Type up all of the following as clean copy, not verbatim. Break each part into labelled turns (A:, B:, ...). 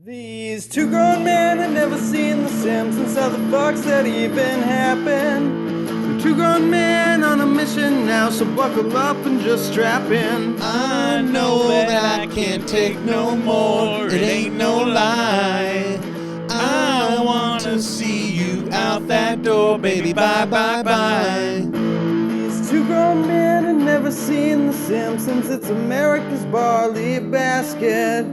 A: These two grown men had never seen the Simpsons. How the fuck's that even happen? They're two grown men on a mission now, so buckle up and just strap in.
B: I know that I can't take no more. It ain't no lie. I want to see you out that door, baby. Bye, bye, bye.
A: These two grown men had never seen the Simpsons. It's America's barley basket.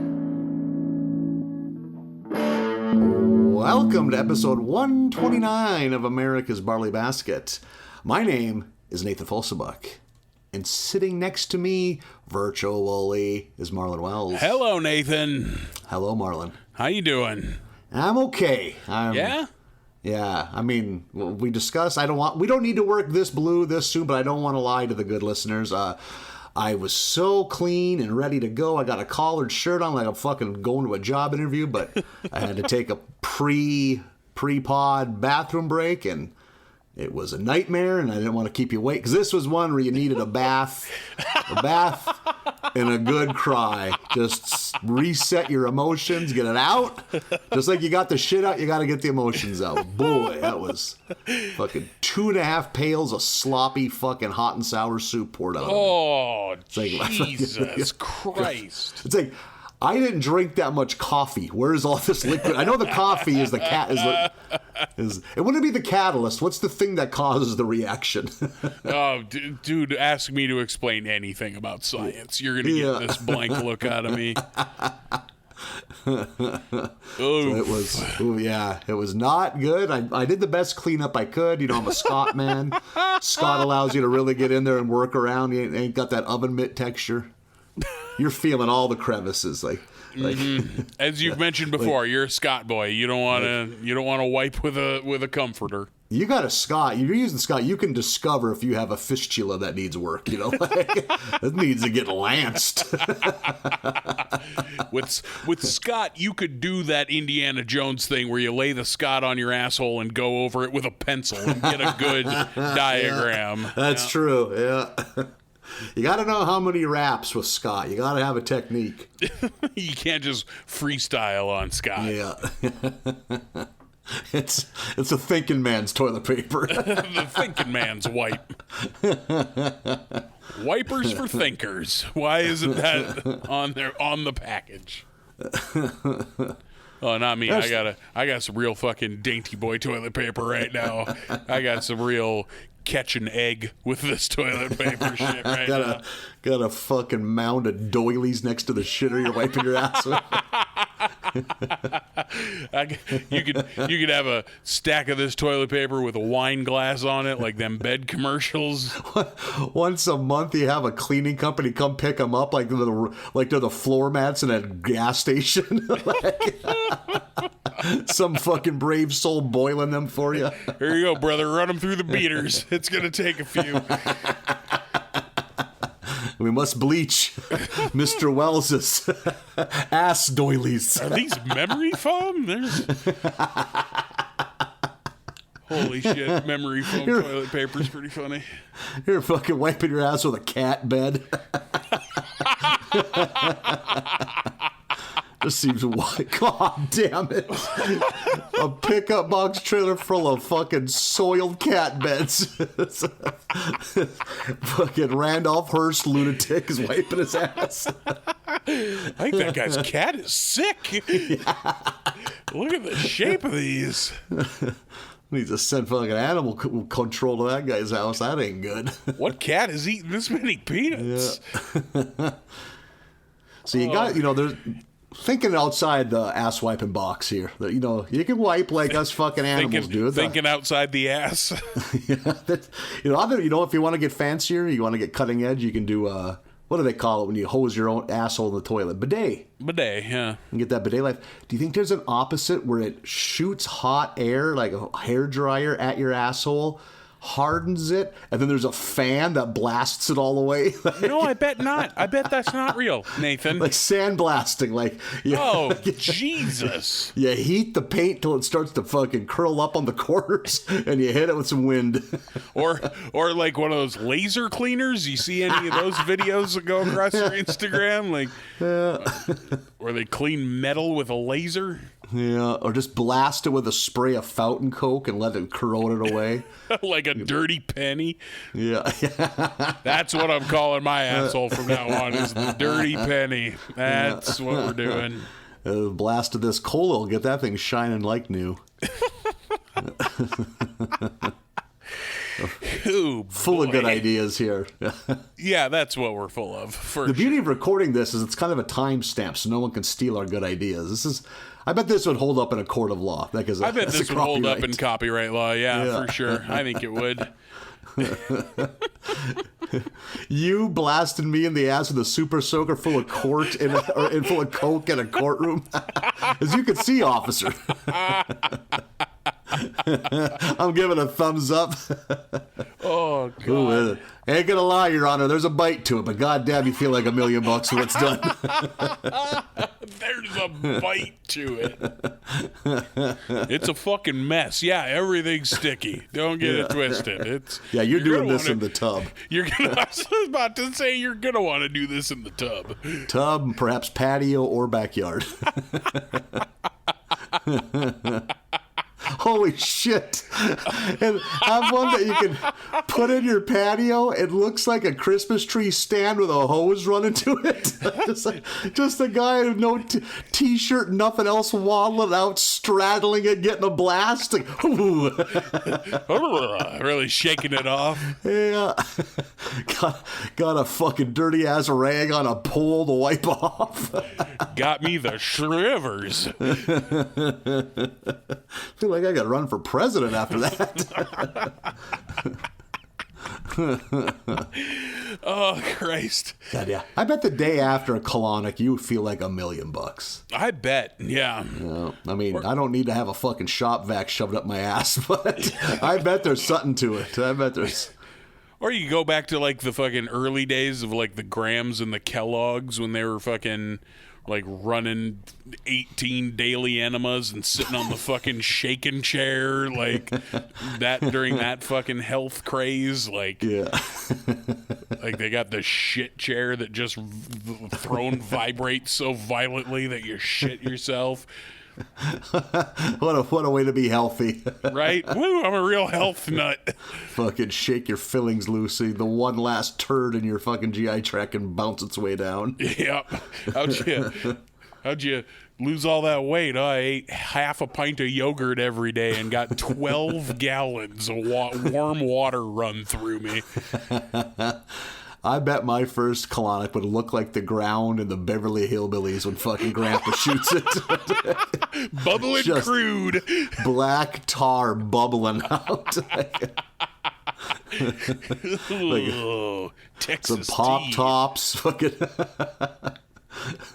B: Welcome to episode 129 of America's Barley Basket. My name is Nathan Folsebuck, and sitting next to me, virtually, is Marlon Wells.
C: Hello, Nathan.
B: Hello, Marlon.
C: How you doing?
B: I'm okay.
C: Yeah?
B: Yeah, I mean, we discussed, we don't need to work this blue this soon, but I don't want to lie to the good listeners. I was so clean and ready to go. I got a collared shirt on like I'm fucking going to a job interview, but I had to take a pre-pod bathroom break, and it was a nightmare, and I didn't want to keep you waiting, because this was one where you needed a bath and a good cry. Just reset your emotions, get it out. Just like you got the shit out, you got to get the emotions out. Boy, that was fucking 2.5 pails of sloppy fucking hot and sour soup poured out.
C: Oh, Jesus Christ.
B: It's like, I didn't drink that much coffee. Where's all this liquid? I know the coffee is it wouldn't be the catalyst. What's the thing that causes the reaction?
C: Oh, dude, ask me to explain anything about science. You're going to get this blank look out of me.
B: So it was not good. I did the best cleanup I could. You know, I'm a Scott man. Scott allows you to really get in there and work around. You ain't got that oven mitt texture. You're feeling all the crevices, like.
C: As you've mentioned before, you're a Scott boy. You don't want to wipe with a comforter.
B: You got a Scott. You're using Scott. You can discover if you have a fistula that needs work. You know, it needs to get lanced.
C: With Scott, you could do that Indiana Jones thing where you lay the Scott on your asshole and go over it with a pencil and get a good diagram.
B: That's true. Yeah. You got to know how many raps with Scott. You got to have a technique.
C: You can't just freestyle on Scott.
B: Yeah. It's a thinking man's toilet paper.
C: The thinking man's wipe. Wipers for thinkers. Why isn't that on the package? Oh, not me. I got some real fucking dainty boy toilet paper right now. I got some real catch an egg with this toilet paper shit right now.
B: Got a fucking mound of doilies next to the shitter you're wiping your ass with.
C: You could have a stack of this toilet paper with a wine glass on it, like them bed commercials.
B: Once a month, you have a cleaning company come pick them up, like they're the floor mats in a gas station. Some fucking brave soul boiling them for you.
C: Here you go, brother. Run them through the beaters. It's gonna take a few.
B: We must bleach Mr. Wells's ass doilies.
C: Are these memory foam? Holy shit, memory foam toilet paper's pretty funny.
B: You're fucking wiping your ass with a cat bed. This seems wild. God damn it. A pickup box trailer full of fucking soiled cat beds. Fucking Randolph Hearst lunatic is wiping his ass.
C: I think that guy's cat is sick. Yeah. Look at the shape of these.
B: Needs to send fucking animal control to that guy's house. That ain't good.
C: What cat is eating this many peanuts?
B: Yeah. So you got, there's... Thinking outside the ass wiping box here. You can wipe like us fucking animals do.
C: Thinking outside the ass.
B: Yeah, if you want to get fancier, you want to get cutting edge, you can do, what do they call it when you hose your own asshole in the toilet? Bidet.
C: Bidet, yeah.
B: And get that bidet life. Do you think there's an opposite where it shoots hot air, like a hair dryer, at your asshole? hardens it, and then there's a fan that blasts it all the way.
C: No, I bet not. I bet that's not real, Nathan.
B: Like sandblasting,
C: Oh, Jesus.
B: You heat the paint till it starts to fucking curl up on the corners, and you hit it with some wind.
C: Or like one of those laser cleaners. You see any of those videos that go across your Instagram? Like, where they clean metal with a laser?
B: Yeah, or just blast it with a spray of fountain coke and let it corrode it away.
C: Like a dirty penny.
B: Yeah.
C: That's what I'm calling my asshole from now on, is the dirty penny. That's what we're doing.
B: Blast of this cola will get that thing shining like new.
C: Ooh,
B: full of good ideas here.
C: Yeah, that's what we're full of.
B: The beauty of recording this is it's kind of a timestamp, so no one can steal our good ideas. I bet this would hold up in a court of law.
C: I bet this would hold up in copyright law. Yeah, for sure. I think it would.
B: You blasted me in the ass with a super soaker full of full of coke in a courtroom. As you can see, officer. I'm giving a thumbs up.
C: Oh, God.
B: Ooh, ain't gonna lie, Your Honor, there's a bite to it, but goddamn, you feel like $1 million when it's done.
C: There's a bite to it. It's a fucking mess. Yeah, everything's sticky. Don't get it twisted.
B: You're doing this in the tub.
C: I was about to say, you're gonna want to do this in the tub.
B: Tub, perhaps patio or backyard. Holy shit. And have one that you can put in your patio. It looks like a Christmas tree stand with a hose running to it. just a guy with no t-shirt, nothing else, waddling out, straddling it, getting a blast. Like, ooh.
C: Really shaking it off.
B: Yeah. Got a fucking dirty ass rag on a pole to wipe off.
C: Got me the shrivers.
B: Feel like I got to run for president after that.
C: Oh, Christ.
B: God, yeah. I bet the day after a colonic, you would feel like $1 million.
C: I bet, yeah.
B: I mean, I don't need to have a fucking shop vac shoved up my ass, but I bet there's something to it. I bet there's...
C: Or you go back to, like, the fucking early days of, like, the Grahams and the Kellogg's when they were fucking... like running 18 daily enemas and sitting on the fucking shaking chair, like that during that fucking health craze. Like,
B: yeah.
C: Like they got the shit chair that just vibrates so violently that you shit yourself.
B: What a way to be healthy.
C: Right? Woo, I'm a real health nut.
B: Fucking shake your fillings loose. The one last turd in your fucking GI tract and bounce its way down.
C: Yep. How'd you lose all that weight? I ate half a pint of yogurt every day and got 12 gallons of warm water run through me.
B: I bet my first colonic would look like the ground in the Beverly Hillbillies when fucking Grandpa shoots it.
C: Bubbling
B: just
C: crude.
B: Black tar bubbling out.
C: Texas
B: some pop
C: tea.
B: tops, fucking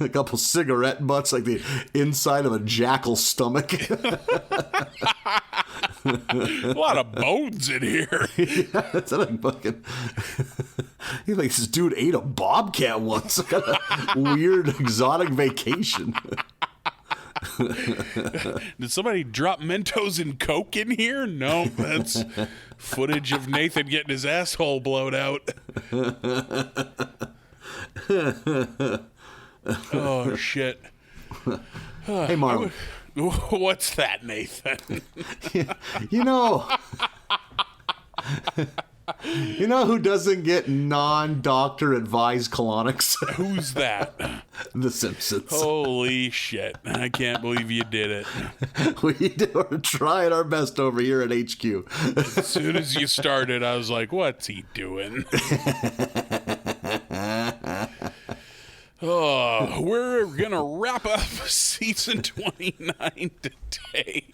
B: a couple cigarette butts like the inside of a jackal's stomach.
C: A lot of bones in here.
B: Yeah, it's like fucking. He's like, this dude ate a bobcat once. Got a weird exotic vacation.
C: Did somebody drop Mentos and Coke in here? No, that's footage of Nathan getting his asshole blown out. Oh, shit.
B: Hey, Marlon.
C: What's that, Nathan?
B: You know who doesn't get non-doctor advised colonics?
C: Who's that?
B: The Simpsons.
C: Holy shit. I can't believe you did it.
B: We're trying our best over here at HQ.
C: As soon as you started, I was like, what's he doing? Oh, we're going to wrap up season 29 today.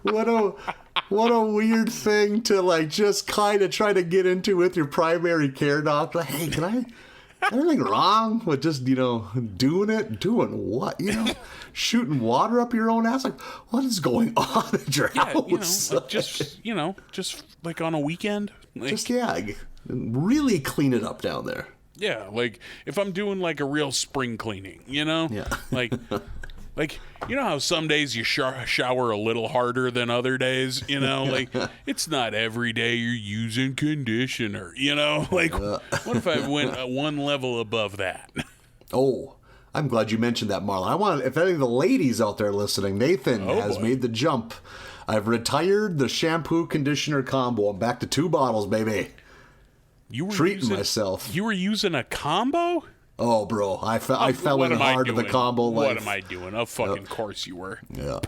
B: What a weird thing to like just kind of try to get into with your primary care doctor. Hey, can Anything wrong with just, doing it? Doing what? Shooting water up your own ass? Like, what is going on at your house?
C: Just like on a weekend. Like,
B: really clean it up down there.
C: Yeah, like if I'm doing like a real spring cleaning,
B: Yeah.
C: Like, you know how some days you shower a little harder than other days, Like, it's not every day you're using conditioner, Like, what if I went one level above that?
B: Oh, I'm glad you mentioned that, Marlon. If any of the ladies out there listening, Nathan has made the jump. I've retired the shampoo conditioner combo. I'm back to 2 bottles, baby.
C: You were
B: treating myself.
C: You were using a combo?
B: Oh, bro, I fell in hard to the combo life.
C: What am I doing? Of fucking course you were.
B: Yeah.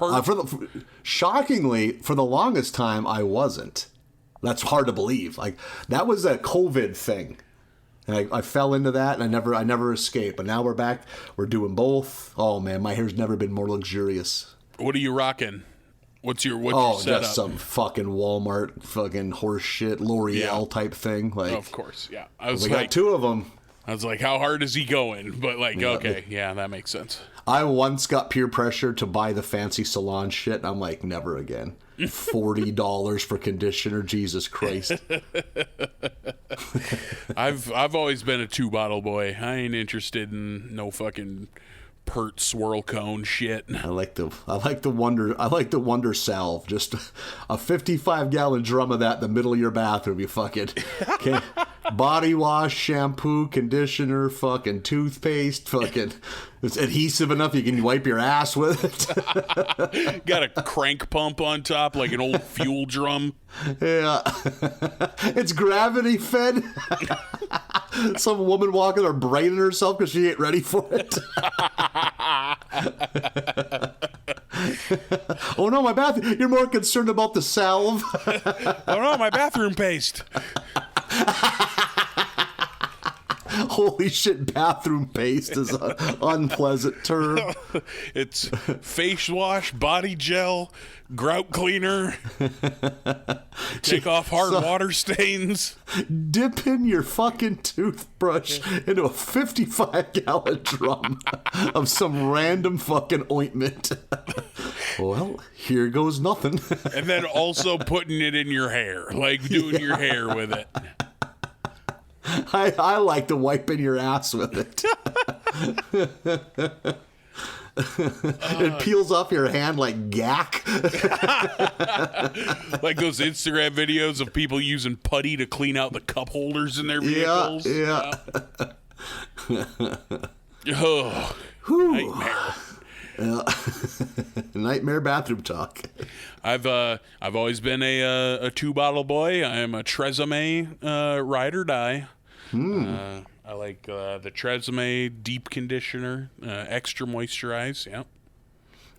B: Shockingly, for the longest time, I wasn't. That's hard to believe. Like, that was a COVID thing. And I fell into that, and I never escaped. But now we're back. We're doing both. Oh, man, my hair's never been more luxurious.
C: What are you rocking? What's your setup?
B: Just some fucking Walmart fucking horse shit, L'Oreal type thing. Like,
C: of course, yeah.
B: We got 2 of them.
C: I was like, how hard is he going? But like, okay, yeah, that makes sense.
B: I once got peer pressure to buy the fancy salon shit, and I'm like, never again. $40 for conditioner, Jesus Christ.
C: I've always been a 2-bottle boy. I ain't interested in no fucking pert swirl cone shit.
B: I like the Wonder Salve. Just a 55-gallon drum of that in the middle of your bathroom. You fucking body wash, shampoo, conditioner, fucking toothpaste, fucking. It's adhesive enough you can wipe your ass with it.
C: Got a crank pump on top like an old fuel drum.
B: Yeah. It's gravity fed. Some woman walking there braining herself because she ain't ready for it. Oh no, my bathroom. You're more concerned about the salve.
C: Oh no, my bathroom paste.
B: Holy shit, bathroom paste is an unpleasant term.
C: It's face wash, body gel, grout cleaner, take off hard water stains.
B: Dip in your fucking toothbrush into a 55-gallon drum of some random fucking ointment. Well, here goes nothing.
C: And then also putting it in your hair, like doing your hair with it.
B: I like to wipe in your ass with it. It peels off your hand like gack.
C: Like those Instagram videos of people using putty to clean out the cup holders in their vehicles.
B: Yeah.
C: Oh, nightmare.
B: Nightmare bathroom talk.
C: I've always been a 2-bottle boy. I am a Tresemme ride or die. I like the Tresemme deep conditioner, extra moisturize. Yeah.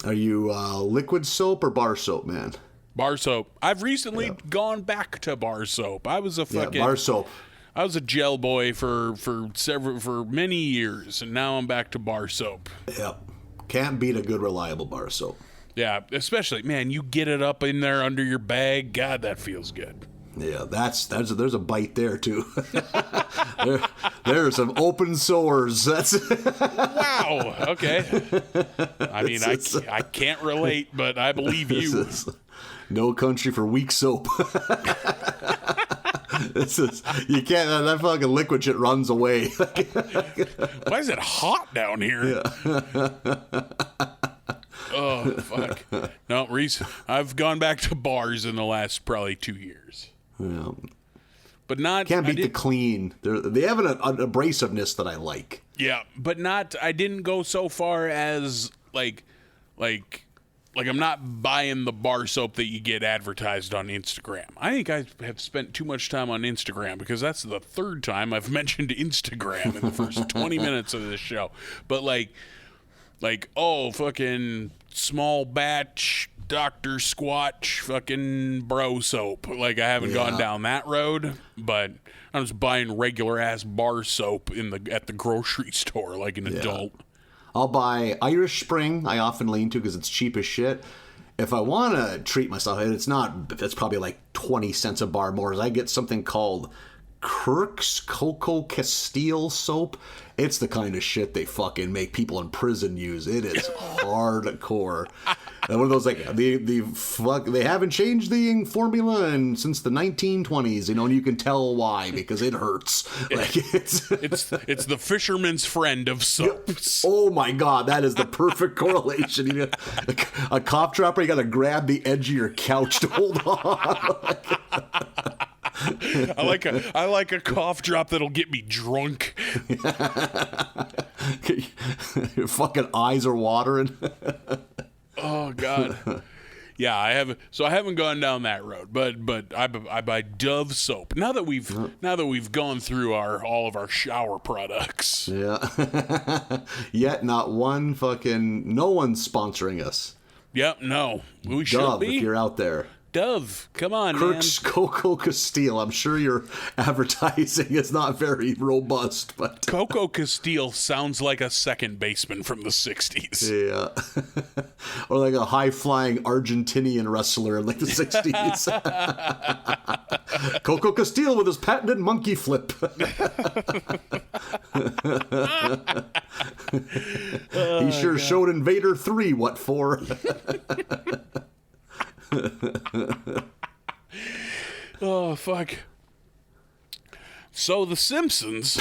B: Are you liquid soap or bar soap, man?
C: Bar soap. I've recently gone back to bar soap. I was a fucking
B: bar soap.
C: I was a gel boy for many years, and now I'm back to bar soap.
B: Yep. Can't beat a good, reliable bar soap.
C: Yeah, especially, man, you get it up in there under your bag. God, that feels good.
B: Yeah, there's a bite there too. There's some open sores. That's
C: wow. Okay. I mean, I can't relate, but I believe you.
B: No country for weak soap. You can't. That fucking liquid shit runs away.
C: Why is it hot down here? Yeah. Oh fuck! No, Reese, I've gone back to bars in the last probably 2 years.
B: Yeah.
C: But not
B: can't beat the clean. They have an abrasiveness that I like.
C: Yeah, but not. I didn't go so far as like I'm not buying the bar soap that you get advertised on Instagram. I think I have spent too much time on Instagram because that's the 3rd time I've mentioned Instagram in the first 20 minutes of this show. But like fucking small batch Dr. Squatch fucking bro soap. Like I haven't gone down that road, but I'm just buying regular ass bar soap at the grocery store like an adult.
B: I'll buy Irish Spring. I often lean to because it's cheap as shit. If I want to treat myself, it's probably like 20 cents a bar more. I get something called Kirk's Coco Castile soap. It's the kind of shit they fucking make people in prison use. It is hardcore. And one of those like they haven't changed the formula since the 1920s, and you can tell why because it hurts. Like
C: it's the fisherman's friend of soaps.
B: Oh my god, that is the perfect correlation. You know, a cough dropper, you got to grab the edge of your couch to hold on.
C: I like a cough drop that'll get me drunk.
B: Your fucking eyes are watering.
C: Oh god. Yeah, I haven't gone down that road, but I buy Dove soap. Now that we've gone through all of our shower products.
B: Yeah. Yet not one no one's sponsoring us.
C: Yep, no. We should
B: Dove,
C: be.
B: if you're out there.
C: Dove, come on,
B: Kirk's
C: man.
B: Coco Castile. I'm sure your advertising is not very robust, but
C: Coco Castile sounds like a second baseman from the 60s.
B: Yeah. Or like a high-flying Argentinian wrestler in like the 60s. Coco Castile with his patented monkey flip. He sure showed Invader 3 what for.
C: Oh, fuck. So, The Simpsons.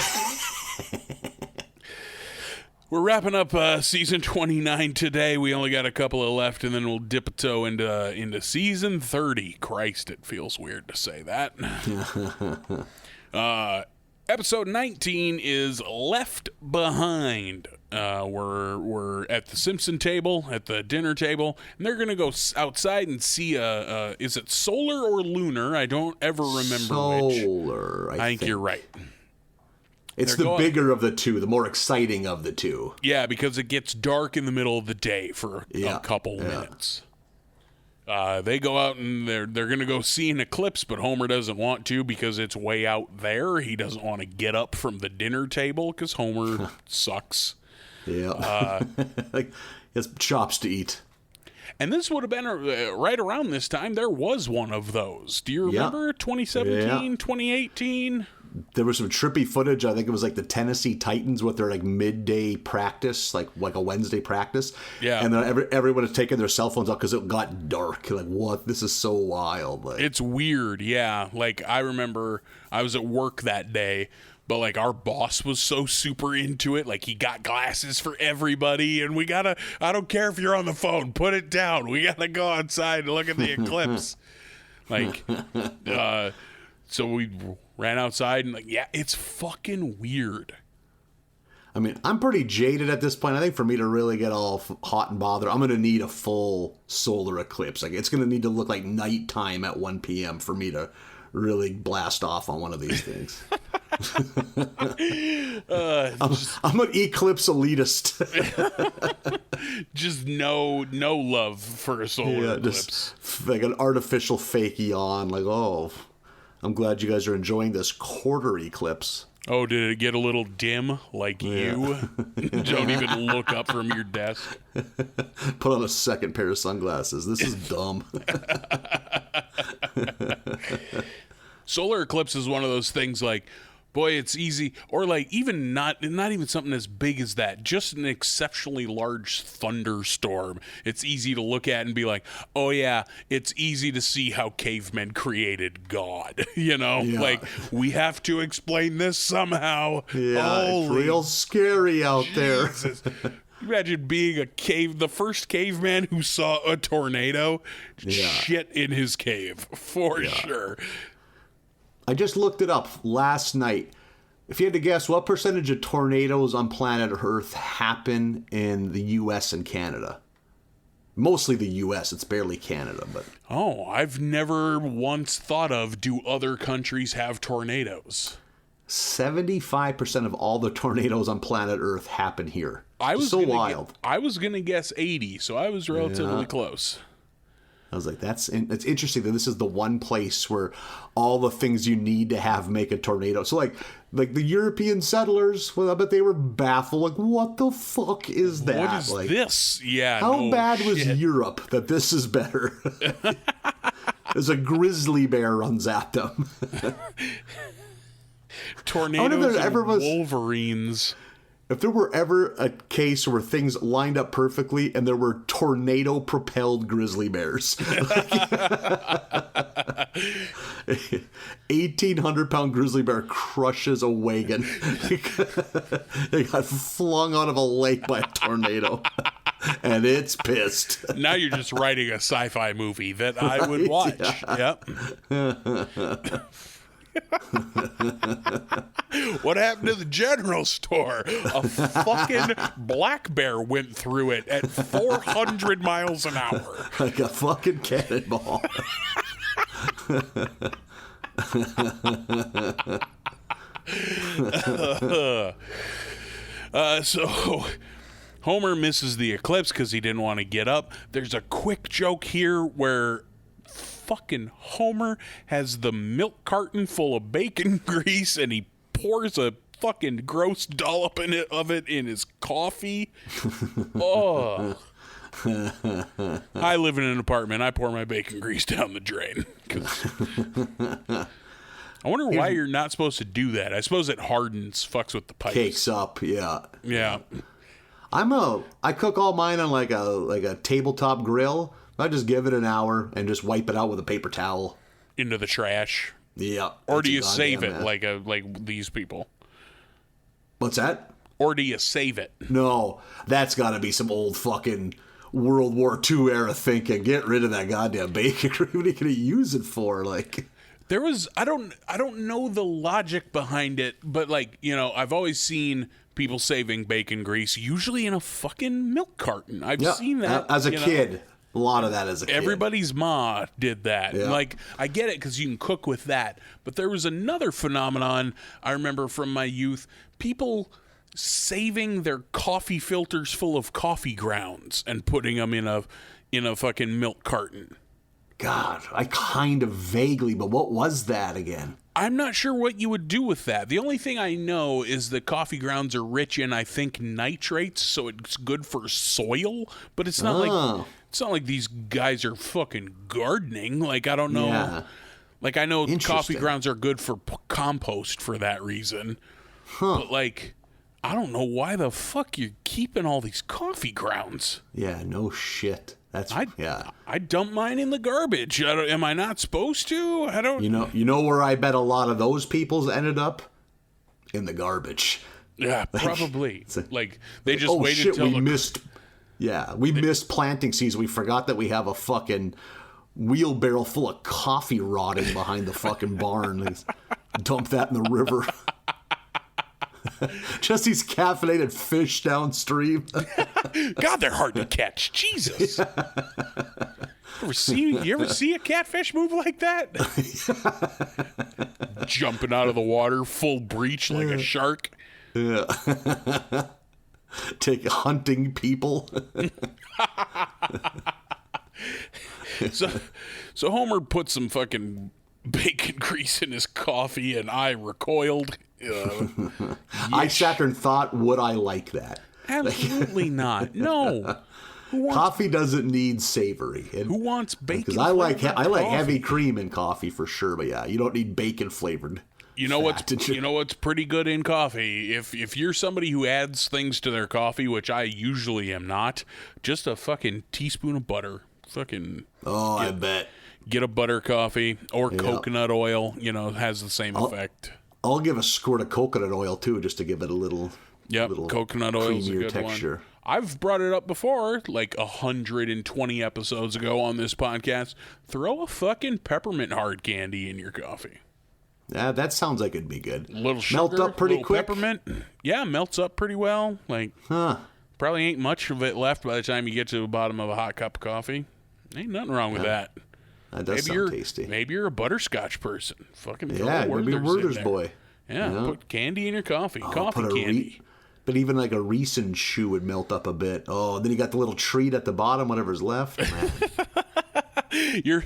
C: We're wrapping up season 29 today. We only got a couple of left, and then we'll dip a toe into season 30. Christ, it feels weird to say that. Episode 19 is Left Behind. We're at the Simpson table, at the dinner table, and they're going to go outside and see is it solar or lunar? I don't ever remember which.
B: Solar, I think
C: you're right.
B: It's the bigger of the two, the more exciting of the two.
C: Yeah, because it gets dark in the middle of the day for a couple minutes. They go out and they're going to go see an eclipse, but Homer doesn't want to because it's way out there. He doesn't want to get up from the dinner table because Homer sucks.
B: Yeah. Like, he has chops to eat.
C: And this would have been right around this time. There was one of those. Do you remember 2017, 2018?
B: There was some trippy footage. I think it was like the Tennessee Titans with their like midday practice, like a Wednesday practice.
C: Yeah.
B: And then everyone is taking their cell phones out because it got dark. Like, what? This is so wild. Like,
C: it's weird. Yeah. Like, I remember I was at work that day, but like our boss was so super into it. Like, he got glasses for everybody, and I don't care if you're on the phone, put it down. We gotta go outside and look at the eclipse. Like, so we ran outside and like, yeah, it's fucking weird.
B: I mean, I'm pretty jaded at this point. I think for me to really get all hot and bothered, I'm going to need a full solar eclipse. Like, it's going to need to look like nighttime at 1 p.m. for me to really blast off on one of these things. I'm an eclipse elitist.
C: Just no love for a solar eclipse.
B: Just like an artificial fake yawn. Like, oh, I'm glad you guys are enjoying this quarter eclipse.
C: Oh, did it get a little dim like you? Don't even look up from your desk.
B: Put on a second pair of sunglasses. This is dumb.
C: Solar eclipse is one of those things like, boy, it's easy. Or like even not even something as big as that. Just an exceptionally large thunderstorm. It's easy to look at and be like, oh yeah, it's easy to see how cavemen created God. You know, like we have to explain this somehow.
B: Yeah, it's real scary out
C: Jesus. there. Imagine being the first caveman who saw a tornado. Shit in his cave, for sure.
B: I just looked it up last night. If you had to guess, what percentage of tornadoes on planet Earth happen in the U.S. and Canada? Mostly the U.S. It's barely Canada, but...
C: Oh, I've never once thought of, do other countries have tornadoes?
B: 75% of all the tornadoes on planet Earth happen here. I was
C: going to guess 80, so I was relatively close.
B: I was like, it's interesting that this is the one place where all the things you need to have make a tornado. So like the European settlers, well, I bet they were baffled. Like, what the fuck is that?
C: What is
B: like,
C: this? Yeah.
B: How bad was Europe that this is better? There's a grizzly bear runs at them.
C: Tornadoes
B: there ever
C: and
B: was-
C: Wolverines.
B: If there were ever a case where things lined up perfectly and there were tornado-propelled grizzly bears. 1,800-pound grizzly bear crushes a wagon. They got flung out of a lake by a tornado. And it's pissed.
C: Now you're just writing a sci-fi movie that I would watch. Yep. What happened to the general store? A fucking black bear went through it at 400 miles an hour.
B: Like a fucking cannonball.
C: So Homer misses the eclipse because he didn't want to get up. There's a quick joke here where fucking Homer has the milk carton full of bacon grease and he pours a fucking gross dollop of it in his coffee. Oh. I live in an apartment. I pour my bacon grease down the drain. I wonder why you're not supposed to do that. I suppose it hardens, fucks with the pipes.
B: Cakes up, yeah.
C: Yeah.
B: I cook all mine on like a tabletop grill. I just give it an hour and just wipe it out with a paper towel.
C: Into the trash.
B: Yeah.
C: Or do you save it like these people?
B: What's that?
C: Or do you save it?
B: No, that's got to be some old fucking World War II era thinking. Get rid of that goddamn bacon. What are you going to use it for? Like,
C: there was I don't know the logic behind it, but like, you know, I've always seen people saving bacon grease, usually in a fucking milk carton. I've seen that
B: as a kid. A lot of that as a kid.
C: Everybody's ma did that.
B: Yeah.
C: Like, I get it because you can cook with that. But there was another phenomenon I remember from my youth. People saving their coffee filters full of coffee grounds and putting them in a fucking milk carton.
B: God, I kind of vaguely, but what was that again?
C: I'm not sure what you would do with that. The only thing I know is that coffee grounds are rich in, I think, nitrates, so it's good for soil. But it's not like these guys are fucking gardening. Like, I don't know.
B: Yeah.
C: Like, I know coffee grounds are good for compost for that reason. But like, I don't know why the fuck you're keeping all these coffee grounds.
B: Yeah, no shit.
C: I dump mine in the garbage. Am I not supposed to? I don't.
B: You know where I bet a lot of those people's ended up? In the garbage.
C: Yeah, probably. Like they just waited
B: shit,
C: till
B: we missed planting season. We forgot that we have a fucking wheelbarrow full of coffee rotting behind the fucking barn. Let's dump that in the river. Just these caffeinated fish downstream.
C: God, they're hard to catch. Jesus. You ever see a catfish move like that? Jumping out of the water, full breach like a shark.
B: Yeah. Take hunting people.
C: So Homer put some fucking bacon grease in his coffee, and I recoiled.
B: I sat there and thought, would I like that?
C: Absolutely not. No.
B: Coffee doesn't need savory.
C: Who wants bacon?
B: Because I like heavy cream in coffee for sure, but yeah, you don't need bacon flavored.
C: You know what's pretty good in coffee? If you're somebody who adds things to their coffee, which I usually am not, just a fucking teaspoon of butter.
B: I bet.
C: Get a butter coffee or coconut oil, has the same effect.
B: I'll give a squirt of coconut oil too, just to give it a little
C: coconut oil is a good
B: texture.
C: One. I've brought it up before, like 120 episodes ago on this podcast. Throw a fucking peppermint hard candy in your coffee.
B: Yeah, that sounds like it'd be good.
C: Little sugar,
B: melt up pretty quick.
C: Peppermint, yeah, melts up pretty well. Like, probably ain't much of it left by the time you get to the bottom of a hot cup of coffee. Ain't nothing wrong with that.
B: That does sound tasty.
C: Maybe you're a butterscotch person. Fucking throw
B: maybe a Werther's boy.
C: Yeah, put candy in your coffee. Coffee candy.
B: But even like a Reese's shoe would melt up a bit. Oh, then you got the little treat at the bottom, whatever's left. Man.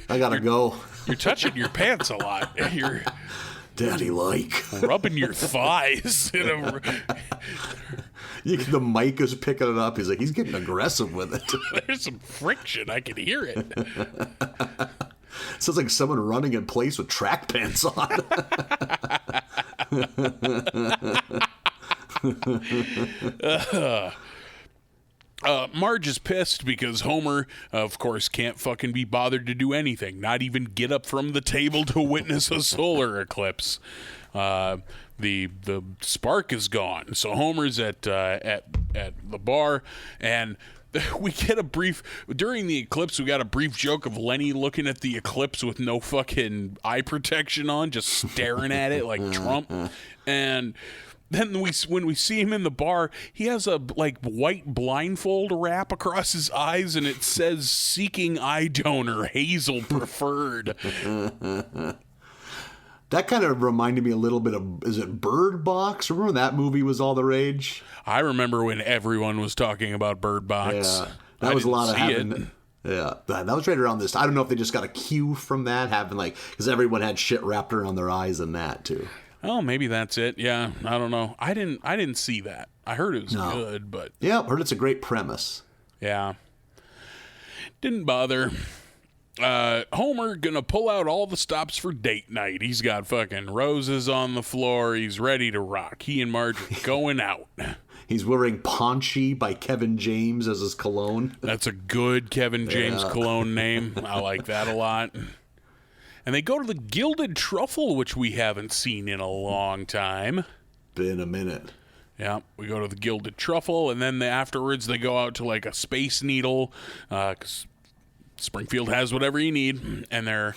B: I gotta go.
C: You're touching your pants a lot. You're
B: Daddy like
C: rubbing your thighs.
B: The mic is picking it up. He's like, he's getting aggressive with it.
C: There's some friction. I can hear it.
B: Sounds like someone running in place with track pants on.
C: Marge is pissed because Homer, of course, can't fucking be bothered to do anything, not even get up from the table to witness a solar eclipse. The spark is gone, so Homer's at the bar, and we get a brief during the eclipse. We got a brief joke of Lenny looking at the eclipse with no fucking eye protection on, just staring at it like Trump, and. Then when we see him in the bar, he has a white blindfold wrap across his eyes, and it says "Seeking eye donor, Hazel preferred."
B: That kind of reminded me a little bit of, is it Bird Box? Remember when that movie was all the rage?
C: I remember when everyone was talking about Bird Box.
B: Yeah, that was a lot of having. Yeah, that was right around this. I don't know if they just got a cue from that, having because everyone had shit wrapped around their eyes and that too.
C: Oh, maybe that's it. Yeah, I don't know. I didn't see that. I heard it was good, but
B: yeah, heard it's a great premise.
C: Yeah, didn't bother. Homer gonna pull out all the stops for date night. He's got fucking roses on the floor. He's ready to rock. He and Marge are going out.
B: He's wearing Paunchy by Kevin James as his cologne.
C: That's a good Kevin James cologne name. I like that a lot. And they go to the Gilded Truffle, which we haven't seen in a long time.
B: Been a minute.
C: Yeah, we go to the Gilded Truffle, and then afterwards they go out to a Space Needle, because Springfield has whatever you need, and they're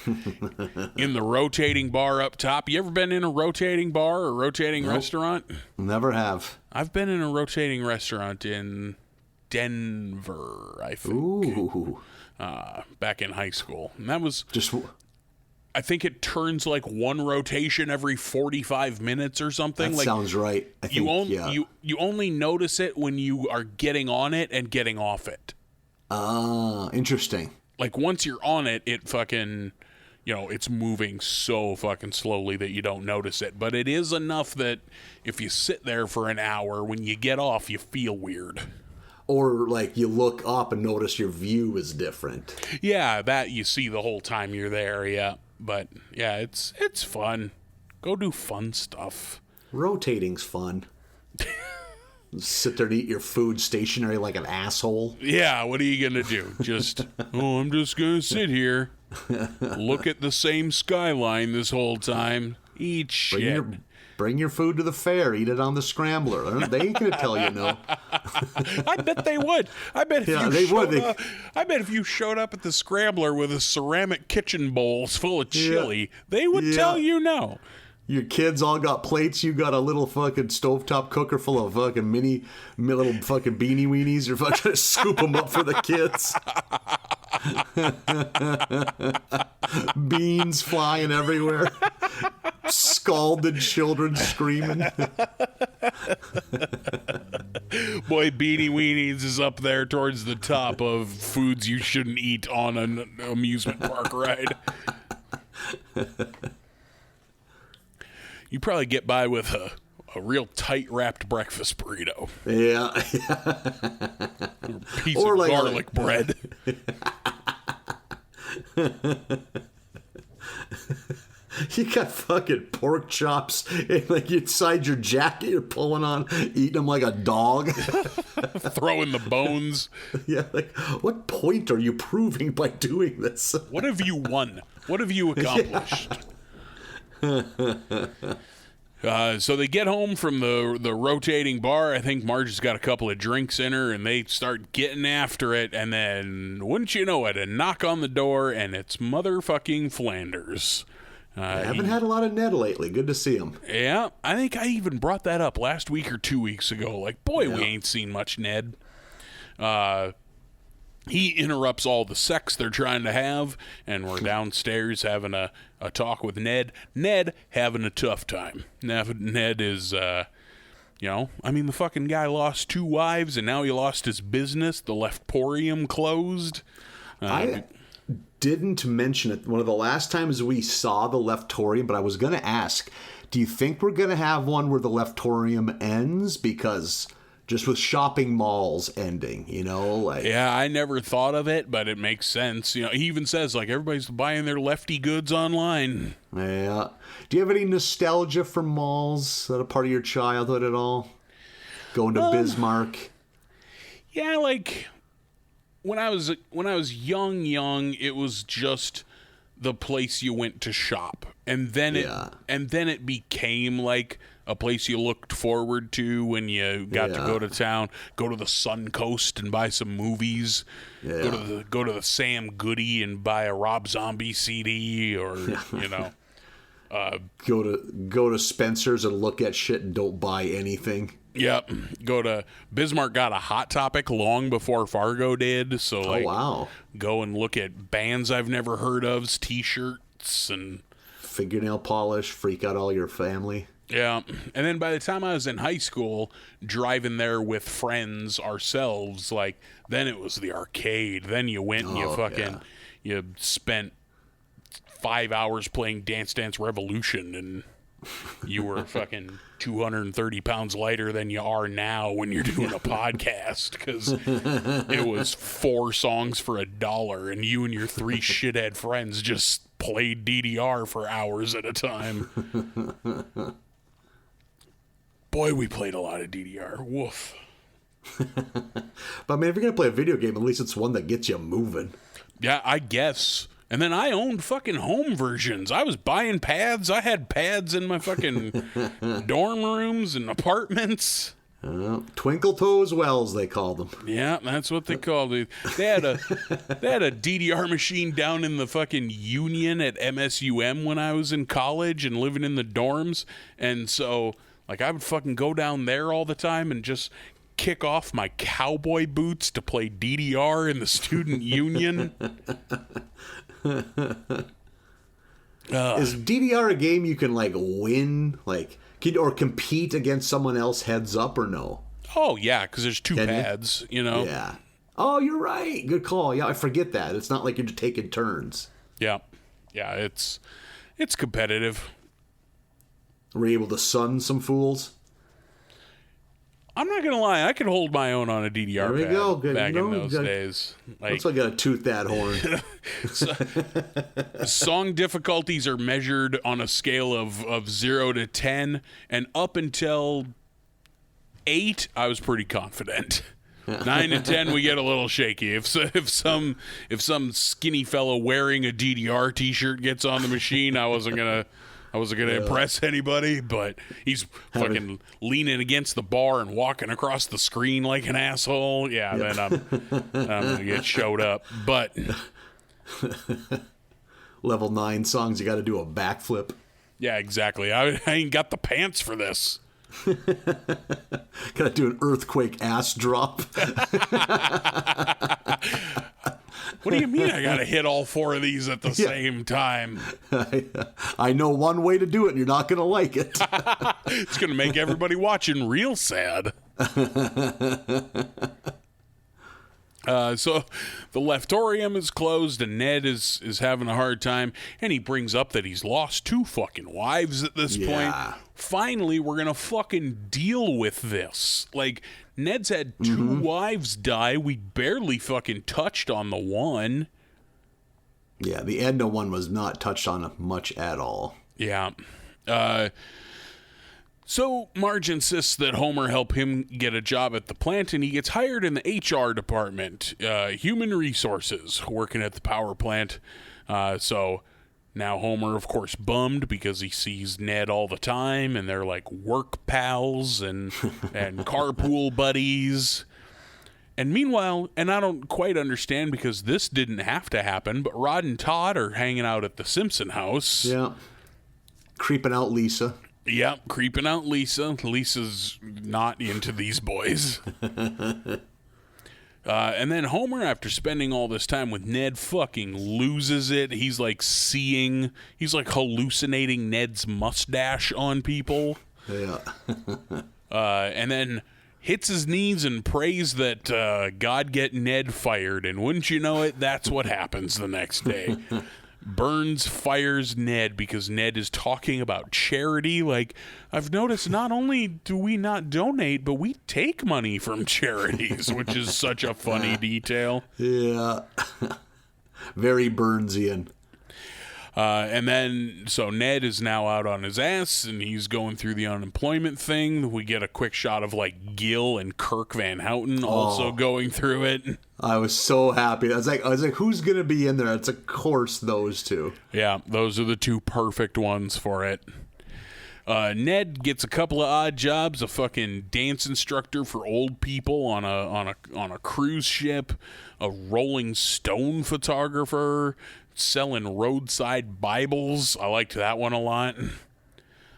C: in the rotating bar up top. You ever been in a rotating bar or rotating restaurant?
B: Never have.
C: I've been in a rotating restaurant in Denver, I think.
B: Ooh.
C: Back in high school. And that was...
B: Just...
C: I think it turns one rotation every 45 minutes or something.
B: That sounds right. I think,
C: you only notice it when you are getting on it and getting off it.
B: Ah, interesting.
C: Once you're on it, it fucking, it's moving so fucking slowly that you don't notice it. But it is enough that if you sit there for an hour, when you get off, you feel weird.
B: Or you look up and notice your view is different.
C: Yeah, that you see the whole time you're there, yeah. But yeah, it's fun. Go do fun stuff.
B: Rotating's fun. Sit there and eat your food stationary like an asshole.
C: Yeah, what are you gonna do? I'm just gonna sit here, look at the same skyline this whole time, eat shit.
B: Bring your food to the fair. Eat it on the scrambler. They ain't gonna tell you no.
C: I bet they would. I bet if you showed up at the scrambler with a ceramic kitchen bowls full of chili, they would tell you no.
B: Your kids all got plates. You got a little fucking stovetop cooker full of fucking little fucking beanie weenies. You're fucking scoop them up for the kids. Beans flying everywhere. Scalded children screaming.
C: Boy, Beanie Weenies is up there towards the top of foods you shouldn't eat on an amusement park ride. You probably get by with a real tight wrapped breakfast burrito.
B: Yeah.
C: A piece of garlic bread.
B: You got fucking pork chops inside your jacket. You're pulling on, eating them like a dog.
C: Throwing the bones.
B: Yeah, what point are you proving by doing this?
C: What have you won? What have you accomplished? So they get home from the rotating bar. I think Marge has got a couple of drinks in her, and they start getting after it. And then, wouldn't you know it, a knock on the door, and it's motherfucking Flanders.
B: I haven't had a lot of Ned lately. Good to see him.
C: Yeah, I think I even brought that up last week or 2 weeks ago. We ain't seen much Ned. He interrupts all the sex they're trying to have, and we're downstairs having a talk with Ned. Ned having a tough time. Ned is, the fucking guy lost 2 wives, and now he lost his business. The Leftporium closed.
B: I didn't mention it one of the last times we saw the Leftorium, but I was going to ask, do you think we're going to have one where the Leftorium ends? Because just with shopping malls ending, like.
C: Yeah, I never thought of it, but it makes sense. He even says, like, everybody's buying their lefty goods online.
B: Yeah. Do you have any nostalgia for malls? Is that a part of your childhood at all? Going to Bismarck?
C: Yeah, like when I was young, it was just the place you went to shop. And then it became like a place you looked forward to when you got to go to town, go to the Suncoast and buy some movies, go to the Sam Goody and buy a Rob Zombie CD, or
B: go to Spencer's and look at shit and don't buy anything.
C: Yep. Go to Bismarck. Got a Hot Topic long before Fargo did, so like,
B: wow.
C: Go and look at bands I've never heard of's T-shirts and
B: fingernail polish, freak out all your family.
C: Yeah. And then by the time I was in high school, driving there with friends ourselves, like, then it was the arcade. Then you went and you spent 5 hours playing Dance Dance Revolution, and you were fucking 230 pounds lighter than you are now when you're doing a podcast, because it was 4 songs for $1, and you and your 3 shithead friends just played DDR for hours at a time. Boy, we played a lot of DDR. Woof.
B: But I mean, if you're going to play a video game, at least it's one that gets you moving.
C: Yeah, I guess. And then I owned fucking home versions. I was buying pads. I had pads in my fucking dorm rooms and apartments.
B: Twinkle Toes Wells, they called them.
C: Yeah, that's what they called it. They had a DDR machine down in the fucking Union at MSUM when I was in college and living in the dorms. And so, like, I would fucking go down there all the time and just kick off my cowboy boots to play DDR in the student union.
B: Is DDR a game you can, like, win, like, or compete against someone else heads up, or no?
C: Oh, yeah, because there's 2 pads,
B: Yeah. Oh, you're right. Good call. Yeah, I forget that. It's not like you're taking turns.
C: Yeah. Yeah, it's competitive.
B: Were you able to sun some fools?
C: I'm not going to lie. I could hold my own on a DDR
B: there we
C: pad
B: go. Good.
C: back in those days. Like,
B: that's why I got to toot that horn.
C: Song difficulties are measured on a scale of 0 to 10, and up until 8, I was pretty confident. 9 and 10, we get a little shaky. If some skinny fellow wearing a DDR T-shirt gets on the machine, I wasn't gonna impress anybody. But he's fucking leaning against the bar and walking across the screen like an asshole. Yeah, then I'm gonna get showed up. But
B: level 9 songs, you got to do a backflip.
C: Yeah, exactly. I ain't got the pants for this.
B: Gotta do an earthquake ass drop.
C: What do you mean I gotta hit all 4 of these at the same time?
B: I know one way to do it, and you're not gonna like it.
C: It's gonna make everybody watching real sad. So the leftorium is closed, and Ned is having a hard time, and he brings up that he's lost 2 fucking wives at this point. Finally, we're gonna fucking deal with this. Like, Ned's had 2 wives die. We barely fucking touched on the one.
B: Yeah, the Edna one was not touched on much at all.
C: Yeah. So Marge insists that Homer help him get a job at the plant, and he gets hired in the HR department, human resources, working at the power plant. So now Homer, of course, bummed because he sees Ned all the time, and they're like work pals and carpool buddies. And meanwhile, and I don't quite understand because this didn't have to happen, but Rod and Todd are hanging out at the Simpson house.
B: Yeah. Creeping out Lisa.
C: Yep, creeping out Lisa. Lisa's not into these boys. And then Homer, after spending all this time with Ned, fucking loses it. He's like hallucinating Ned's mustache on people.
B: Yeah.
C: And then hits his knees and prays that God get Ned fired. And wouldn't you know it, that's what happens the next day. Burns fires Ned because Ned is talking about charity. Like, I've noticed not only do we not donate, but we take money from charities, which is such a funny detail.
B: Yeah. Very Burnsian.
C: And then, so Ned is now out on his ass, and he's going through the unemployment thing. We get a quick shot of, like, Gil and Kirk Van Houten also going through it. I
B: was so happy. I was like, who's going to be in there? It's, of course, those two.
C: Yeah, those are the two perfect ones for it. Ned gets a couple of odd jobs, a fucking dance instructor for old people on a cruise ship, a Rolling Stone photographer, selling roadside Bibles. I liked that one a lot.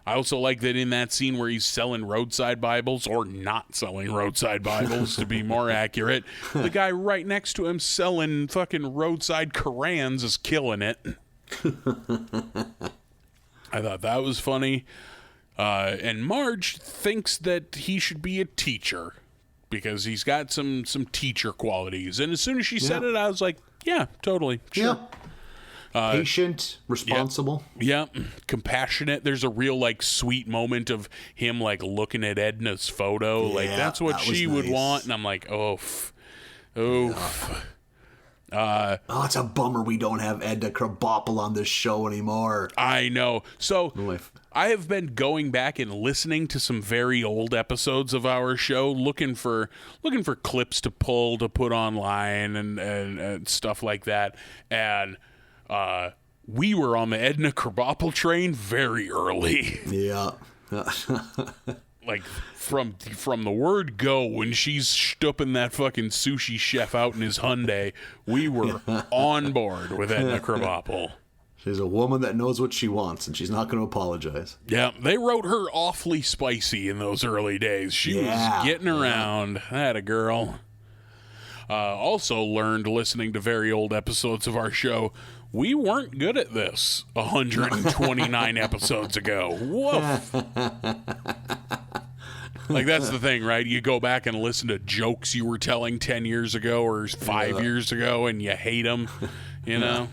C: I also like that in that scene where he's selling roadside Bibles, or not selling roadside Bibles, to be more accurate, the guy right next to him selling fucking roadside Korans is killing it. I thought that was funny. And Marge thinks that he should be a teacher because he's got some teacher qualities. And as soon as she said it, I was like, yeah, totally. Sure.
B: Yeah. Patient, responsible.
C: Yeah. Compassionate. There's a real, like, sweet moment of him, like, looking at Edna's photo. Like, that's what she would want. And I'm like, oof.
B: It's a bummer we don't have Edna Krabappel on this show anymore.
C: I know. So I have been going back and listening to some very old episodes of our show, looking for clips to pull to put online and stuff like that. And we were on the Edna Krabappel train very early.
B: Yeah.
C: Like, from the word go, when she's stupping that fucking sushi chef out in his Hyundai, we were on board with Edna Krabappel.
B: She's a woman that knows what she wants, and she's not going to apologize.
C: Yeah, they wrote her awfully spicy in those early days. She was getting around. That a girl. Also learned, listening to very old episodes of our show, we weren't good at this 129 episodes ago. Woof. Like, that's the thing, right? You go back and listen to jokes you were telling 10 years ago or 5 years ago, and you hate them, you know?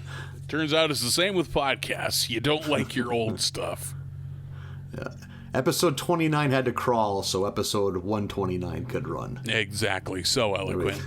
C: Turns out it's the same with podcasts. You don't like your old stuff.
B: Yeah. Episode 29 had to crawl, so episode 129 could run.
C: Exactly. So eloquent.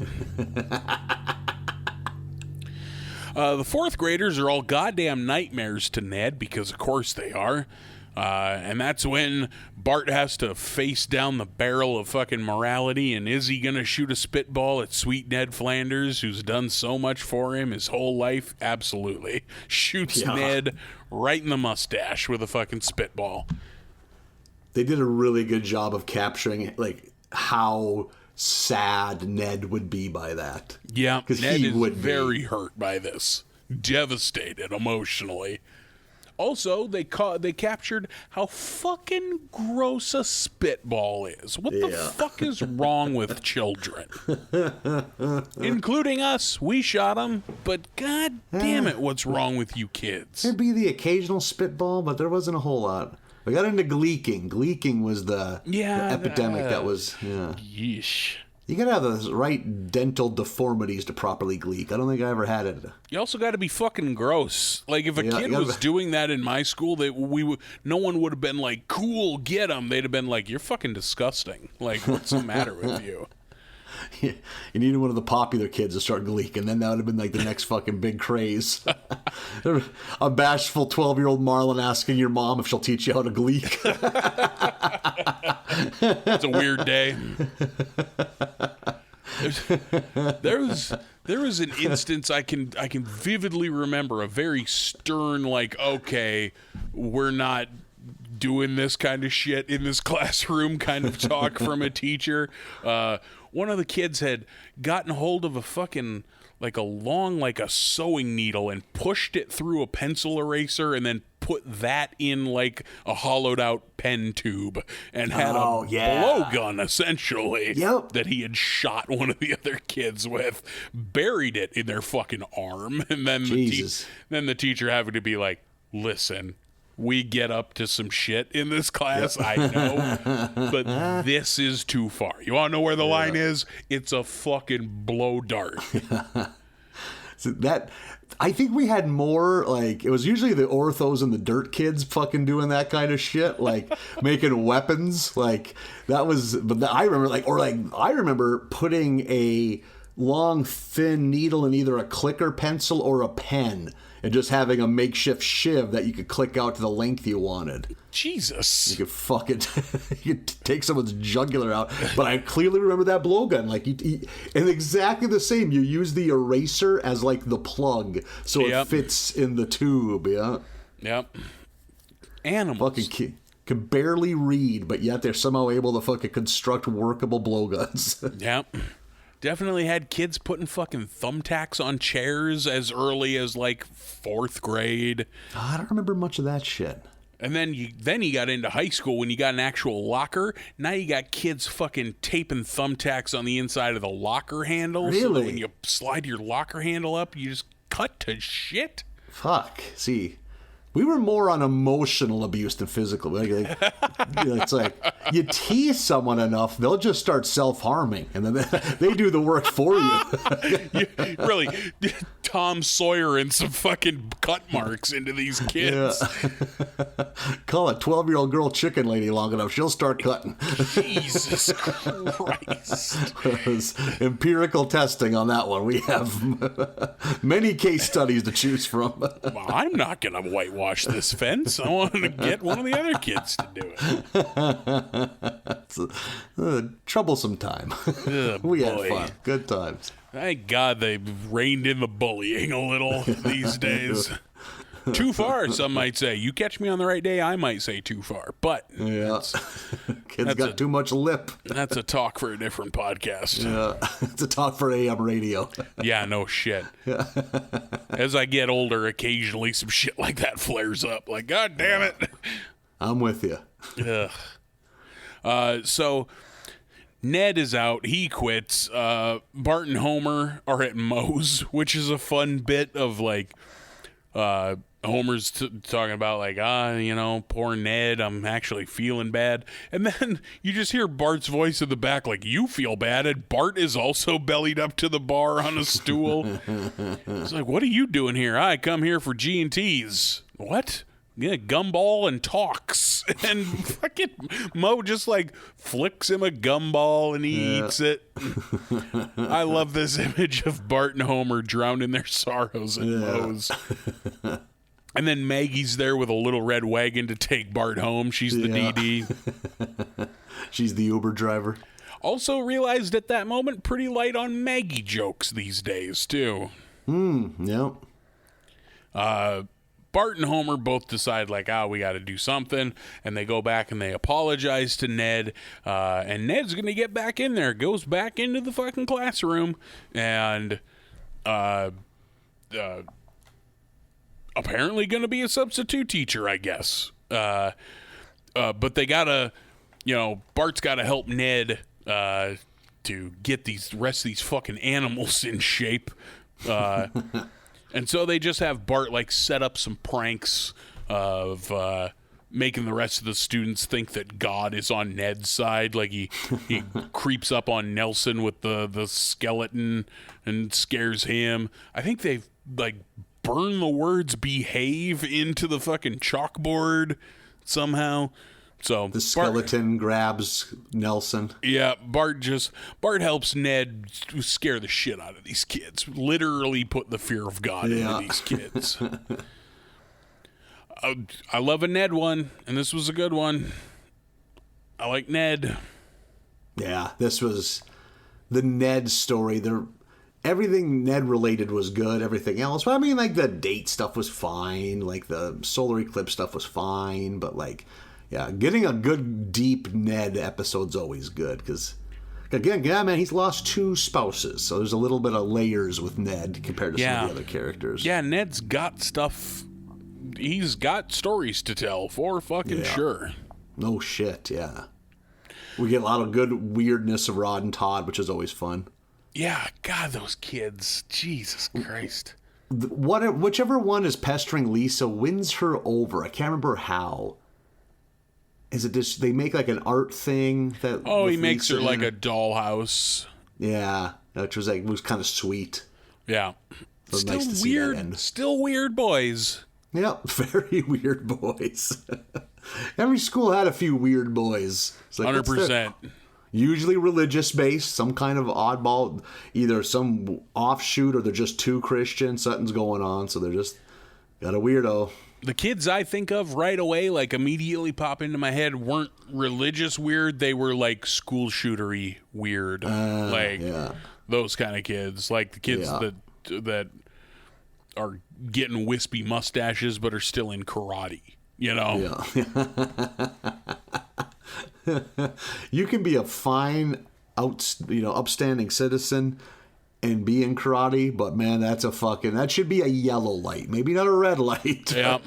C: The fourth graders are all goddamn nightmares to Ned, because of course they are. And that's when Bart has to face down the barrel of fucking morality, and is he going to shoot a spitball at sweet Ned Flanders, who's done so much for him his whole life? Absolutely. Shoots Ned right in the mustache with a fucking spitball.
B: They did a really good job of capturing, like, how sad Ned would be by that.
C: Yeah, Ned is very hurt by this. Devastated emotionally. Also, they captured how fucking gross a spitball is. What the fuck is wrong with children? Including us. We shot them, but god damn it, what's wrong with you kids?
B: There'd be the occasional spitball, but there wasn't a whole lot. We got into gleeking. Gleeking was the epidemic that was...
C: Yeesh.
B: You gotta have the right dental deformities to properly gleek. I don't think I ever had it.
C: You also gotta be fucking gross. Like, if a kid was doing that in my school, no one would have been like, cool, get him. They'd have been like, you're fucking disgusting. Like, what's the matter with you?
B: You needed one of the popular kids to start gleeking, then that would have been like the next fucking big craze. A bashful 12-year-old Marlon asking your mom if she'll teach you how to gleek.
C: It's a weird day. There was an instance I can vividly remember, a very stern, like, okay, we're not doing this kind of shit in this classroom kind of talk from a teacher. One of the kids had gotten hold of a fucking, like, a sewing needle and pushed it through a pencil eraser and then put that in, like, a hollowed out pen tube and had a blowgun, essentially, that he had shot one of the other kids with, buried it in their fucking arm, and then the teacher having to be like, listen, we get up to some shit in this class, I know, but this is too far. You want to know where the line is? It's a fucking blow dart.
B: So that, I think we had more, like, it was usually the orthos and the dirt kids fucking doing that kind of shit, like making weapons. Like, that was, I remember, like, I remember putting a long, thin needle in either a clicker pencil or a pen and just having a makeshift shiv that you could click out to the length you wanted.
C: Jesus.
B: You could fucking you could take someone's jugular out. But I clearly remember that blowgun. Like, and exactly the same. You use the eraser as, like, the plug so it fits in the tube, yeah?
C: Yep. Animals.
B: Fucking can barely read, but yet they're somehow able to fucking construct workable blowguns.
C: Yep. Definitely had kids putting fucking thumbtacks on chairs as early as, like, 4th grade.
B: I don't remember much of that shit.
C: And then you got into high school when you got an actual locker. Now you got kids fucking taping thumbtacks on the inside of the locker handle.
B: Really?
C: So that when you slide your locker handle up, you just cut to shit.
B: Fuck. See, we were more on emotional abuse than physical. Like, it's like, you tease someone enough, they'll just start self-harming, and then they do the work for you.
C: Really, Tom Sawyer and some fucking cut marks into these kids.
B: Yeah. Call a 12-year-old girl chicken lady long enough, she'll start cutting.
C: Jesus Christ.
B: Empirical testing on that one. We have many case studies to choose from.
C: Well, I'm not going to whitewash this fence. I want to get one of the other kids to do it.
B: It's a troublesome time. We had fun. Good times.
C: Thank God they reined in the bullying a little these days. Too far, some might say. You catch me on the right day, I might say too far. But
B: yeah, kids got too much lip.
C: That's a talk for a different podcast.
B: Yeah, it's a talk for AM radio.
C: Yeah, no shit. As I get older, occasionally some shit like that flares up. Like, God damn it.
B: I'm with you.
C: So Ned is out. He quits. Bart and Homer are at Moe's, which is a fun bit of, like, Homer's talking about, like, poor Ned, I'm actually feeling bad. And then you just hear Bart's voice in the back, like, you feel bad. And Bart is also bellied up to the bar on a stool. It's like, what are you doing here? I come here for G&Ts. What? Yeah, gumball and talks. And fucking Moe just, like, flicks him a gumball and he eats it. I love this image of Bart and Homer drowning their sorrows in Moe's. And then Maggie's there with a little red wagon to take Bart home. She's the DD.
B: She's the Uber driver.
C: Also realized at that moment, pretty light on Maggie jokes these days, too.
B: Yep.
C: Bart and Homer both decide, like, we got to do something. And they go back and they apologize to Ned. And Ned's going to get back in there. Goes back into the fucking classroom. And apparently going to be a substitute teacher, I guess. But they got to, Bart's got to help Ned to get the rest of these fucking animals in shape. And so they just have Bart, like, set up some pranks of making the rest of the students think that God is on Ned's side. Like, he creeps up on Nelson with the skeleton and scares him. I think they've, like, burned the words behave into the fucking chalkboard somehow. So
B: the skeleton grabs Nelson.
C: Yeah, Bart helps Ned scare the shit out of these kids. Literally put the fear of God into these kids. I love a Ned one, and this was a good one. I like Ned.
B: Yeah, this was the Ned story. Everything Ned related was good. Everything else, but I mean, like, the date stuff was fine. Like, the solar eclipse stuff was fine. But, like, yeah, getting a good deep Ned episode's always good because, again, man, he's lost 2 spouses, so there's a little bit of layers with Ned compared to some of the other characters.
C: Yeah, Ned's got stuff. He's got stories to tell for fucking sure.
B: No shit, yeah. We get a lot of good weirdness of Rod and Todd, which is always fun.
C: Yeah, God, those kids. Jesus Christ.
B: Whichever one is pestering Lisa wins her over. I can't remember how. Is it just they make, like, an art thing that?
C: Oh, he makes her like a dollhouse.
B: Yeah, which was kind of sweet.
C: Yeah.
B: So
C: Still
B: nice to see that end.
C: Still weird boys.
B: Yep, very weird boys. Every school had a few weird boys. It's like,
C: 100%.
B: Usually religious based, some kind of oddball, either some offshoot or they're just too Christian. Something's going on, so they're just got a weirdo.
C: The kids I think of right away, like immediately pop into my head, weren't religious weird. They were like school shootery weird, those kind of kids, like the kids that are getting wispy mustaches but are still in karate. You know.
B: Yeah. You can be a fine, upstanding citizen and be in karate, but man, that should be a yellow light, maybe not a red light.
C: Yeah.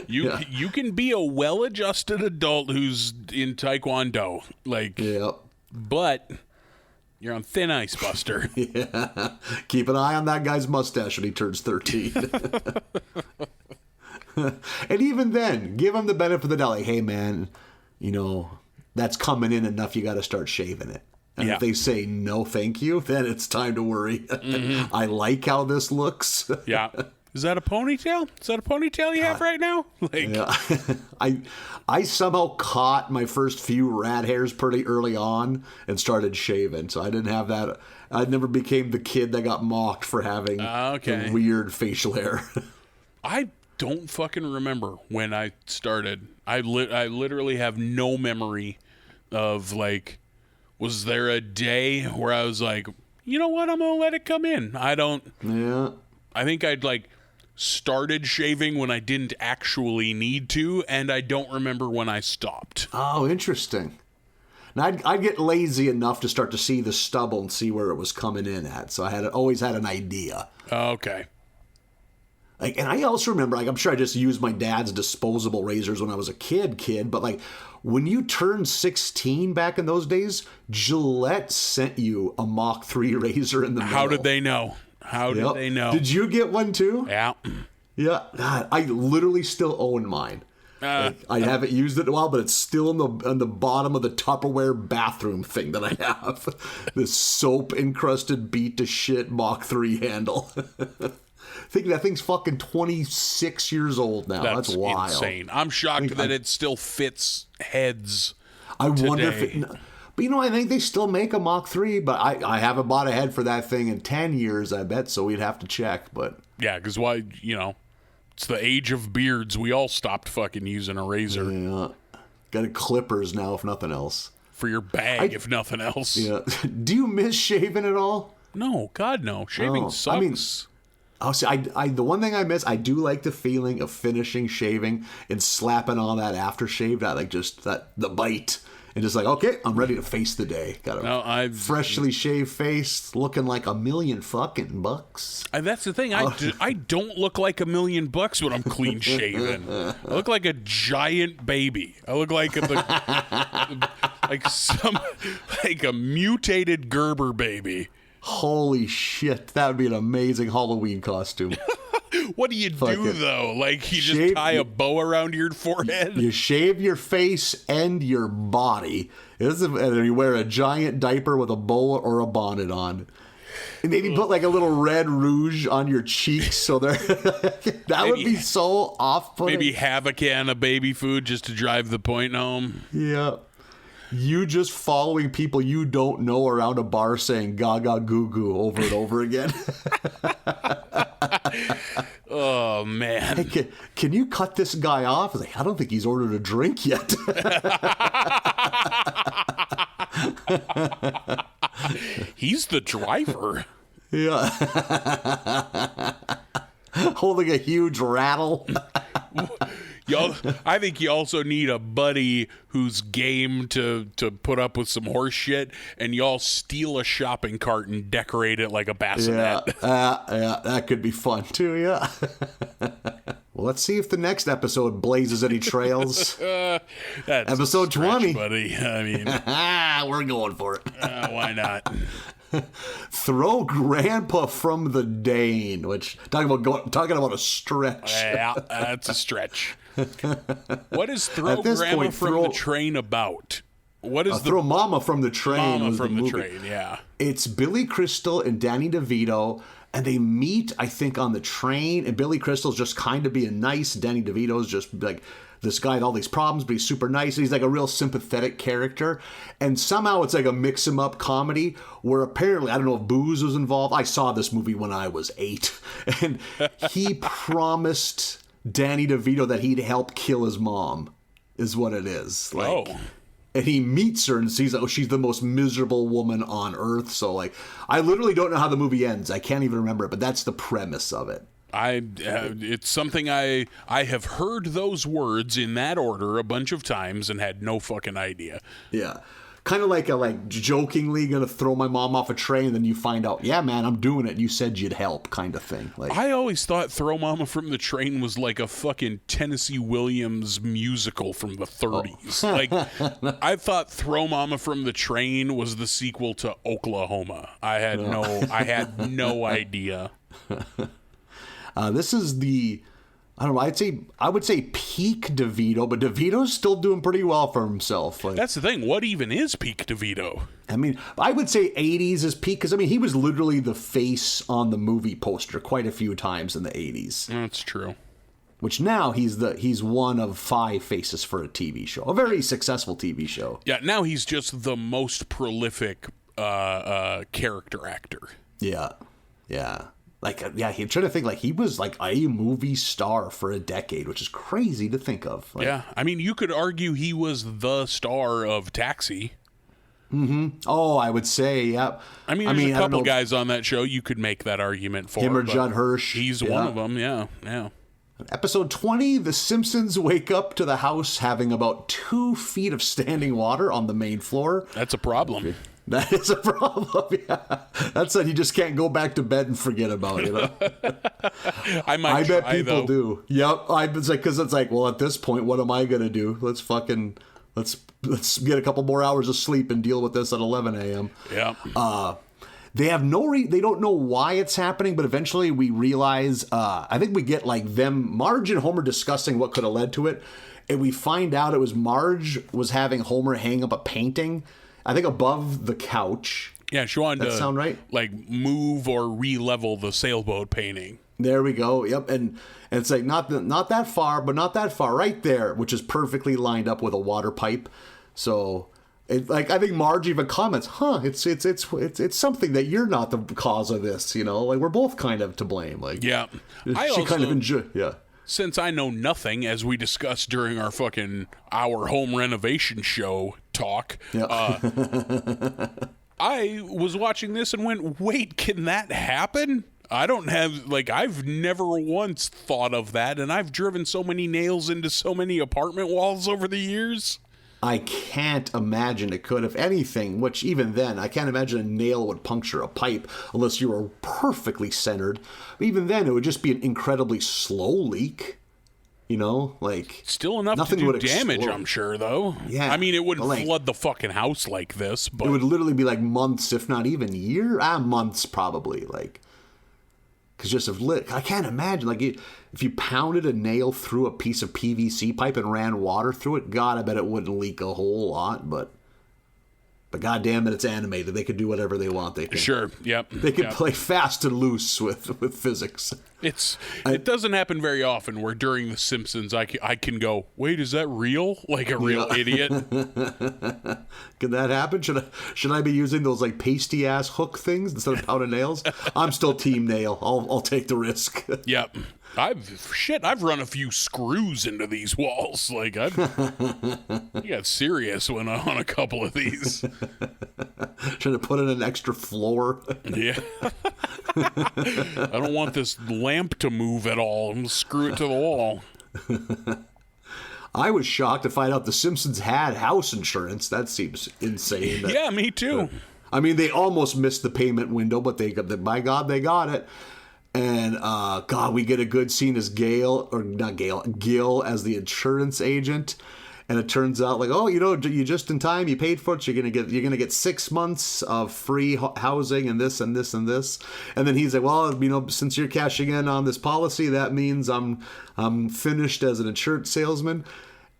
C: You can be a well-adjusted adult who's in taekwondo, but you're on thin ice, Buster.
B: Yeah. Keep an eye on that guy's mustache when he turns 13. And even then, give him the benefit of the doubt. Like, hey, man, that's coming in enough. You got to start shaving it. And if they say no, thank you, then it's time to worry. Mm-hmm. I like how this looks.
C: Yeah. Is that a ponytail? Is that a ponytail you have right now?
B: I somehow caught my first few rat hairs pretty early on and started shaving. So I didn't have that. I never became the kid that got mocked for having the weird facial hair.
C: I don't fucking remember when I started. I literally have no memory of was there a day where I was like, you know what, I'm going to let it come in. I don't.
B: Yeah.
C: I think I'd started shaving when I didn't actually need to, and I don't remember when I stopped.
B: Oh, interesting. Now, I'd get lazy enough to start to see the stubble and see where it was coming in at. So I always had an idea.
C: Okay.
B: And I also remember, I'm sure I just used my dad's disposable razors when I was a kid, but when you turned 16 back in those days, Gillette sent you a Mach 3 razor in the mail.
C: How did they know? How did they know?
B: Did you get one too?
C: Yeah.
B: Yeah. God, I literally still own mine. I haven't used it in a while, but it's still on the bottom of the Tupperware bathroom thing that I have. This soap-encrusted beat-to-shit Mach 3 handle. I think that thing's fucking 26 years old now. That's wild.
C: Insane. I'm shocked that it still fits heads.
B: I wonder if it... But I think they still make a Mach 3, but I haven't bought a head for that thing in 10 years, I bet, so we'd have to check. But
C: yeah, because why, it's the age of beards. We all stopped fucking using a razor.
B: Yeah. Got clippers now, if nothing else.
C: For your bag, if nothing else.
B: Yeah. Do you miss shaving at all?
C: No, God, no. Shaving sucks.
B: The one thing I miss, I do like the feeling of finishing shaving and slapping on that aftershave, the bite. And just okay, I'm ready to face the day. Got a freshly shaved face, looking like $1 million fucking bucks.
C: That's the thing. I don't look like $1 million when I'm clean shaven. I look like a giant baby. I look like a mutated Gerber baby.
B: Holy shit, that would be an amazing Halloween costume.
C: What do you do, though? You just tie a bow around your forehead?
B: You shave your face and your body. And you wear a giant diaper with a bow or a bonnet on. And maybe put a little red rouge on your cheeks so that would be so off-putting.
C: Maybe have a can of baby food just to drive the point home.
B: Yeah. You just following people you don't know around a bar saying gaga goo goo over and over again.
C: Oh, man.
B: Hey, can you cut this guy off? I don't think he's ordered a drink yet.
C: He's the driver.
B: Yeah. Holding a huge rattle.
C: I think you also need a buddy who's game to put up with some horse shit, and y'all steal a shopping cart and decorate it like a bassinet.
B: Yeah, that could be fun too, yeah. Well, let's see if the next episode blazes any trails. Episode 20.
C: Buddy. I mean...
B: we're going for it.
C: Why not?
B: Throw Grandpa from the Dane, which talking about a stretch.
C: Yeah, that's a stretch. What is Throw Grandma from the Train about? What is
B: Throw Mama from the Train?
C: Mama from the Train, yeah.
B: It's Billy Crystal and Danny DeVito And they meet, I think, on the train, and Billy Crystal's just kind of being nice. Danny DeVito's just like this guy with all these problems, but he's super nice. He's like a real sympathetic character. And somehow it's like a mix-em-up comedy where apparently, I don't know if booze was involved. I saw this movie when I was 8. And he promised Danny DeVito that he'd help kill his mom, is what it is. Like, and he meets her and sees, oh, she's the most miserable woman on earth. So, like, I literally don't know how the movie ends. I can't even remember it, but that's the premise of it.
C: It's something I have heard those words in that order a bunch of times and had no fucking idea.
B: Yeah. Kind of like jokingly gonna throw my mom off a train, and then you find out, yeah, man, I'm doing it. You said you'd help, kind of thing. Like,
C: I always thought Throw Mama from the Train was like a fucking Tennessee Williams musical from the 30s. Like, I thought Throw Mama from the Train was the sequel to Oklahoma. I had no idea.
B: This is I don't know, I would say peak DeVito, but DeVito's still doing pretty well for himself. Like,
C: that's the thing. What even is peak DeVito?
B: I mean, I would say 80s is peak, because, I mean, he was literally the face on the movie poster quite a few times in the 80s.
C: That's true.
B: Which now he's one of 5 faces for a TV show. A very successful TV show.
C: Yeah, now he's just the most prolific character actor.
B: Yeah. Yeah. Like, yeah, I'm trying to think, like, he was, like, a movie star for a decade, which is crazy to think of. Like,
C: yeah, I mean, you could argue he was the star of Taxi.
B: Mm-hmm. Oh, I would say, yeah.
C: I mean, there's a couple guys on that show you could make that argument for.
B: Him or Judd Hirsch.
C: He's one of them, yeah.
B: Episode 20, the Simpsons wake up to the house having about 2 feet of standing water on the main floor.
C: That's a problem.
B: That is a problem, yeah. That's that you just can't go back to bed and forget about, you know? I bet people do. Yep. Because it's like, well, at this point, what am I going to do? Let's get a couple more hours of sleep and deal with this at 11 a.m.
C: Yeah.
B: They have they don't know why it's happening, but eventually we realize, I think we get like Marge and Homer discussing what could have led to it. And we find out it was Marge was having Homer hang up a painting, I think above the couch.
C: Yeah, she wanted to
B: sound right?
C: Like move or re-level the sailboat painting.
B: There we go. Yep, and it's like not that far, but not that far, right there, which is perfectly lined up with a water pipe. So, I think Marge even comments, it's something that you're not the cause of this, you know, like we're both kind of to blame. Like,
C: yeah,
B: she kind of enjoy, yeah.
C: Since I know nothing, as we discussed during our home renovation show talk, I was watching this and went, wait, can that happen? I've never once thought of that, and I've driven so many nails into so many apartment walls over the years.
B: I can't imagine it could. If anything, which even then, I can't imagine a nail would puncture a pipe unless you were perfectly centered. Even then, it would just be an incredibly slow leak. You know, like...
C: Still enough to do damage, I'm sure, though.
B: Yeah.
C: I mean, it wouldn't flood the fucking house like this, but...
B: It would literally be like months, if not even months, probably, like... Because just I can't imagine, like, if you pounded a nail through a piece of PVC pipe and ran water through it, God, I bet it wouldn't leak a whole lot, but goddamn it, it's animated. They could do whatever they want. They can,
C: sure, yep.
B: They can play fast and loose with physics.
C: It doesn't happen very often where during The Simpsons I can go, wait, is that real? Like a real idiot.
B: Can that happen? Should I be using those like pasty ass hook things instead of pounding nails? I'm still team nail. I'll take the risk.
C: Yep. I've run a few screws into these walls. Like I got serious when on a couple of these.
B: Trying to put in an extra floor.
C: Yeah. I don't want this lamp to move at all. I'm gonna screw it to the wall.
B: I was shocked to find out The Simpsons had house insurance. That seems insane.
C: Yeah, me too.
B: I mean, they almost missed the payment window, but by God, they got it. And, God, we get a good scene as Gil as the insurance agent. And it turns out like, oh, you know, you just in time, you paid for it. You're going to get 6 months of free housing and this and this and this. And then he's like, well, you know, since you're cashing in on this policy, that means I'm finished as an insurance salesman.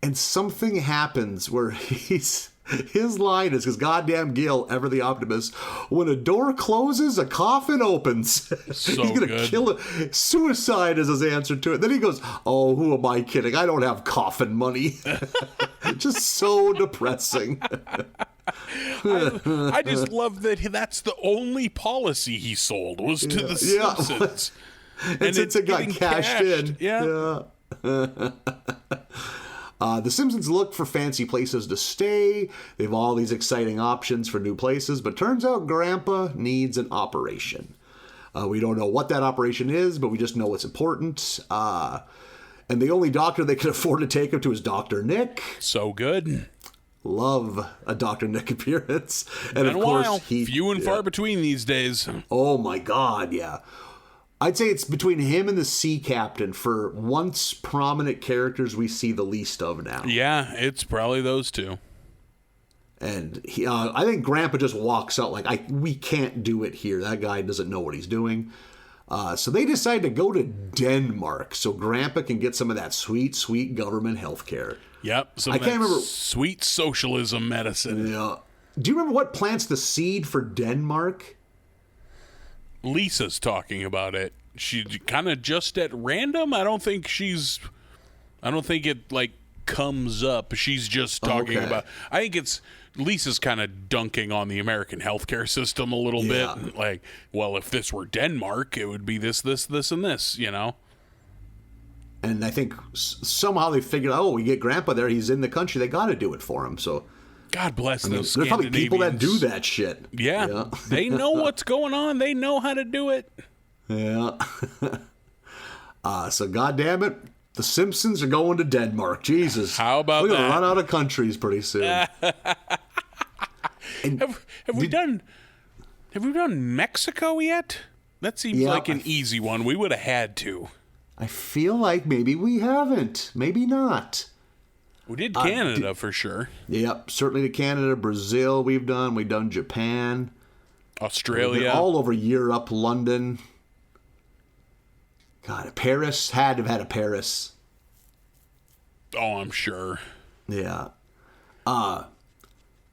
B: And something happens where he's His line is, because goddamn Gil, ever the optimist, when a door closes, a coffin opens.
C: So
B: He's going to
C: good.
B: kill it. Suicide is his answer to it. Then he goes, oh, who am I kidding? I don't have coffin money. Just so depressing.
C: I just love that that's the only policy he sold was to the Simpsons.
B: And since it got
C: getting
B: cashed in.
C: Yeah.
B: The Simpsons look for fancy places to stay. They have all these exciting options for new places, but turns out Grandpa needs an operation. We don't know what that operation is, but we just know it's important. And the only doctor they could afford to take him to is Dr. Nick.
C: So good.
B: Love a Dr. Nick appearance. And
C: Been
B: of
C: a
B: course,
C: while. Few and far between these days.
B: Oh my God, yeah. I'd say it's between him and the sea captain for once prominent characters we see the least of now.
C: Yeah, it's probably those two.
B: And he, I think Grandpa just walks out like, we can't do it here. That guy doesn't know what he's doing. So they decide to go to Denmark so Grandpa can get some of that sweet, sweet government health care.
C: Yep.
B: I can't remember.
C: Sweet socialism medicine.
B: Yeah. Do you remember what plants the seed for Denmark?
C: Lisa's talking about it. She kind of just at random. I don't think it like comes up. She's just talking about. I think it's Lisa's kind of dunking on the American healthcare system a little bit. Like, well, if this were Denmark, it would be this, and this. You know.
B: And I think somehow they figured out, we get Grandpa there. He's in the country. They got to do it for him. So.
C: God bless those
B: There's probably people that do that shit.
C: Yeah. They know what's going on. They know how to do it.
B: Yeah. So goddamn it, the Simpsons are going to Denmark. Jesus.
C: How about
B: We're
C: that?
B: going to run out of countries pretty soon.
C: Have we done Mexico yet? That seems like an easy one. We would have had to.
B: I feel like maybe we haven't. Maybe not.
C: We did Canada for sure.
B: Yep, certainly to Canada, Brazil we've done Japan.
C: Australia.
B: All over Europe, London. God, Paris. Had to have had a Paris.
C: Oh, I'm sure.
B: Yeah. And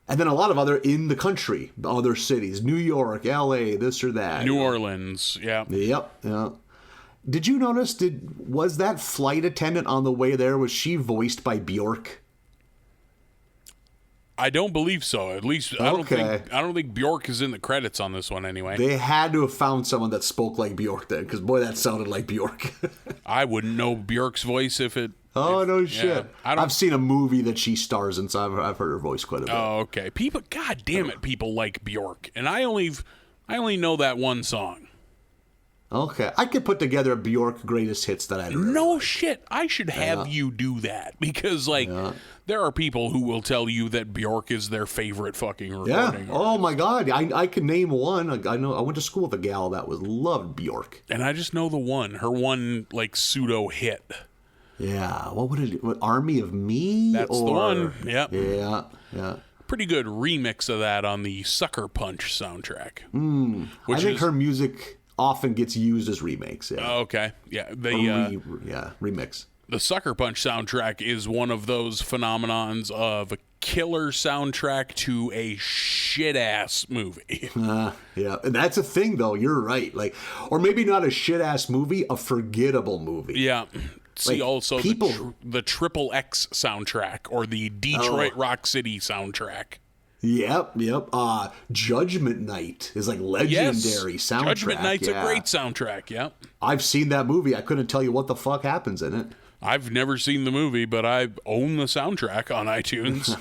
B: then a lot of other in the country, other cities. New York, L.A., this or that.
C: New Orleans, yeah.
B: Yep, yeah. Did you notice, was that flight attendant on the way there, was she voiced by Bjork?
C: I don't believe so. At least I don't think Bjork is in the credits on this one anyway.
B: They had to have found someone that spoke like Bjork then, because boy, that sounded like Bjork.
C: I wouldn't know Bjork's voice if it.
B: Oh, no shit.
C: Yeah,
B: I've seen a movie that she stars in, so I've heard her voice quite a bit.
C: Oh, okay. People, God damn it, people like Bjork, and I only know that one song.
B: Okay, I could put together a Bjork greatest hits that I don't
C: No shit, I should have you do that because there are people who will tell you that Bjork is their favorite fucking recording.
B: Yeah. Oh my God, I can name one. I know. I went to school with a gal that loved Bjork.
C: And I just know her one like pseudo hit.
B: Yeah. What would it? What, Army of Me?
C: That's the one. Yep.
B: Yeah. Yeah.
C: Pretty good remix of that on the Sucker Punch soundtrack.
B: I think her music often gets used as remakes. Yeah.
C: Okay. Yeah.
B: Remix.
C: The Sucker Punch soundtrack is one of those phenomenons of a killer soundtrack to a shit-ass movie.
B: Yeah. And that's a thing, though. You're right. Like, or maybe not a shit-ass movie, a forgettable movie.
C: Yeah. See, like, also
B: people...
C: the Triple X soundtrack or the Detroit Rock City soundtrack.
B: Yep. Judgment Night is like legendary soundtrack.
C: Judgment Night's a great soundtrack, yep.
B: I've seen that movie. I couldn't tell you what the fuck happens in it.
C: I've never seen the movie, but I own the soundtrack on iTunes.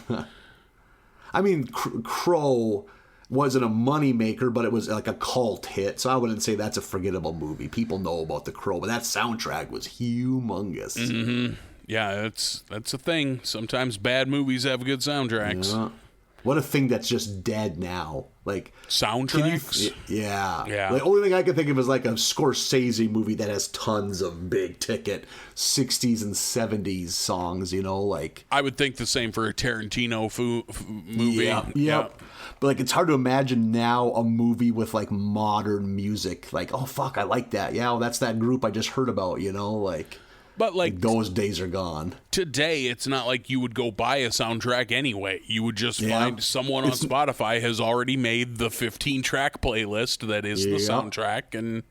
B: I mean, Crow wasn't a moneymaker, but it was like a cult hit, so I wouldn't say that's a forgettable movie. People know about The Crow, but that soundtrack was humongous.
C: Mm-hmm. Yeah, that's a thing. Sometimes bad movies have good soundtracks.
B: Yeah. What a thing that's just dead now. Like
C: soundtracks?
B: Yeah.
C: The
B: only thing I can think of is like a Scorsese movie that has tons of big ticket 60s and 70s songs, like...
C: I would think the same for a Tarantino movie.
B: Yeah. But like, it's hard to imagine now a movie with like modern music. Like, oh fuck, I like that. Yeah, well, that's that group I just heard about, like...
C: But like
B: those days are gone.
C: Today, it's not like you would go buy a soundtrack anyway. You would just find someone on Spotify has already made the 15-track playlist that is the soundtrack, and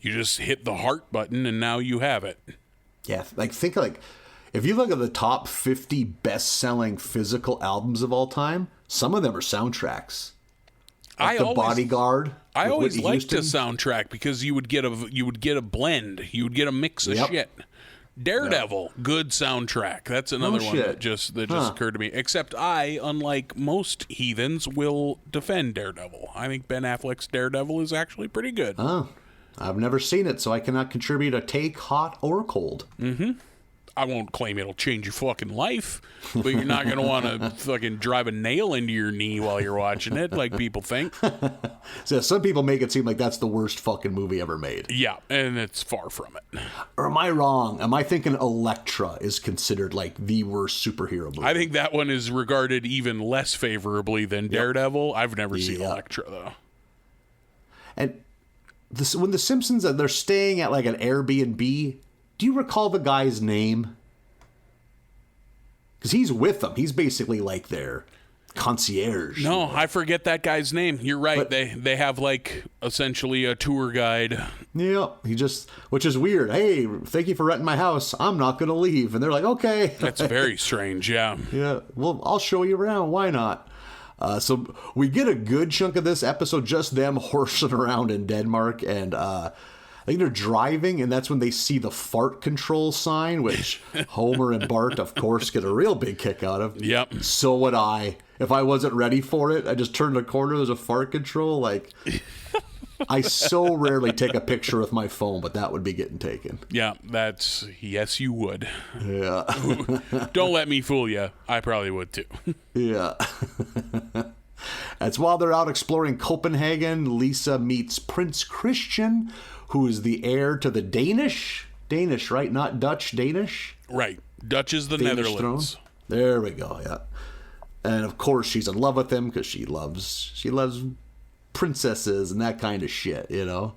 C: you just hit the heart button, and now you have it. Yeah,
B: think if you look at the top 50 best-selling physical albums of all time, some of them are soundtracks. Like Bodyguard.
C: I always liked a soundtrack because you would get a blend. You would get a mix of shit. Daredevil, good soundtrack. That's another one that just occurred to me. Except I, unlike most heathens, will defend Daredevil. I think Ben Affleck's Daredevil is actually pretty good.
B: Oh, I've never seen it, so I cannot contribute a take, hot or cold.
C: Mm-hmm. I won't claim it'll change your fucking life, but you're not going to want to fucking drive a nail into your knee while you're watching it, like people think.
B: So some people make it seem like that's the worst fucking movie ever made.
C: Yeah, and it's far from it.
B: Or am I wrong? Am I thinking Elektra is considered like the worst superhero movie?
C: I think that one is regarded even less favorably than Daredevil. I've never seen Elektra, though.
B: And when the Simpsons, they're staying at like an Airbnb, do you recall the guy's name? Because he's with them. He's basically like their concierge.
C: No, I forget that guy's name. You're right. But they have like essentially a tour guide.
B: Yeah, which is weird. Hey, thank you for renting my house. I'm not going to leave. And they're like, okay.
C: That's very strange, yeah.
B: Yeah, well, I'll show you around. Why not? So we get a good chunk of this episode, just them horsing around in Denmark, and I think they're driving, and that's when they see the fart control sign, which Homer and Bart, of course, get a real big kick out of.
C: Yep.
B: So would I. If I wasn't ready for it, I just turned the corner, there's a fart control. Like, I so rarely take a picture with my phone, but that would be getting taken.
C: Yeah, yes, you would.
B: Yeah.
C: Don't let me fool you. I probably would too.
B: Yeah. That's while they're out exploring Copenhagen, Lisa meets Prince Christian, who is the heir to the Danish, right? Not Dutch, Danish?
C: Right. Dutch is the
B: Danish
C: Netherlands.
B: Throne. There we go, yeah. And of course she's in love with him because she loves princesses and that kind of shit, you know?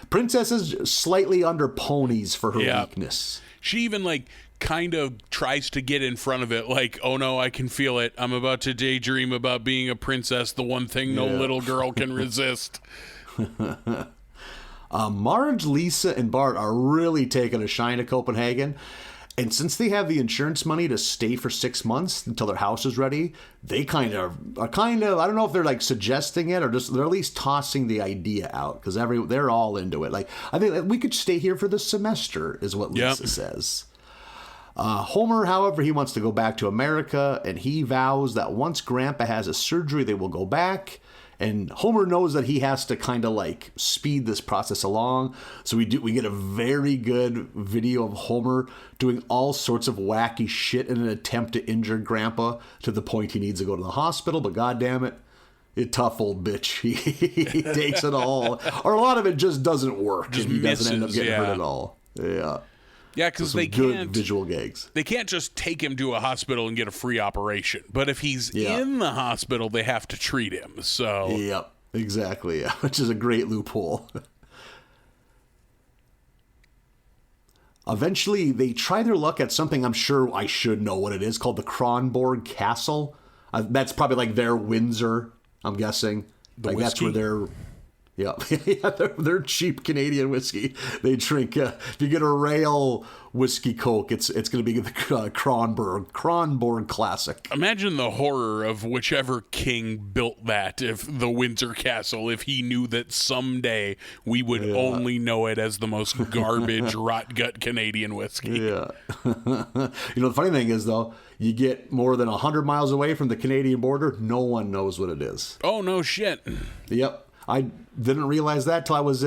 B: Princesses slightly under ponies for her weakness.
C: She even, like, kind of tries to get in front of it, like, oh no, I can feel it. I'm about to daydream about being a princess, the one thing no little girl can resist.
B: Marge, Lisa, and Bart are really taking a shine to Copenhagen. And since they have the insurance money to stay for 6 months until their house is ready, they I don't know if they're like suggesting it or just they're at least tossing the idea out because they're all into it. Like, I think we could stay here for the semester is what Lisa says. Homer, however, he wants to go back to America, and he vows that once Grandpa has a surgery, they will go back. And Homer knows that he has to kind of like speed this process along. So we get a very good video of Homer doing all sorts of wacky shit in an attempt to injure Grandpa to the point he needs to go to the hospital. But goddamn it, tough old bitch. He takes it all. Or a lot of it just doesn't work.
C: Just
B: and he
C: misses,
B: doesn't end up getting hurt at all. Yeah.
C: Yeah, because they
B: can't visual gags.
C: They can't just take him to a hospital and get a free operation. But if he's in the hospital, they have to treat him. So
B: yep, exactly. Yeah, which is a great loophole. Eventually, they try their luck at something I'm sure I should know what it is, called the Kronborg Castle. That's probably like their Windsor, I'm guessing. Like that's where they're... Yeah, they're cheap Canadian whiskey. They drink, if you get a rail whiskey Coke, it's going to be the Kronborg Classic.
C: Imagine the horror of whichever king built that, if the Windsor Castle, if he knew that someday we would only know it as the most garbage, rot gut Canadian whiskey.
B: Yeah. The funny thing is, though, you get more than 100 miles away from the Canadian border, no one knows what it is.
C: Oh, no shit.
B: Yep. I didn't realize that till I was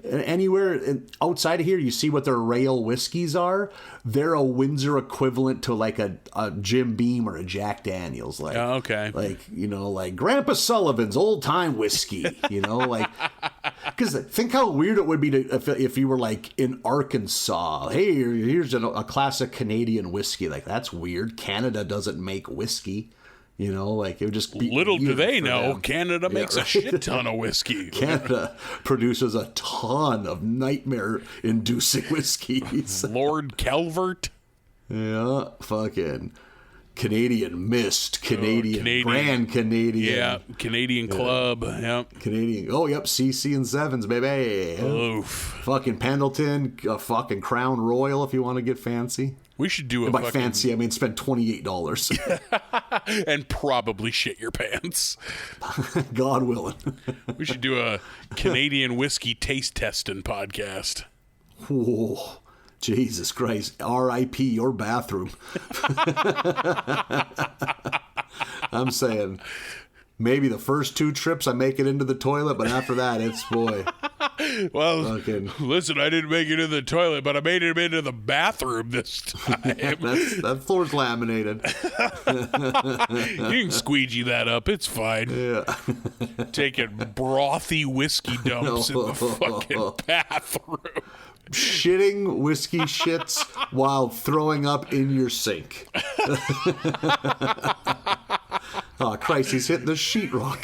B: anywhere outside of here. You see what their rail whiskeys are. They're a Windsor equivalent to like a Jim Beam or a Jack Daniels. Like,
C: okay.
B: Like Grandpa Sullivan's old time whiskey, like, because think how weird it would be if you were like in Arkansas. Hey, here's a classic Canadian whiskey. Like, that's weird. Canada doesn't make whiskey. You know, like it would just be
C: Little do
B: weird
C: they
B: for
C: know,
B: them.
C: Canada makes a shit ton of whiskey.
B: Canada produces a ton of nightmare-inducing whiskeys.
C: Lord Calvert.
B: Yeah, fucking Canadian Mist, Canadian Grand Canadian.
C: Yeah, Canadian Club. Yep.
B: Canadian. Oh, yep, CC and Sevens, baby.
C: Oof.
B: Fucking Pendleton, fucking Crown Royal if you want to get fancy.
C: We should do a
B: And by
C: fucking...
B: fancy, I mean spend $28.
C: and probably shit your pants.
B: God willing.
C: We should do a Canadian whiskey taste testing podcast.
B: Whoa. Jesus Christ. R.I.P. your bathroom. I'm saying maybe the first 2 trips I make it into the toilet, but after that, it's boy.
C: Well,
B: Fucking.
C: listen, I didn't make it in the toilet, but I made it into the bathroom this time.
B: That floor's laminated.
C: You can squeegee that up. It's fine.
B: Yeah.
C: Taking brothy whiskey dumps in the fucking bathroom.
B: Shitting whiskey shits while throwing up in your sink. Oh, Christ, he's hitting the sheetrock.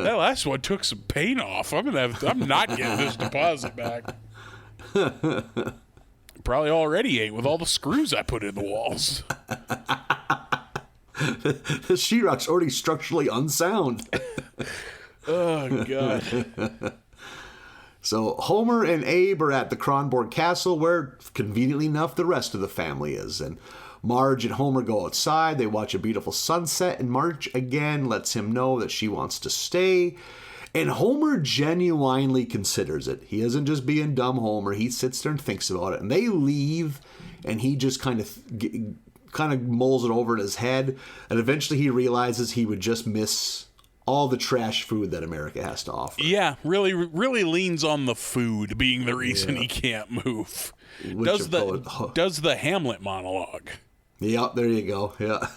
C: That last one took some paint off. I'm not getting this deposit back. Probably already ate with all the screws I put in the walls.
B: The sheetrock's already structurally unsound.
C: Oh, God.
B: So Homer and Abe are at the Kronborg Castle, where, conveniently enough, the rest of the family is. And Marge and Homer go outside. They watch a beautiful sunset, and Marge again lets him know that she wants to stay. And Homer genuinely considers it. He isn't just being dumb Homer. He sits there and thinks about it. And they leave, and he just kind of mulls it over in his head. And eventually he realizes he would just miss all the trash food that America has to offer.
C: Yeah, really leans on the food being the reason he can't move. Does the Hamlet monologue.
B: Yeah, there you go. Yeah.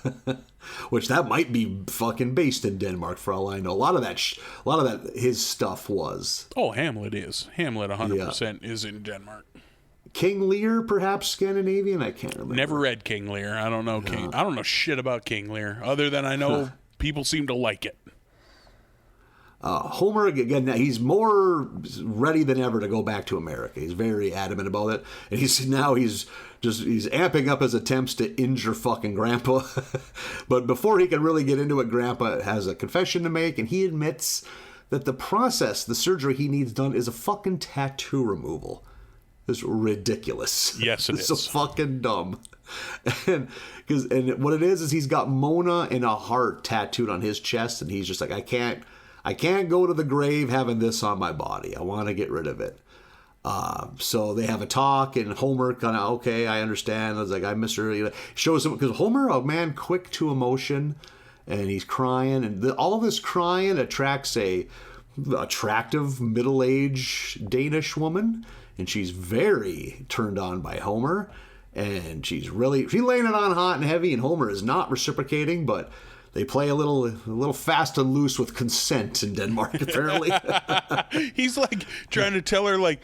B: Which that might be fucking based in Denmark for all I know. A lot of that his stuff was.
C: Oh, Hamlet is. Hamlet 100% is in Denmark.
B: King Lear, perhaps Scandinavian? I can't remember.
C: Never read King Lear. I don't know I don't know shit about King Lear other than I know people seem to like it.
B: Homer, again, he's more ready than ever to go back to America. He's very adamant about it. And he's amping up his attempts to injure fucking Grandpa. But before he can really get into it, Grandpa has a confession to make, and he admits that the surgery he needs done is a fucking tattoo removal. It's ridiculous.
C: Yes, it
B: is.
C: It's
B: so fucking dumb. And what it is he's got Mona and a heart tattooed on his chest, and he's just like, I can't go to the grave having this on my body. I want to get rid of it. So they have a talk, and Homer kind of, okay, I understand. I was like, I miss her. You know, shows him, because Homer, a man quick to emotion, and he's crying, and all this crying attracts a attractive middle-aged Danish woman, and she's very turned on by Homer, and she's laying it on hot and heavy, and Homer is not reciprocating, but they play a little fast and loose with consent in Denmark, apparently.
C: He's like trying to tell her, like,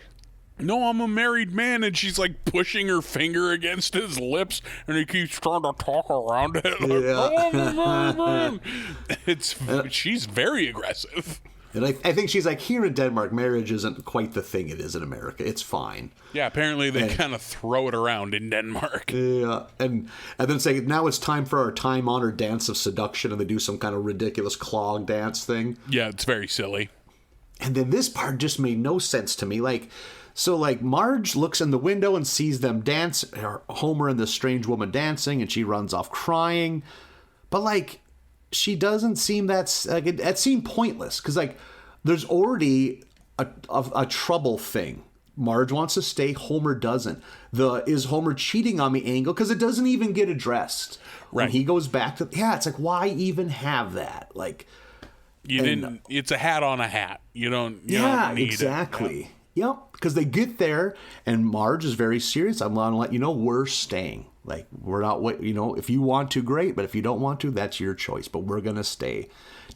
C: no, I'm a married man, and she's like pushing her finger against his lips, and he keeps trying to talk around it. Like, oh, I'm a married man. She's very aggressive.
B: And I think she's like, here in Denmark, marriage isn't quite the thing it is in America. It's fine.
C: Yeah, apparently they kind of throw it around in Denmark.
B: Yeah, and then say, now it's time for our time-honored dance of seduction, and they do some kind of ridiculous clog dance thing.
C: Yeah, it's very silly.
B: And then this part just made no sense to me. So Marge looks in the window and sees them dance, Homer and this strange woman dancing, and she runs off crying. But she doesn't seem that seemed pointless, because there's already a trouble thing. Marge wants to stay, Homer doesn't. Is Homer cheating on me angle, because it doesn't even get addressed.
C: Right.
B: When he goes back to, it's like, why even have that?
C: It's a hat on a hat. You don't need
B: exactly.
C: it.
B: Yep, because they get there, and Marge is very serious. I'm going to let you know we're staying. We're not, if you want to, great, but if you don't want to, that's your choice, but we're going to stay.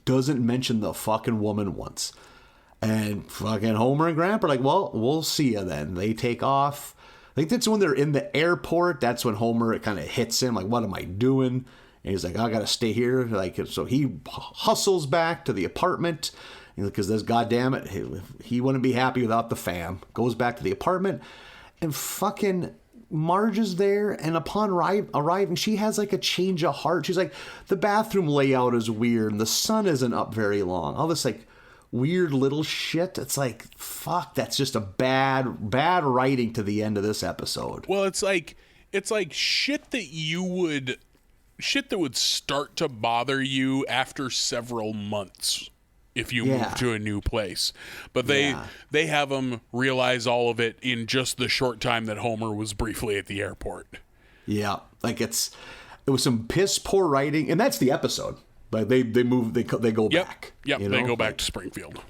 B: Doesn't mention the fucking woman once. And fucking Homer and Grandpa are like, well, we'll see you then. They take off. think that's when they're in the airport. That's when Homer, it kind of hits him, like, what am I doing? And he's like, I got to stay here. Like, so he hustles back to the apartment because this, goddamn it, he wouldn't be happy without the fam. Goes back to the apartment, and fucking Marge is there, and upon arriving, she has like a change of heart. She's like, the bathroom layout is weird, and the sun isn't up very long. All this like weird little shit. It's like, fuck, that's just a bad writing to the end of this episode.
C: Well, it's like shit that would start to bother you after several months if you move to a new place. But they have them realize all of it in just the short time that Homer was briefly at the airport. Yeah.
B: Like it was some piss poor writing, and that's the episode. Like they go back.
C: Yep, they go back to Springfield.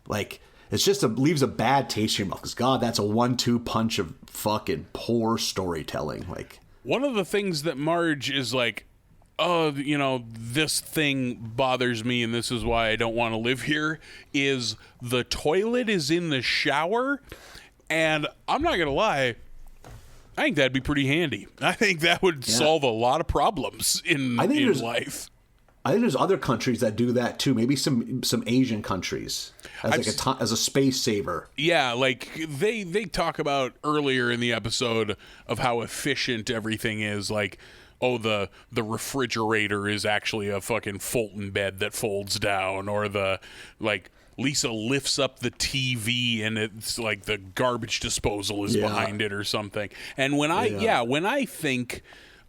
B: Like it's just leaves a bad taste in your mouth because God, that's a 1-2 punch of fucking poor storytelling. Like
C: one of the things that Marge is like, oh, this thing bothers me and this is why I don't want to live here, is the toilet is in the shower. And I'm not going to lie, I think that'd be pretty handy. I think that would solve a lot of problems in life.
B: I think there's other countries that do that too. Maybe some Asian countries as a space saver.
C: Yeah, like they talk about earlier in the episode of how efficient everything is. Like, oh, the refrigerator is actually a fucking Fulton bed that folds down, or Lisa lifts up the TV and it's like the garbage disposal is behind it or something. And when I think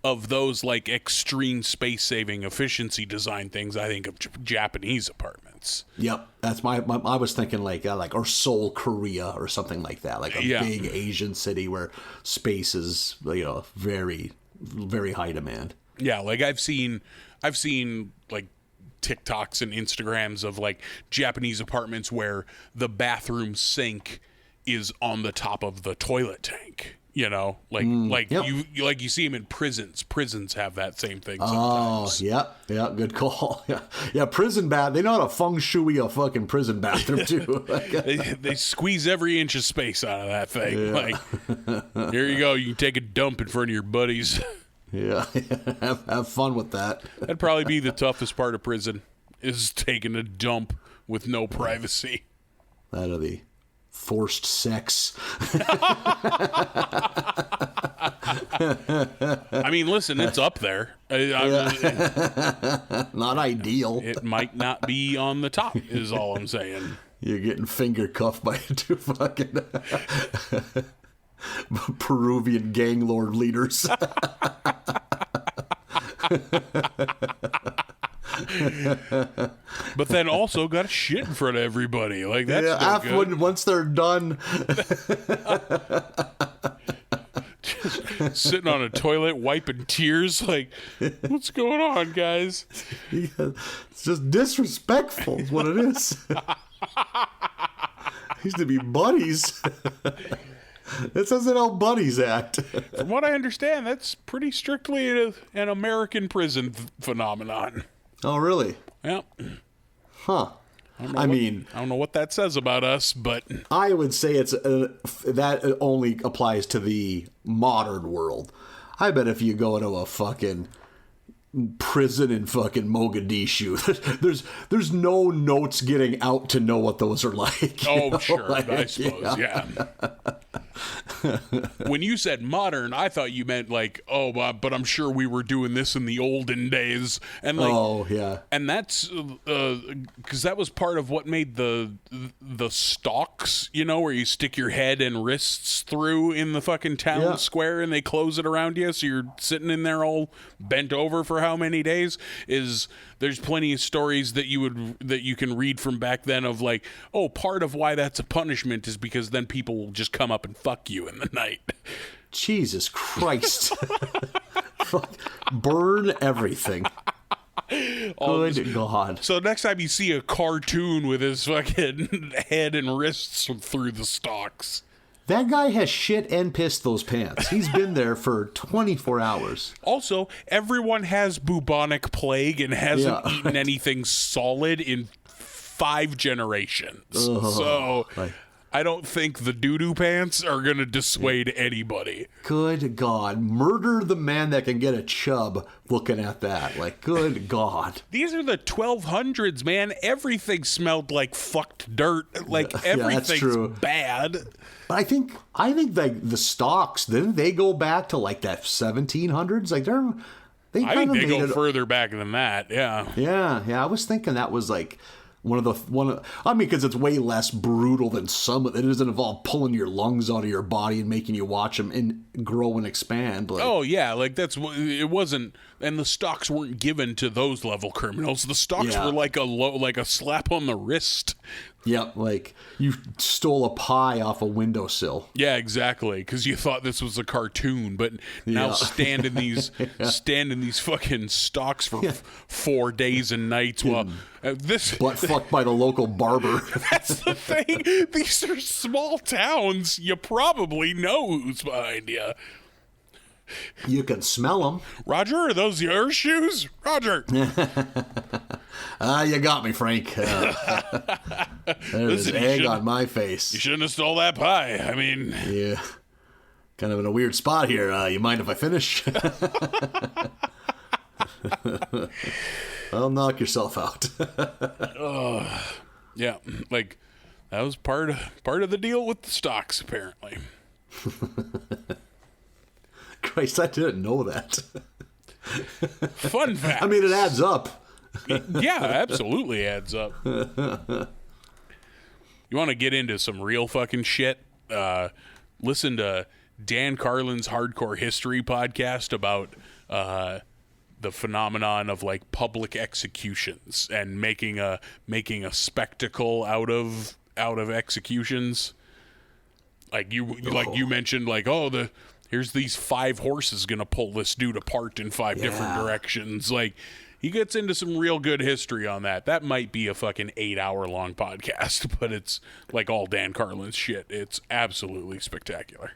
C: of those like extreme space saving efficiency design things, I think of Japanese apartments.
B: Yep, that's I was thinking like or Seoul, Korea, or something like that, like a big Asian city where space is very, very high demand.
C: Yeah, like I've seen like TikToks and Instagrams of like Japanese apartments where the bathroom sink is on the top of the toilet tank. You see them in prisons. Prisons have that same thing sometimes.
B: Oh, yeah, good call. Yeah, prison bath. They know how to feng shui a fucking prison bathroom too.
C: they squeeze every inch of space out of that thing. Yeah. Like, here you go. You can take a dump in front of your buddies.
B: Yeah, have fun with that.
C: That'd probably be the toughest part of prison, is taking a dump with no privacy.
B: That'll be forced sex.
C: I mean, listen, it's up there.
B: Not ideal.
C: It might not be on the top, is all I'm saying.
B: You're getting finger cuffed by two fucking Peruvian gang lord leaders.
C: But then also got shit in front of everybody. Like that's
B: once they're done.
C: Just sitting on a toilet wiping tears, like, what's going on, guys?
B: Yeah, it's just disrespectful is what it is. Used to be buddies. This isn't how buddies act.
C: From what I understand, that's pretty strictly an American prison phenomenon.
B: Oh, really?
C: Yeah.
B: Huh.
C: I don't know what that says about us, but
B: I would say it's that only applies to the modern world. I bet if you go to a fucking prison in fucking Mogadishu, there's no notes getting out to know what those are like.
C: Oh, sure, I suppose, yeah. When you said modern, I thought you meant like, but I'm sure we were doing this in the olden days, and like, and that's because that was part of what made the stocks, where you stick your head and wrists through in the fucking town square, and they close it around you, so you're sitting in there all bent over for how many days? There's plenty of stories that you can read from back then of like, part of why that's a punishment is because then people will just come up and fuck you in the night.
B: Jesus Christ. Burn everything. Good God.
C: So next time you see a cartoon with his fucking head and wrists through the stalks,
B: that guy has shit and pissed those pants. He's been there for 24 hours.
C: Also, everyone has bubonic plague and hasn't eaten anything solid in 5 generations. So I don't think the doo-doo pants are going to dissuade anybody.
B: Good God. Murder the man that can get a chub looking at that. Like, good God.
C: These are the 1200s, man. Everything smelled like fucked dirt. Like, everything's
B: true.
C: bad.
B: But I think like the stocks, didn't they go back to like that 1700s? Like
C: I think they go further back than that. Yeah.
B: Yeah. I was thinking that was like because it's way less brutal than some. It doesn't involve pulling your lungs out of your body and making you watch them grow and expand. Like,
C: oh yeah, like it wasn't, and the stocks weren't given to those level criminals. The stocks were like a slap on the wrist.
B: Yep, like you stole a pie off a windowsill.
C: Yeah, exactly. Because you thought this was a cartoon, but now stand in these fucking stocks for 4 days and nights. While this
B: butt fucked by the local barber.
C: That's the thing. These are small towns. You probably know who's behind you.
B: You can smell them.
C: Roger, are those your shoes? Roger.
B: You got me, Frank. There's an egg on my face.
C: You shouldn't have stole that pie. I mean...
B: Yeah. Kind of in a weird spot here. You mind if I finish? I'll knock yourself out.
C: Yeah, like, that was part of the deal with the stocks, apparently.
B: Christ, I didn't know that.
C: Fun fact.
B: I mean, it adds up.
C: Yeah, absolutely adds up. You want to get into some real fucking shit? Listen to Dan Carlin's Hardcore History podcast about the phenomenon of like public executions and making a spectacle out of executions. Like you mentioned, like, here's these 5 horses gonna pull this dude apart in 5 different directions. Like, he gets into some real good history on that. That might be a fucking 8-hour long podcast, but it's like all Dan Carlin's shit. It's absolutely spectacular.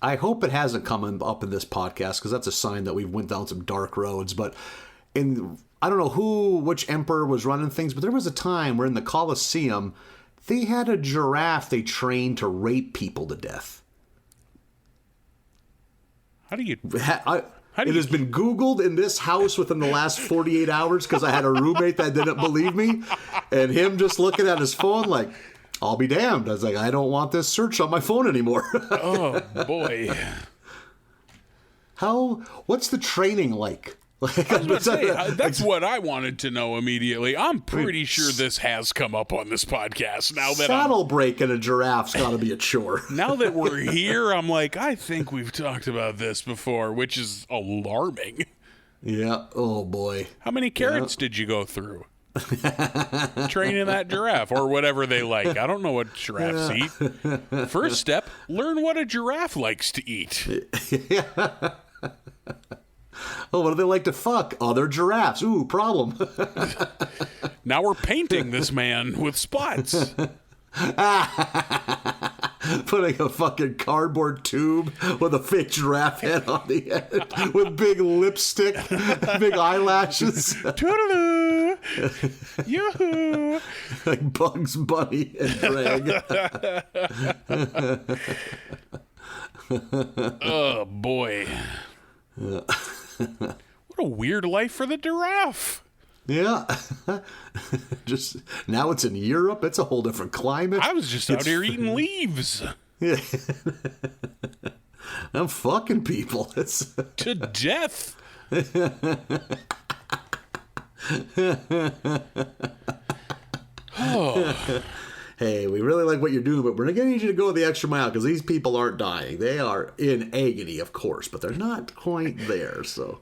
B: I hope it hasn't come up in this podcast, because that's a sign that we went down some dark roads. But I don't know which emperor was running things, but there was a time where in the Colosseum they had a giraffe they trained to rape people to death. It has been Googled in this house within the last 48 hours because I had a roommate that didn't believe me, and him just looking at his phone like, I'll be damned. I was like, I don't want this search on my phone anymore.
C: Oh, boy.
B: What's the training like?
C: That's what I wanted to know immediately. I'm pretty sure this has come up on this podcast. Now that
B: saddle breaking a giraffe's got to be a chore.
C: Now that we're here, I'm like, I think we've talked about this before, which is alarming.
B: Yeah. Oh boy.
C: How many carrots did you go through? Training that giraffe or whatever they like. I don't know what giraffes eat. First step, learn what a giraffe likes to eat.
B: Oh, what do they like to fuck? Other giraffes. Ooh, problem.
C: Now we're painting this man with spots.
B: Putting a fucking cardboard tube with a fake giraffe head on the end with big lipstick, big eyelashes.
C: Toodaloo! Yoo-hoo!
B: Like Bugs Bunny and Greg.
C: Oh, boy. What a weird life for the giraffe.
B: Yeah. Just now it's in Europe. It's a whole different climate.
C: I was just out here eating leaves.
B: Yeah. I'm fucking people. It's
C: to death. Oh.
B: Hey, we really like what you're doing, but we're going to need you to go the extra mile because these people aren't dying. They are in agony, of course, but they're not quite there. So,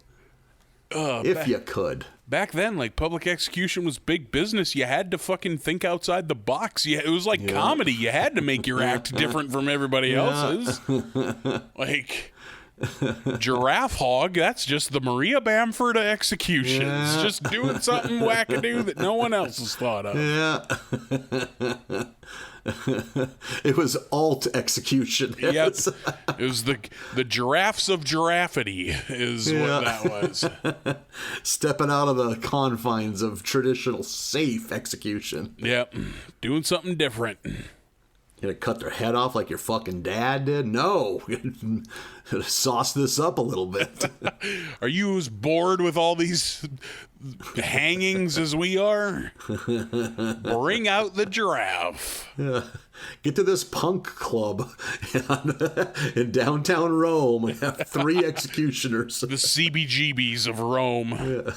B: if you could.
C: Back then, like, public execution was big business. You had to fucking think outside the box. It was like comedy. You had to make your act different from everybody else's. Like, giraffe hog, that's just the Maria Bamford of executions.
B: Yeah.
C: Just doing something wackadoo that no one else has thought of.
B: Yeah. It was alt execution.
C: Yep. It was the giraffes of giraffity is what that was.
B: Stepping out of the confines of traditional safe execution.
C: Yep. Doing something different.
B: Gonna cut their head off like your fucking dad did? No. Gonna sauce this up a little bit.
C: Are you as bored with all these hangings as we are? Bring out the giraffe.
B: Yeah. Get to this punk club in downtown Rome. We have 3 executioners.
C: The CBGBs of Rome.
B: Yeah.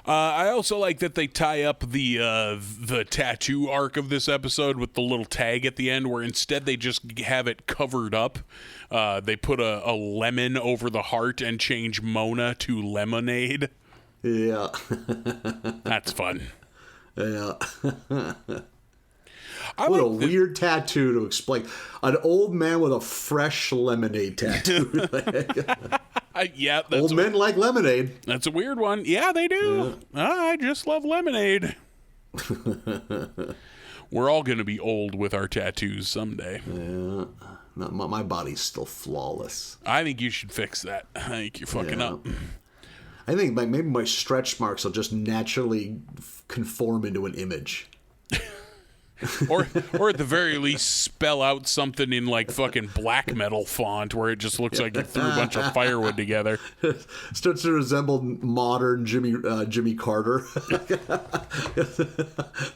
C: I also like that they tie up the tattoo arc of this episode with the little tag at the end, where instead they just have it covered up. They put a lemon over the heart and change Mona to lemonade.
B: Yeah.
C: That's fun.
B: Yeah.
C: What
B: a weird tattoo to explain. An old man with a fresh lemonade tattoo.
C: Yeah,
B: old men like lemonade.
C: That's a weird one. Yeah, they do. Yeah. I just love lemonade. We're all going to be old with our tattoos someday.
B: Yeah. No, my body's still flawless.
C: I think you should fix that. I think you're fucking up.
B: I think maybe my stretch marks will just naturally conform into an image.
C: or at the very least spell out something in like fucking black metal font where it just looks like you threw a bunch of firewood together.
B: Starts to resemble modern Jimmy Carter.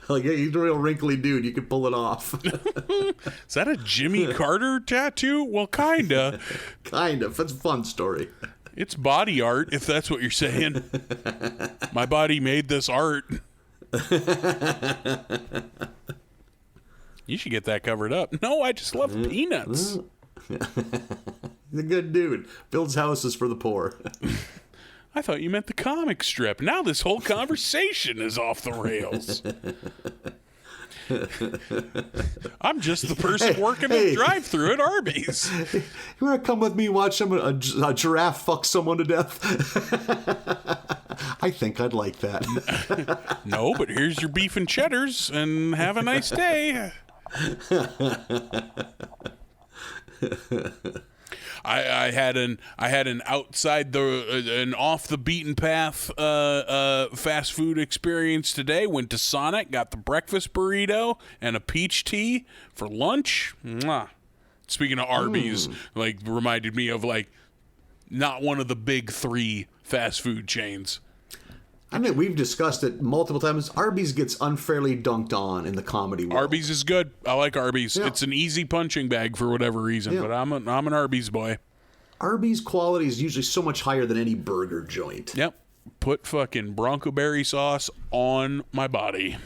B: Like, hey, he's a real wrinkly dude. You can pull it off.
C: Is that a Jimmy Carter tattoo? Well, kinda.
B: Kind of. It's a fun story.
C: It's body art, if that's what you're saying. My body made this art. You should get that covered up. No, I just love peanuts.
B: He's a good dude. Builds houses for the poor.
C: I thought you meant the comic strip. Now this whole conversation is off the rails. I'm just the person working the drive-thru at Arby's.
B: You want to come with me and watch a giraffe fuck someone to death? I think I'd like that.
C: No, but here's your beef and cheddars, and have a nice day. I had an outside an off the beaten path fast food experience today. Went to Sonic, got the breakfast burrito and a peach tea for lunch. Mwah. Speaking of Arby's, like reminded me of like not one of the big 3 fast food chains.
B: I mean, we've discussed it multiple times. Arby's gets unfairly dunked on in the comedy world.
C: Arby's is good. I like Arby's. Yeah. It's an easy punching bag for whatever reason, but I'm an Arby's boy. Arby's
B: quality is usually so much higher than any burger joint.
C: Yep. Put fucking Bronco Berry sauce on my body.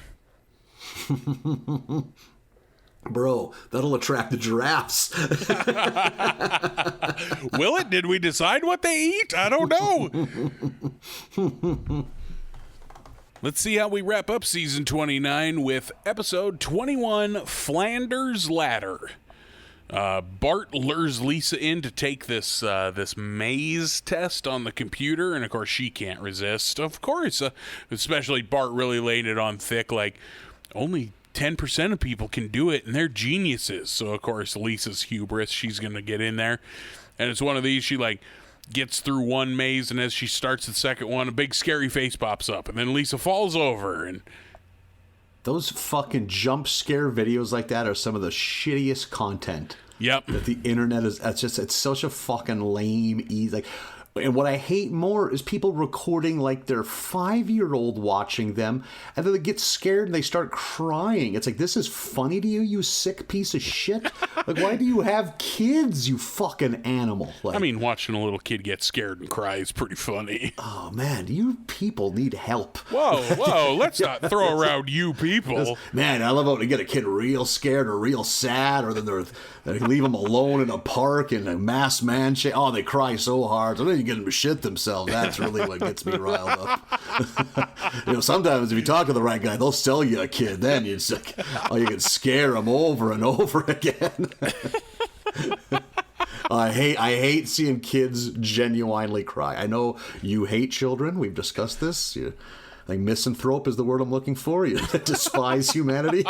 B: Bro, that'll attract the giraffes.
C: Will it? Did we decide what they eat? I don't know. Let's see how we wrap up season 29 with episode 21, Flanders Ladder. Bart lures Lisa in to take this maze test on the computer, and of course she can't resist. Of course, especially Bart really laying it on thick, like only 10% of people can do it, and they're geniuses. So of course Lisa's hubris, she's gonna get in there, and it's one of these. She like gets through one maze, and as she starts the second one, a big scary face pops up, and then Lisa falls over. And
B: those fucking jump scare videos like that are some of the shittiest content.
C: Yep.
B: That the internet is. It's such a fucking lame, easy. Like, and what I hate more is people recording like their 5-year-old watching them, and then they get scared and they start crying. It's like, this is funny to you, you sick piece of shit? Like, why do you have kids, you fucking animal? Like,
C: I mean, watching a little kid get scared and cry is pretty funny.
B: Oh, man, you people need help.
C: Whoa, let's not throw around you people.
B: Man, I love when they get a kid real scared or real sad, or then they leave them alone in a park in a mass man shake. Oh, they cry so hard. So then you get them to shit themselves. That's really what gets me riled up. Sometimes if you talk to the right guy, they'll sell you a kid. Then you can scare them over and over again. I hate seeing kids genuinely cry. I know you hate children. We've discussed this. I think misanthrope is the word I'm looking for. You despise humanity.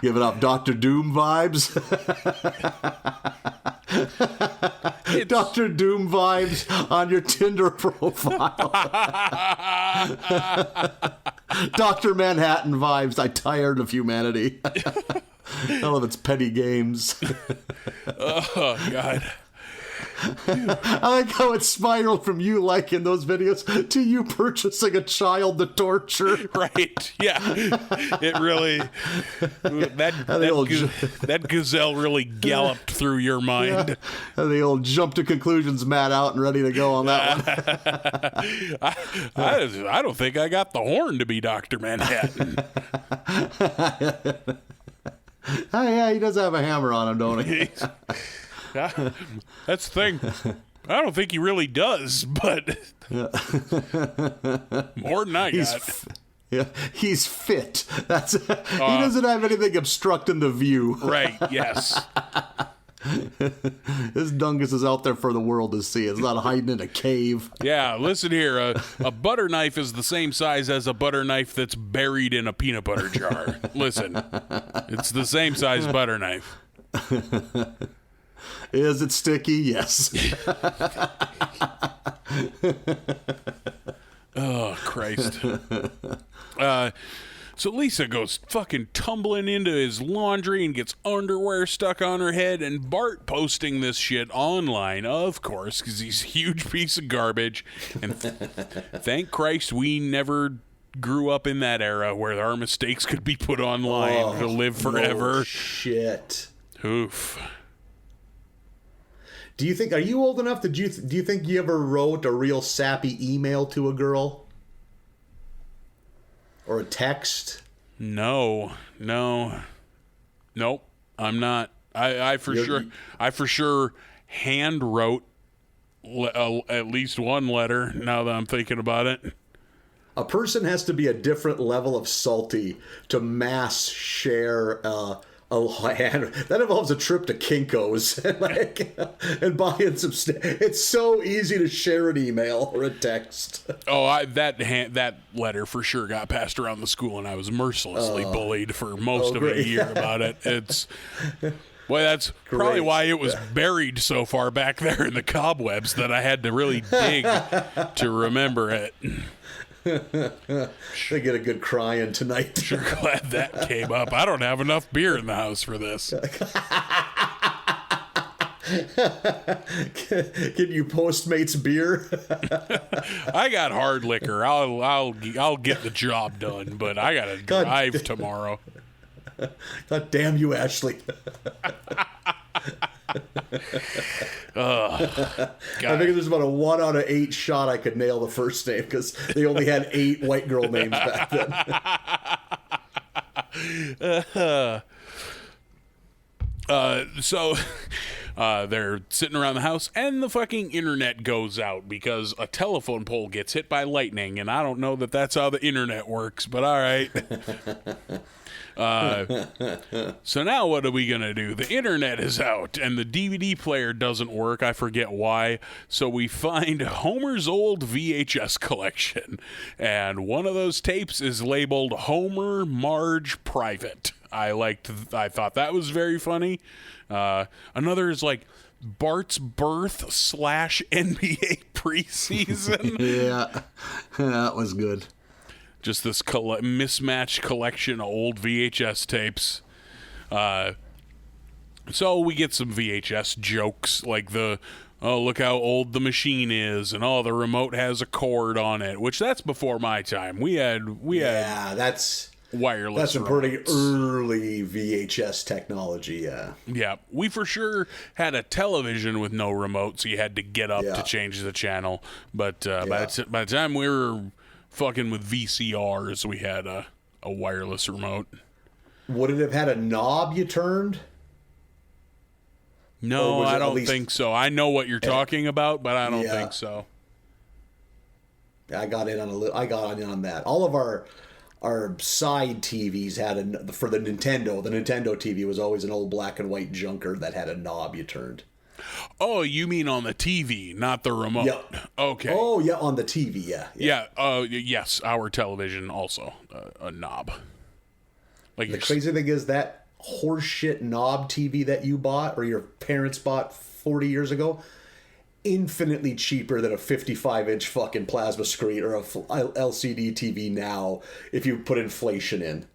B: Giving up Dr. Doom vibes. Dr. Doom vibes on your Tinder profile. Dr. Manhattan vibes. I tired of humanity. All of its petty games.
C: Oh, God.
B: I like how it spiraled from you liking those videos to you purchasing a child to torture.
C: Right. Yeah. It really... That gazelle really galloped through your mind.
B: Yeah. The old jump to conclusions mat out and ready to go on that one.
C: I don't think I got the horn to be Dr. Manhattan.
B: Oh, yeah, he does have a hammer on him, don't he?
C: That's the thing. I don't think he really does, but more than I got.
B: Yeah, he's fit. He doesn't have anything obstructing the view.
C: Right, yes.
B: This dungus is out there for the world to see. It's not hiding in a cave.
C: Yeah, listen here. A butter knife is the same size as a butter knife that's buried in a peanut butter jar. Listen, it's the same size butter knife.
B: Is it sticky? Yes.
C: Oh, Christ. So Lisa goes fucking tumbling into his laundry and gets underwear stuck on her head, and Bart posting this shit online, of course, because he's a huge piece of garbage. And thank Christ we never grew up in that era where our mistakes could be put online to live forever.
B: Oh, shit.
C: Oof.
B: Do you think, are you old enough that do you think you ever wrote a real sappy email to a girl? Or a text?
C: Nope, I'm not. I for sure hand wrote at least one letter now that I'm thinking about it.
B: A person has to be a different level of salty to mass share that involves a trip to Kinko's and buying some it's so easy to share an email or a text.
C: Oh, that letter for sure got passed around the school, and I was mercilessly bullied for most of a year about it. That's probably why it was buried so far back there in the cobwebs that I had to really dig to remember it.
B: They get a good crying tonight.
C: Sure glad that came up. I don't have enough beer in the house for this.
B: Can you Postmates beer?
C: I got hard liquor. I'll get the job done, but I gotta drive tomorrow.
B: God damn you, Ashley.
C: God.
B: I think there's about a 1 out of 8 shot I could nail the first name because they only had 8 white girl names back then.
C: So they're sitting around the house, and the fucking internet goes out because a telephone pole gets hit by lightning, and I don't know that that's how the internet works, but all right. So now what are we gonna do? The internet is out and the DVD player doesn't work. I forget why. So we find Homer's old VHS collection, and one of those tapes is labeled Homer, Marge, Private. I thought that was very funny. Another is like Bart's birth / NBA preseason.
B: Yeah, that was good.
C: Just this mismatched collection of old VHS tapes. So we get some VHS jokes like look how old the machine is, and the remote has a cord on it, which that's before my time. We had
B: that's
C: wireless.
B: That's a pretty early VHS technology.
C: Yeah, we for sure had a television with no remote, so you had to get up to change the channel. But by the time we were fucking with VCRs, we had a wireless remote.
B: Would it have had a knob you turned?
C: No, I don't think so. I know what you're talking about, but I don't think so.
B: I got in on that. All of our side TVs had for the Nintendo. The Nintendo TV was always an old black and white junker that had a knob you turned.
C: Oh, you mean on the TV, not the remote?
B: Yep.
C: Okay.
B: Oh, yeah, on the TV, yeah.
C: Yes, our television also a knob. Like
B: the crazy thing is that horseshit knob TV that you bought or your parents bought 40 years ago, infinitely cheaper than a 55-inch fucking plasma screen or a LCD TV now if you put inflation in.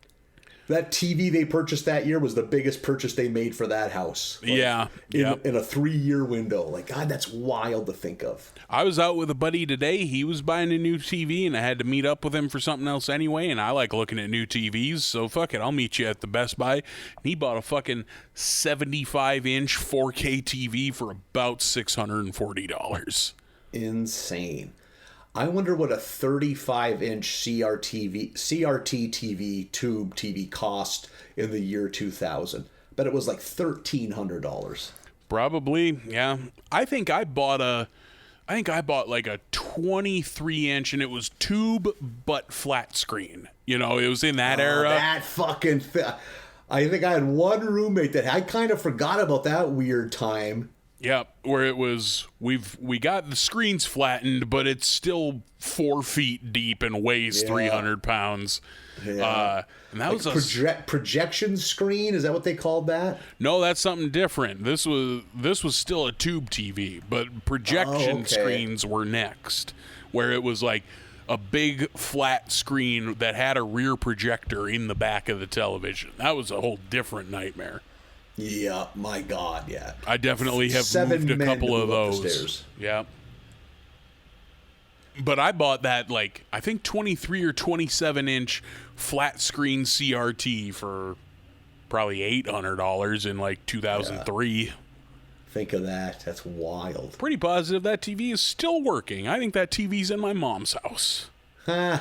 B: That TV they purchased that year was the biggest purchase they made for that house. Like,
C: yeah.
B: In a 3-year window. Like, God, that's wild to think of.
C: I was out with a buddy today. He was buying a new TV, and I had to meet up with him for something else anyway, and I like looking at new TVs, so fuck it. I'll meet you at the Best Buy. And he bought a fucking 75-inch 4K TV for about $640.
B: Insane. I wonder what a 35-inch CRT TV, tube TV cost in the year 2000. Bet it was like $1,300.
C: Probably, yeah. I think I bought like a 23-inch, and it was tube but flat screen. You know, it was in that era.
B: That fucking I think I had one roommate that I kind of forgot about that weird time.
C: Yeah, where it was, we got the screens flattened, but it's still 4 feet deep and weighs 300 pounds.
B: Yeah.
C: And that
B: like
C: was
B: projection screen. Is that what they called that?
C: No, that's something different. This was still a tube TV, but projection screens were next, where it was like a big flat screen that had a rear projector in the back of the television. That was a whole different nightmare.
B: Yeah, my God, yeah.
C: I definitely have moved a couple of those. Yeah. But I bought that, like, I think 23 or 27-inch flat screen CRT for probably $800 in, like, 2003.
B: Yeah. Think of that. That's wild.
C: Pretty positive that TV is still working. I think that TV's in my mom's house.
B: Yeah,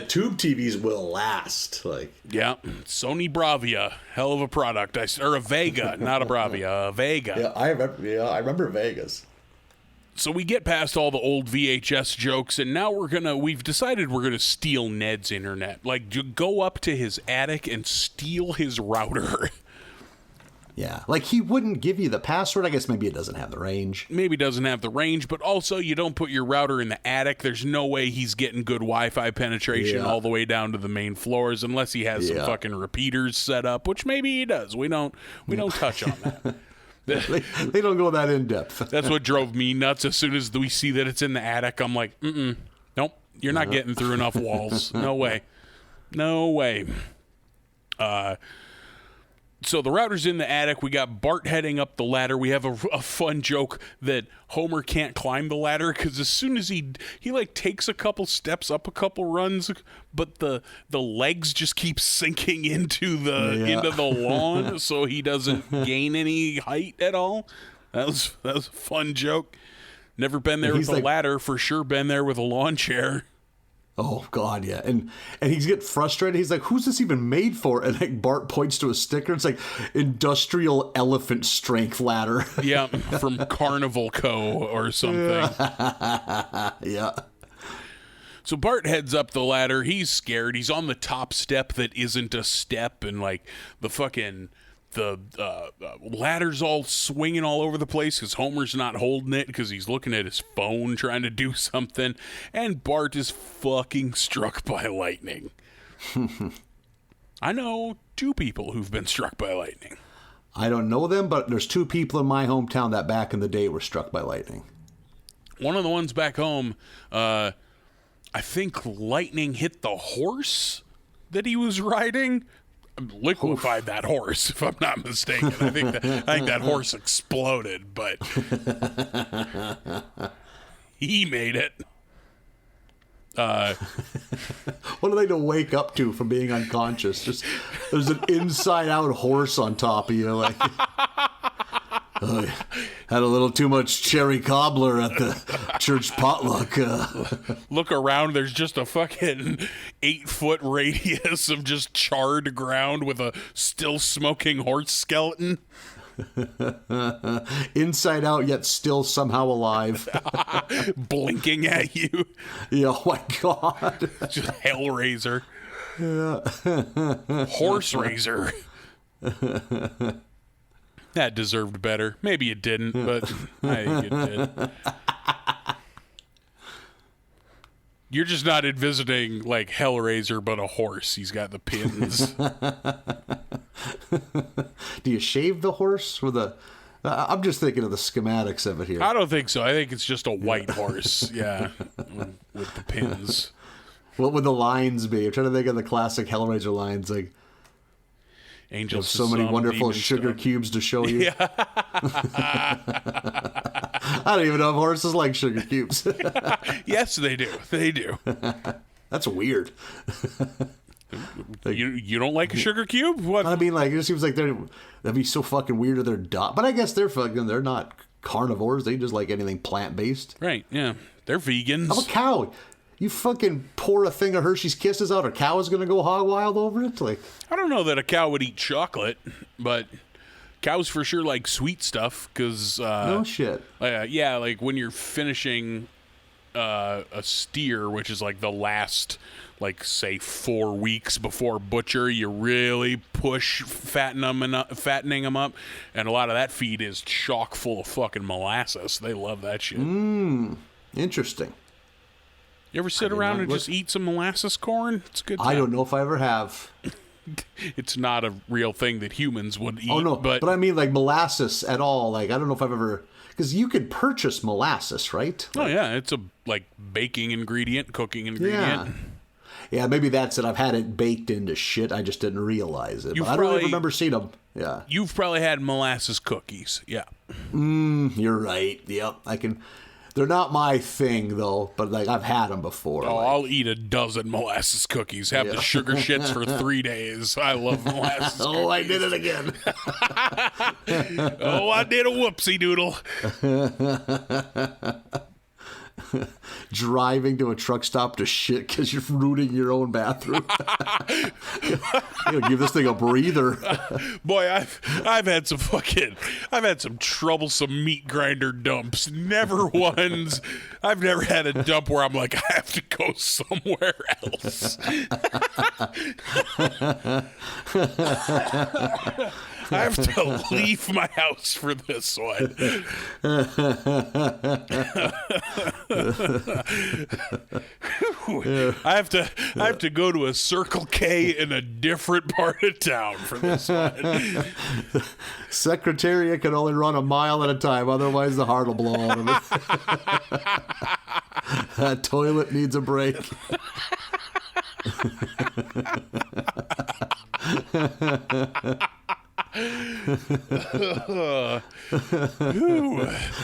B: tube TVs will last. Like,
C: yeah, Sony Bravia, hell of a product. Or a Vega, not a Bravia, a Vega.
B: Yeah, I remember Vegas.
C: So we get past all the old VHS jokes, and now we've decided we're gonna steal Ned's internet. Like, go up to his attic and steal his router.
B: Yeah, like he wouldn't give you the password. I guess maybe it doesn't have the range.
C: Maybe it doesn't have the range, but also you don't put your router in the attic. There's no way he's getting good Wi-Fi penetration all the way down to the main floors unless he has some fucking repeaters set up, which maybe he does. We don't touch on that.
B: They don't go that in depth.
C: That's what drove me nuts. As soon as we see that it's in the attic, I'm like, nope, you're not getting through enough walls. No way. So the router's in the attic. We got Bart heading up the ladder. We have a fun joke that Homer can't climb the ladder because as soon as he like takes a couple steps up a couple runs, but the legs just keep sinking into the lawn, so he doesn't gain any height at all. That was a fun joke. Never been there with a ladder, for sure been there with a lawn chair.
B: Oh, God, yeah. And he's getting frustrated. He's like, who's this even made for? And like Bart points to a sticker. It's like industrial elephant strength ladder.
C: Yeah, from Carnival Co. or something.
B: Yeah. So
C: Bart heads up the ladder. He's scared. He's on the top step that isn't a step. And like the ladder's all swinging all over the place because Homer's not holding it because he's looking at his phone trying to do something, and Bart is fucking struck by lightning. I know 2 people who've been struck by lightning.
B: I don't know them, but there's 2 people in my hometown that back in the day were struck by lightning.
C: One of the ones back home, I think lightning hit the horse that he was riding. Liquefied that horse, if I'm not mistaken. I think that horse exploded, but he made it.
B: What are they to wake up to from being unconscious? Just there's an inside-out horse on top of you, like. Had a little too much cherry cobbler at the church potluck.
C: Look around, there's just a fucking 8-foot radius of just charred ground with a still smoking horse skeleton.
B: Inside out, yet still somehow alive.
C: Blinking at you.
B: Yeah, oh my God.
C: Just Hellraiser. Horse Raiser. That deserved better. Maybe it didn't, but I think it did. You're just not envisioning like Hellraiser, but a horse. He's got the pins.
B: Do you shave the horse with a I'm just thinking of the schematics of it here.
C: I don't think so. I think it's just a white horse. Yeah, with the pins.
B: What would the lines be? I'm trying to think of the classic Hellraiser lines, like
C: Angels.
B: so many wonderful
C: demon
B: sugar
C: stuff.
B: cubes to show you. Yeah. I don't even know if horses like sugar cubes.
C: Yes, they do. They do.
B: That's weird.
C: You don't like a sugar cube? What?
B: I mean, like, it seems like that'd be so fucking weird if they're but I guess they're not carnivores. They just like anything plant-based.
C: Right, yeah. They're vegans.
B: How about cow? You fucking pour a thing of Hershey's Kisses out, a cow is gonna go hog wild over it? Like,
C: I don't know that a cow would eat chocolate, but cows for sure like sweet stuff, because...
B: no shit.
C: yeah, like when you're finishing a steer, which is like the last... like, say, 4 weeks before butcher, you really push fattening them up, and a lot of that feed is chock full of fucking molasses. They love that shit.
B: Interesting.
C: You ever sit around and just eat some molasses corn? It's a good time.
B: I don't know if I ever have.
C: It's not a real thing that humans would eat.
B: Oh, no.
C: But
B: I mean, like, molasses at all. Like, I don't know if I've ever... Because you could purchase molasses, right?
C: Oh, yeah. It's a, like, baking ingredient, cooking ingredient.
B: Yeah. Yeah, maybe that's it. I've had it baked into shit. I just didn't realize it.
C: You've
B: But I don't
C: probably-
B: even remember seeing them. Yeah.
C: You've probably had molasses cookies. Yeah.
B: You're right. Yep. They're not my thing, though, but like I've had them before.
C: Oh,
B: like,
C: I'll eat a dozen molasses cookies. Have the sugar shits for 3 days. I love molasses cookies.
B: oh, I did it again.
C: Oh, I did a whoopsie doodle.
B: Driving to a truck stop to shit because you're ruining your own bathroom. Give this thing a breather.
C: Boy, I've had some troublesome meat grinder dumps. I've never had a dump where I'm like, I have to go somewhere else. I have to leave my house for this one. I have to go to a Circle K in a different part of town for this one.
B: Secretariat can only run a mile at a time, otherwise the heart will blow out of it. That toilet needs a break.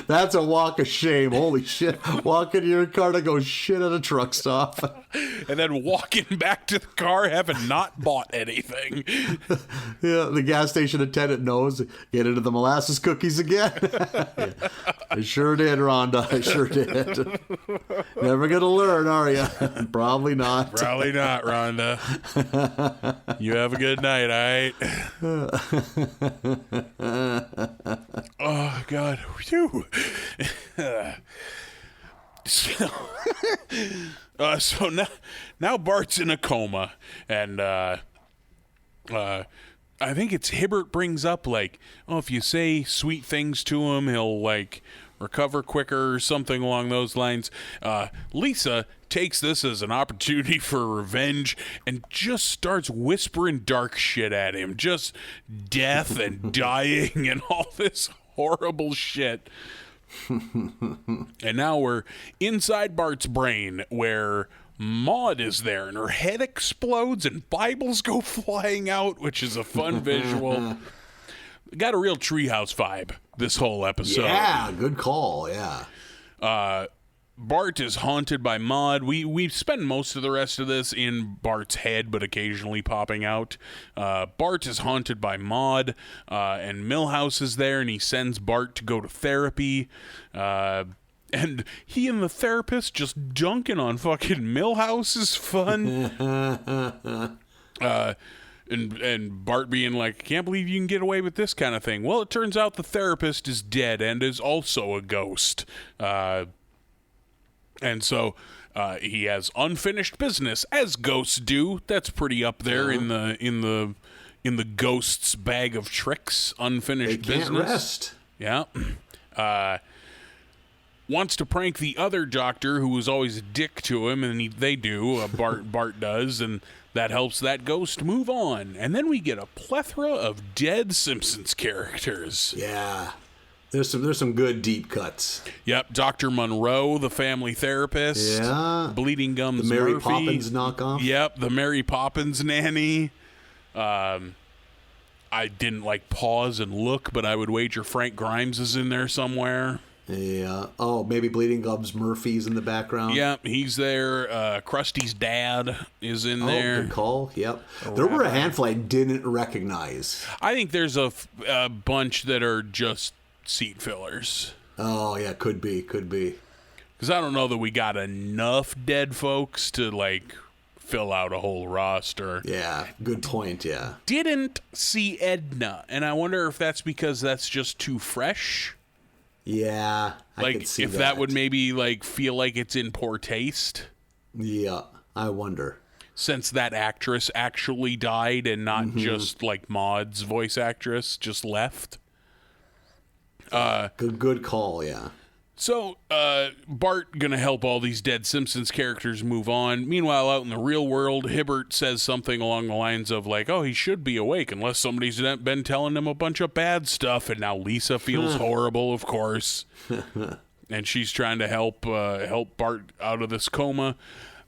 B: That's a walk of shame. Holy shit. Walk into your car to go shit at a truck stop.
C: And then walking back to the car having not bought anything.
B: Yeah, the gas station attendant knows. Get into the molasses cookies again. Yeah, I sure did, Rhonda. I sure did. Never gonna learn, are you? Probably not.
C: Probably not, Rhonda. You have a good night, all right? Oh, God. Phew. So now Bart's in a coma, and I think it's Hibbert brings up, like, oh, if you say sweet things to him, he'll, like, recover quicker or something along those lines. Lisa takes this as an opportunity for revenge and just starts whispering dark shit at him. Just death and dying and all this horrible shit. And now we're inside Bart's brain, where Maud is there and her head explodes and Bibles go flying out, which is a fun visual. Got a real Treehouse vibe this whole episode.
B: Yeah, good call. Yeah.
C: Bart is haunted by Maud. We spend most of the rest of this in Bart's head, but occasionally popping out. Bart is haunted by Maud, and Milhouse is there, and he sends Bart to go to therapy. And he and the therapist just dunking on fucking Milhouse is fun. And Bart being like, can't believe you can get away with this kind of thing. Well, it turns out the therapist is dead and is also a ghost. And so he has unfinished business, as ghosts do. That's pretty up there in the ghost's bag of tricks. Unfinished
B: They can't
C: business.
B: rest.
C: Yeah. Wants to prank the other doctor, who was always a dick to him, and they do. Bart does, and that helps that ghost move on. And then we get a plethora of dead Simpsons characters.
B: Yeah. There's some good deep cuts.
C: Yep, Dr. Monroe, the family therapist.
B: Yeah.
C: Bleeding Gums
B: The Mary
C: Murphy.
B: Poppins knockoff.
C: Yep, the Mary Poppins nanny. I didn't pause and look, but I would wager Frank Grimes is in there somewhere.
B: Yeah. Oh, maybe Bleeding Gums Murphy's in the background.
C: Yep, he's there. Krusty's dad is in there.
B: Good call. Yep. There were a handful I didn't recognize.
C: I think there's a bunch that are just seat fillers.
B: Oh, yeah, could be.
C: Because I don't know that we got enough dead folks to, fill out a whole roster.
B: Yeah, good point, yeah.
C: Didn't see Edna, and I wonder if that's because that's just too fresh.
B: Yeah, I could see
C: if that would maybe, feel like it's in poor taste.
B: Yeah, I wonder.
C: Since that actress actually died and not just, Maud's voice actress just left.
B: Good call, yeah.
C: So, Bart gonna help all these dead Simpsons characters move on. Meanwhile, out in the real world, Hibbert says something along the lines of, oh, he should be awake unless somebody's been telling him a bunch of bad stuff. And now Lisa feels horrible, of course. And she's trying to help Bart out of this coma.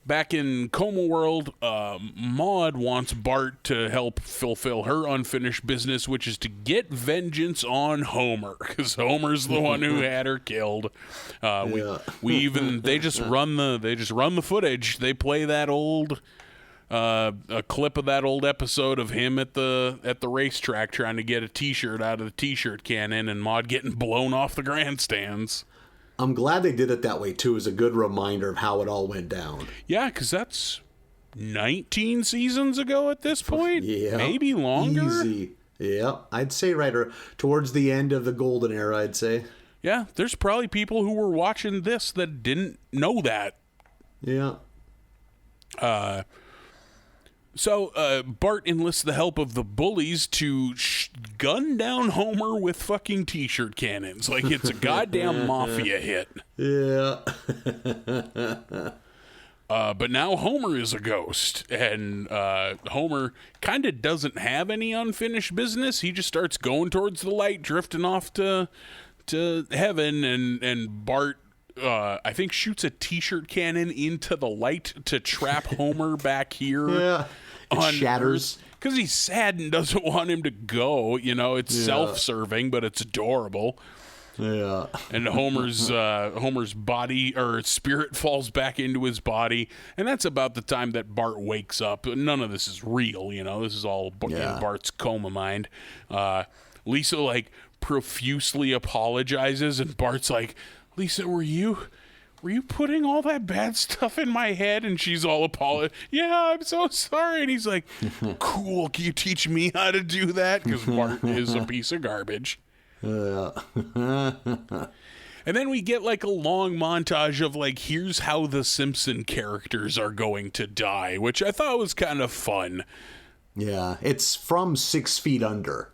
C: Back in Coma World, Maude wants Bart to help fulfill her unfinished business, which is to get vengeance on Homer, because Homer's the one who had her killed. They just run the footage. They play that old a clip of that old episode of him at the racetrack trying to get a T-shirt out of the T-shirt cannon, and Maude getting blown off the grandstands.
B: I'm glad they did it that way, too, as a good reminder of how it all went down.
C: Yeah, because that's 19 seasons ago at this point.
B: Yeah.
C: Maybe longer.
B: Easy. Yeah, I'd say towards the end of the golden era, I'd say.
C: Yeah, there's probably people who were watching this that didn't know that.
B: Yeah.
C: So Bart enlists the help of the bullies to gun down Homer with fucking T-shirt cannons. It's a goddamn mafia hit.
B: Yeah.
C: But now Homer is a ghost, and Homer kind of doesn't have any unfinished business. He just starts going towards the light, drifting off to heaven, and Bart, I think, shoots a T-shirt cannon into the light to trap Homer back here.
B: Yeah. It shatters.
C: Because he's sad and doesn't want him to go. It's self-serving, but it's adorable.
B: Yeah.
C: And Homer's body or spirit falls back into his body, and that's about the time that Bart wakes up. None of this is real, This is all in Bart's coma mind. Lisa profusely apologizes, and Bart's like, "Lisa, were you putting all that bad stuff in my head?" And she's all "Yeah, I'm so sorry." And he's like, "Cool, can you teach me how to do that?" Because Bart is a piece of garbage. And then we get a long montage of here's how the Simpson characters are going to die, which I thought was kind of fun.
B: Yeah, it's from 6 Feet Under.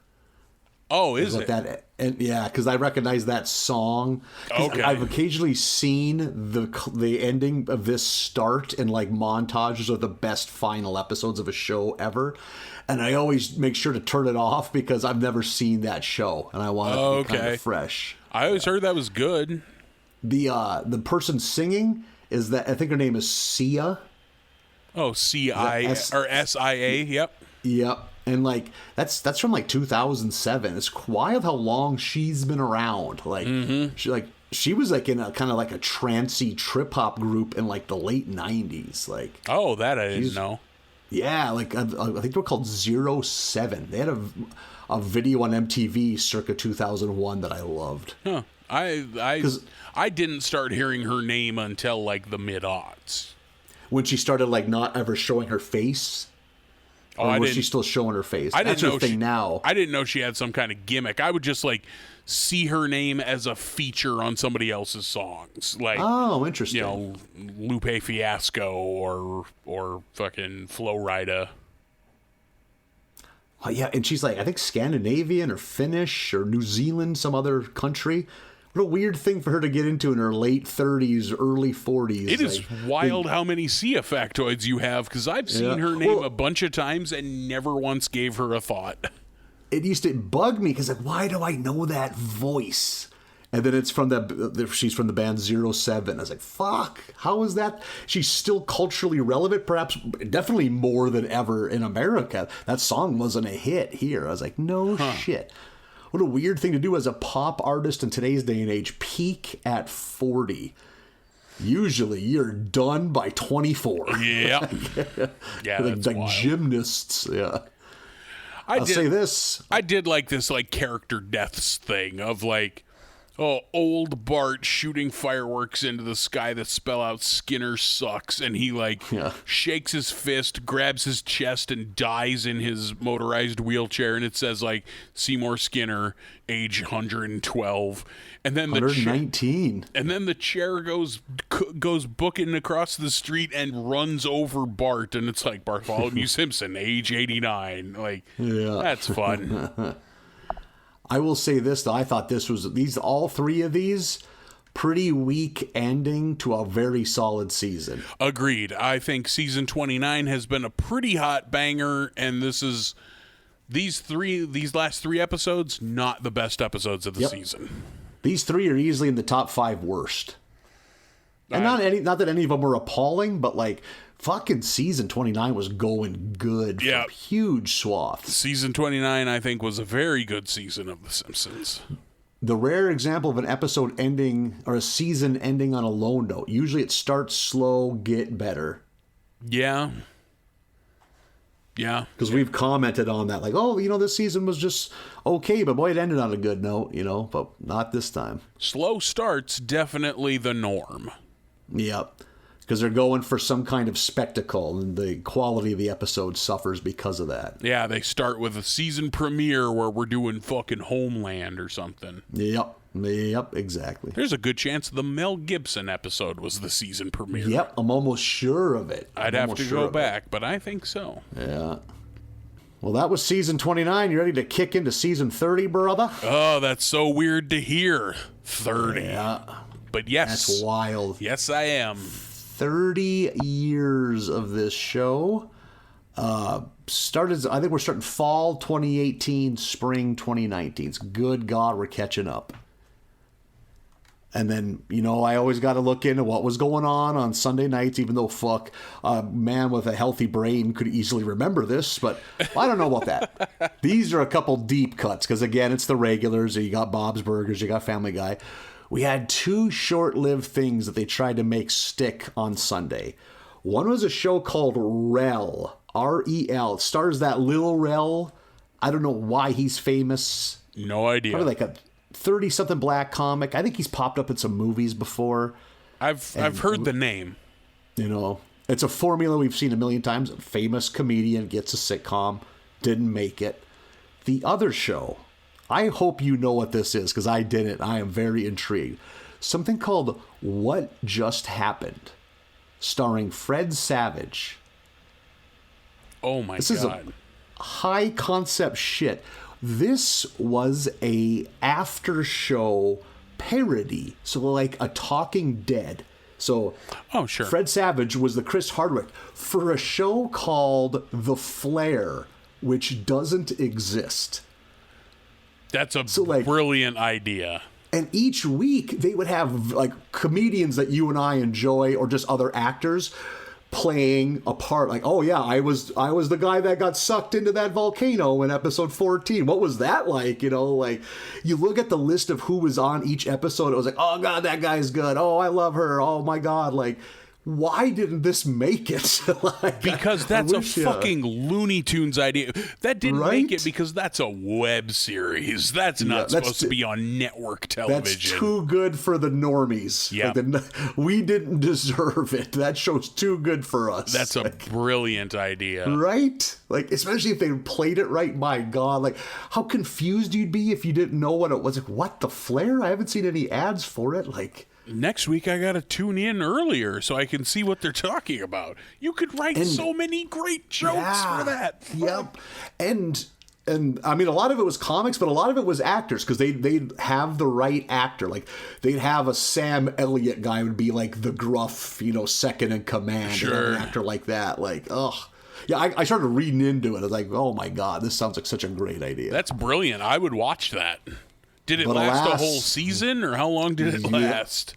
C: Oh, is it?
B: And yeah, because I recognize that song.
C: Okay.
B: I've occasionally seen the ending of this start in montages of the best final episodes of a show ever, and I always make sure to turn it off because I've never seen that show and I want it to be kind of fresh.
C: I always heard that was good.
B: The person singing is I think her name is Sia.
C: Oh, C-I or S-I-A. Yep.
B: Yep. And that's from 2007. It's wild how long she's been around. She was in a kind of a trancey trip hop group in the late 90s.
C: Oh, that I didn't know.
B: Yeah, I think they were called 07. They had a video on MTV circa 2001 that I loved.
C: Huh. I didn't start hearing her name until the mid-aughts.
B: When she started not ever showing her face. Or was she still showing her face? That's her thing now.
C: I didn't know she had some kind of gimmick. I would just see her name as a feature on somebody else's songs.
B: Oh, interesting.
C: Lupe Fiasco or fucking Flo Rida.
B: Oh, yeah, and she's I think Scandinavian or Finnish or New Zealand, some other country. What a weird thing for her to get into in her late 30s, early 40s.
C: It is wild how many Sia factoids you have, because I've seen her name a bunch of times and never once gave her a thought.
B: It used to bug me because why do I know that voice? And then it's from she's from the band 07. I was like, fuck, how is that? She's still culturally relevant, perhaps, definitely more than ever in America. That song wasn't a hit here. I was like, no shit. What a weird thing to do as a pop artist in today's day and age. Peak at 40. Usually you're done by 24.
C: Yeah. Yeah, that's
B: like
C: wild.
B: Gymnasts, yeah.
C: I'll
B: say this.
C: I did like this like character deaths thing of like, old Bart shooting fireworks into the sky that spell out Skinner sucks, and he like shakes his fist, grabs his chest, and dies in his motorized wheelchair, and it says like Seymour Skinner, age 112, and then
B: 119,
C: and then the chair goes booking across the street and runs over Bart, and it's like Bartholomew Simpson, age 89, like that's fun.
B: I will say this, though. I thought all three of these, pretty weak ending to a very solid season.
C: Agreed. I think season 29 has been a pretty hot banger, and these last three episodes, not the best episodes of the season.
B: These three are easily in the top 5 worst. And not that any of them were appalling, but like fucking season 29 was going good for huge swaths.
C: Season 29, I think, was a very good season of The Simpsons.
B: The rare example of an episode ending or a season ending on a low note. Usually it starts slow, get better.
C: Yeah. Yeah.
B: Because we've commented on that. Like, this season was just okay, but boy, it ended on a good note, but not this time.
C: Slow starts, definitely the norm.
B: Yep. Because they're going for some kind of spectacle, and the quality of the episode suffers because of that.
C: Yeah, they start with a season premiere where we're doing fucking Homeland or something.
B: Yep, exactly.
C: There's a good chance the Mel Gibson episode was the season premiere.
B: Yep, I'm almost sure of it.
C: I'd have to go back, but I think so.
B: Yeah. Well, that was season 29. You ready to kick into season 30, brother?
C: Oh, that's so weird to hear. 30.
B: Yeah.
C: But yes.
B: That's wild.
C: Yes, I am.
B: 30 years of this show. I think we're starting fall 2018, spring 2019. Good God, we're catching up. And then, I always got to look into what was going on Sunday nights, even though a man with a healthy brain could easily remember this, but I don't know about that. These are a couple deep cuts, because again, it's the regulars. You got Bob's Burgers, you got Family Guy. We had 2 short-lived things that they tried to make stick on Sunday. One was a show called Rel, R-E-L. It stars that Lil Rel. I don't know why he's famous.
C: No idea.
B: Probably like a 30-something black comic. I think he's popped up in some movies before.
C: I've heard the name.
B: It's a formula we've seen a million times. A famous comedian gets a sitcom, didn't make it. The other show, I hope you know what this is, because I didn't. I am very intrigued. Something called What Just Happened, starring Fred Savage.
C: Oh my God.
B: This is a high concept shit. This was a after show parody. So like a Talking Dead. So
C: sure.
B: Fred Savage was the Chris Hardwick for a show called The Flare, which doesn't exist.
C: That's a brilliant idea.
B: And each week they would have like comedians that you and I enjoy, or just other actors playing a part. Like, oh yeah, I was the guy that got sucked into that volcano in episode 14. What was that like? Like you look at the list of who was on each episode, it was like, oh God, that guy's good. Oh, I love her. Oh my God. Like, why didn't this make it?
C: Because that's a fucking Looney Tunes idea. That didn't make it because that's a web series. That's not supposed to be on network television.
B: That's too good for the normies.
C: Yeah.
B: We didn't deserve it. That show's too good for us.
C: That's a brilliant idea.
B: Right? Like, especially if they played it right, my God. Like, how confused you'd be if you didn't know what it was. Like, what, The Flare? I haven't seen any ads for it. Like...
C: Next week, I got to tune in earlier so I can see what they're talking about. You could write so many great jokes for that.
B: Yep. And I mean, a lot of it was comics, but a lot of it was actors, because they'd have the right actor. Like, they'd have a Sam Elliott guy would be like the gruff, second in command.
C: Sure.
B: An actor like that. Like, ugh. Yeah, I started reading into it. I was like, oh my God, this sounds like such a great idea.
C: That's brilliant. I would watch that. Did it
B: But
C: last a
B: alas,
C: whole season, or how long did it last?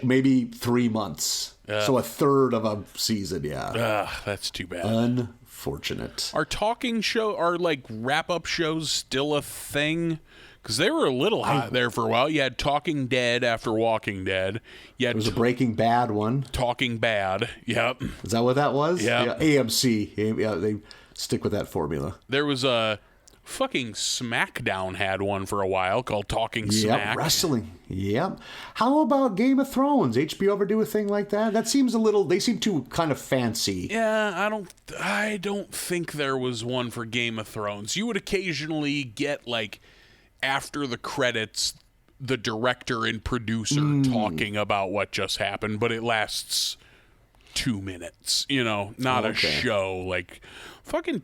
B: Maybe 3 months. So a third of a season, yeah.
C: That's too bad.
B: Unfortunate.
C: Are like wrap-up shows still a thing? Because they were a little hot there for a while. You had Talking Dead after Walking Dead. You had
B: There was a Breaking Bad one.
C: Talking Bad. Yep.
B: Is that what that was?
C: Yeah.
B: AMC. Yeah, they stick with that formula.
C: There was a fucking SmackDown had one for a while called Talking Smack.
B: Yep, wrestling. Yep. How about Game of Thrones? HBO ever do a thing like that? That seems a little. They seem too kind of fancy.
C: Yeah, I don't think there was one for Game of Thrones. You would occasionally get like after the credits the director and producer talking about what just happened, but it lasts 2 minutes, not a show. Like fucking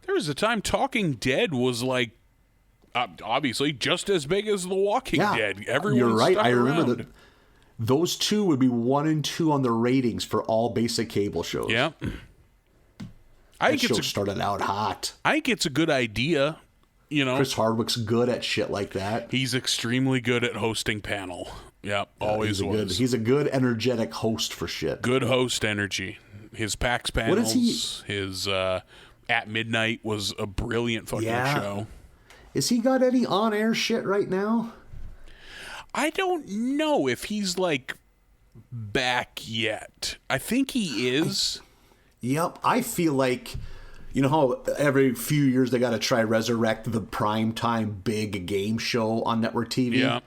C: there was a time Talking Dead was like obviously just as big as The Walking Dead. Everyone,
B: you're right. I remember
C: around.
B: that those two would be 1 and 2 on the ratings for all basic cable shows.
C: Yeah.
B: That show started out hot.
C: I think it's a good idea.
B: Chris Hardwick's good at shit like that.
C: He's extremely good at hosting panel. Yep, always was.
B: He's a good, energetic host for shit.
C: Good host energy. His PAX panels, his At Midnight was a brilliant fucking show.
B: Is he got any on-air shit right now?
C: I don't know if he's like back yet. I think he is.
B: Yep, I feel like, you know how every few years they got to try resurrect the primetime big game show on network TV?
C: Yeah.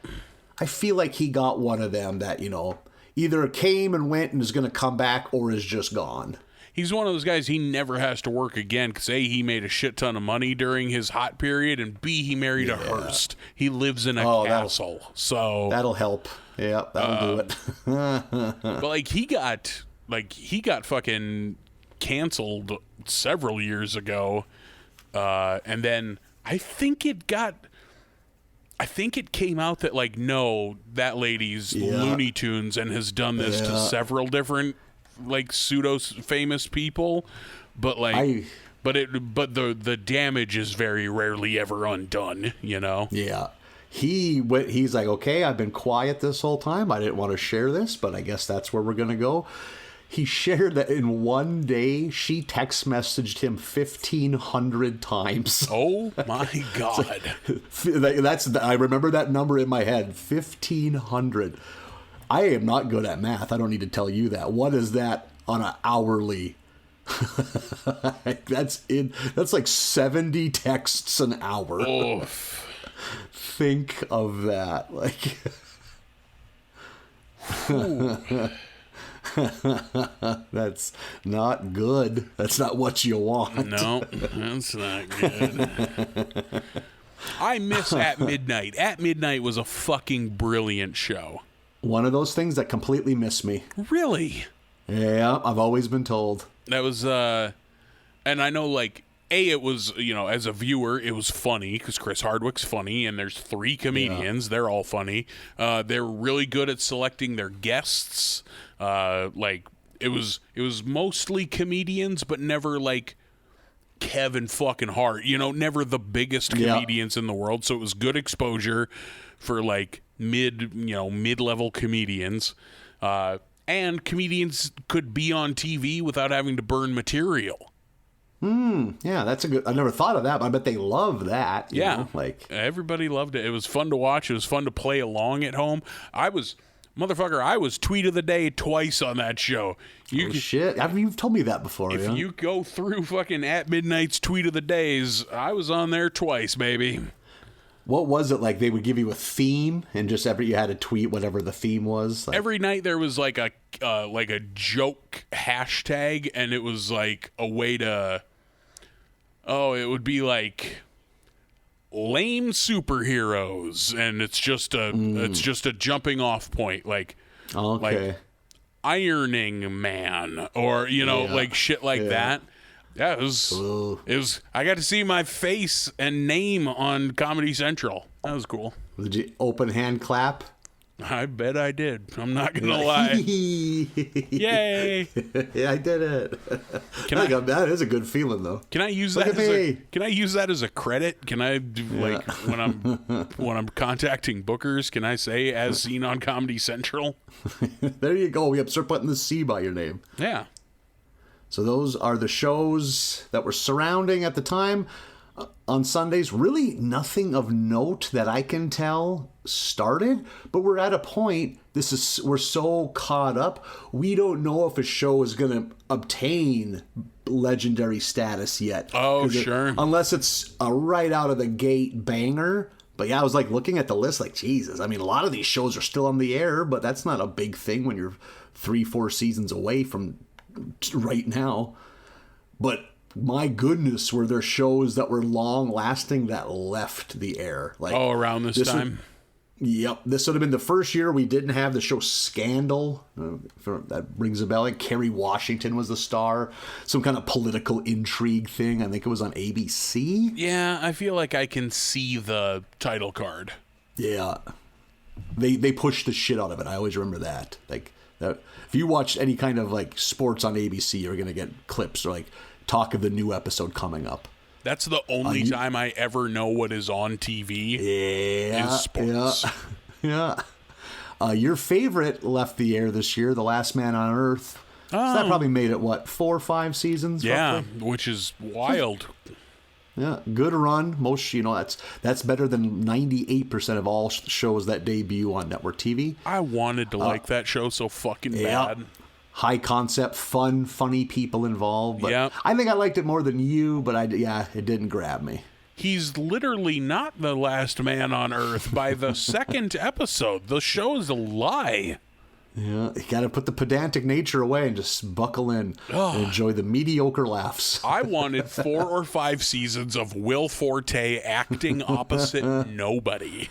B: I feel like he got one of them that, either came and went and is going to come back or is just gone.
C: He's one of those guys, he never has to work again because A, he made a shit ton of money during his hot period, and B, he married a Hearst. He lives in a castle. So
B: that'll help. Yeah, that'll do it.
C: But like he got fucking canceled several years ago. And then I think it came out that like, no, that lady's Looney Tunes and has done this to several different like pseudo famous people, but like the damage is very rarely ever undone,
B: Yeah. He's like, okay, I've been quiet this whole time. I didn't want to share this, but I guess that's where we're going to go. He shared that in one day, she text messaged him 1,500 times.
C: Oh my God.
B: I remember that number in my head, 1,500. I am not good at math. I don't need to tell you that. What is that on an hourly? That's like 70 texts an hour.
C: Oof.
B: Think of that. Like that's not good. That's not what you want.
C: No, that's not good. I miss At Midnight. At Midnight was a fucking brilliant show.
B: One of those things that completely miss me.
C: Really?
B: Yeah, I've always been told.
C: That was, and I know, like, it was, as a viewer, it was funny, because Chris Hardwick's funny, and there's 3 comedians. Yeah. They're all funny. They're really good at selecting their guests. Like, it was mostly comedians, but never, like, Kevin fucking Hart. Never the biggest comedians in the world, so it was good exposure for, like, mid-level comedians, and comedians could be on TV without having to burn material.
B: Yeah, that's a good. I never thought of that, but I bet they love that. You know? Like
C: everybody loved it. It was fun to watch. It was fun to play along at home. I was tweet of the day twice on that show.
B: Shit! You've told me that before.
C: If you go through fucking At Midnight's tweet of the days, I was on there twice, baby.
B: What was it like? They would give you a theme, and just you had to tweet whatever the theme was. Like,
C: every night there was like a joke hashtag, and it was like a way to. Oh, it would be like lame superheroes, and it's just a jumping off point, like Ironing Man, or like shit like that. Yeah, it was. I got to see my face and name on Comedy Central. That was cool.
B: Did you open hand clap?
C: I bet I did. I'm not gonna lie. Yay!
B: Yeah, I did it. That is a good feeling, though.
C: Can I use that? Can I use that as a credit? Can I do, like when I'm contacting bookers? Can I say as seen on Comedy Central?
B: There you go. We have to start putting the C by your name.
C: Yeah.
B: So those are the shows that were surrounding at the time. On Sundays, really nothing of note that I can tell started, but we're at a point, we're so caught up, we don't know if a show is going to obtain legendary status yet.
C: Oh, sure.
B: Unless it's a right out of the gate banger. But yeah, I was like looking at the list like, Jesus, I mean, a lot of these shows are still on the air, but that's not a big thing when you're 3-4 seasons away from right now. But my goodness, were there shows that were long lasting that left the air? Like,
C: around this time?
B: Yep. This would have been the first year we didn't have the show Scandal. That rings a bell. Like Kerry Washington was the star. Some kind of political intrigue thing. I think it was on ABC.
C: Yeah, I feel like I can see the title card.
B: Yeah. They pushed the shit out of it. I always remember that. Like, if you watch any kind of like sports on ABC, you're going to get clips or like talk of the new episode coming up.
C: That's the only time I ever know what is on TV.
B: Yeah,
C: is sports.
B: Yeah. Your favorite left the air this year, The Last Man on Earth. So that probably made it, 4 or 5 seasons?
C: Yeah,
B: roughly?
C: which is wild.
B: Yeah, good run. Most, that's better than 98% of all shows that debut on network TV.
C: I wanted to like that show so fucking bad.
B: High concept, fun, funny people involved. But I think I liked it more than you, but it didn't grab me.
C: He's literally not the last man on Earth by the second episode. The show is a lie.
B: Yeah, you got to put the pedantic nature away and just buckle in and enjoy the mediocre laughs.
C: I wanted 4 or 5 seasons of Will Forte acting opposite nobody.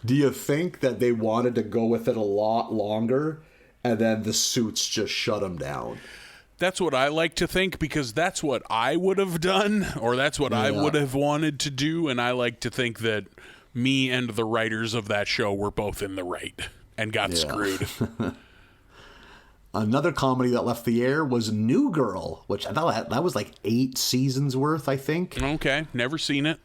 B: Do you think that they wanted to go with it a lot longer? And then the Suits just shut him down.
C: That's what I like to think, because that's what I would have done, or that's what I would have wanted to do. And I like to think that me and the writers of that show were both in the right and got screwed.
B: Another comedy that left the air was New Girl, which I thought that was like 8 seasons worth, I think.
C: Okay, never seen it.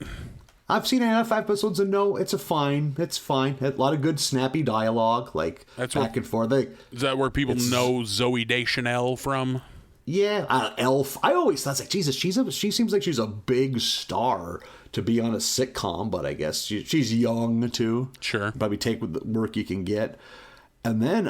B: I've seen 5 episodes and no, it's fine. A lot of good snappy dialogue, like
C: that's
B: back and forth.
C: Is that where people know Zooey Deschanel from?
B: Yeah, Elf. I always thought, like, Jesus, she seems like she's a big star to be on a sitcom, but I guess she's young too.
C: Sure.
B: Probably take with the work you can get. And then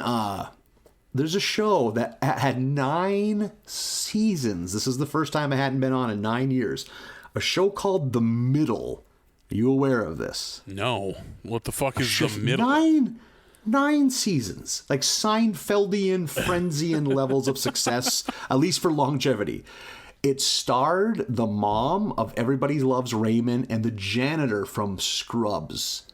B: there's a show that had 9 seasons. This is the first time I hadn't been on in 9 years. A show called The Middle. Are you aware of this?
C: No. What the fuck is The Middle?
B: 9 seasons. Like Seinfeldian, Frenzian levels of success, at least for longevity. It starred the mom of Everybody Loves Raymond and the janitor from Scrubs.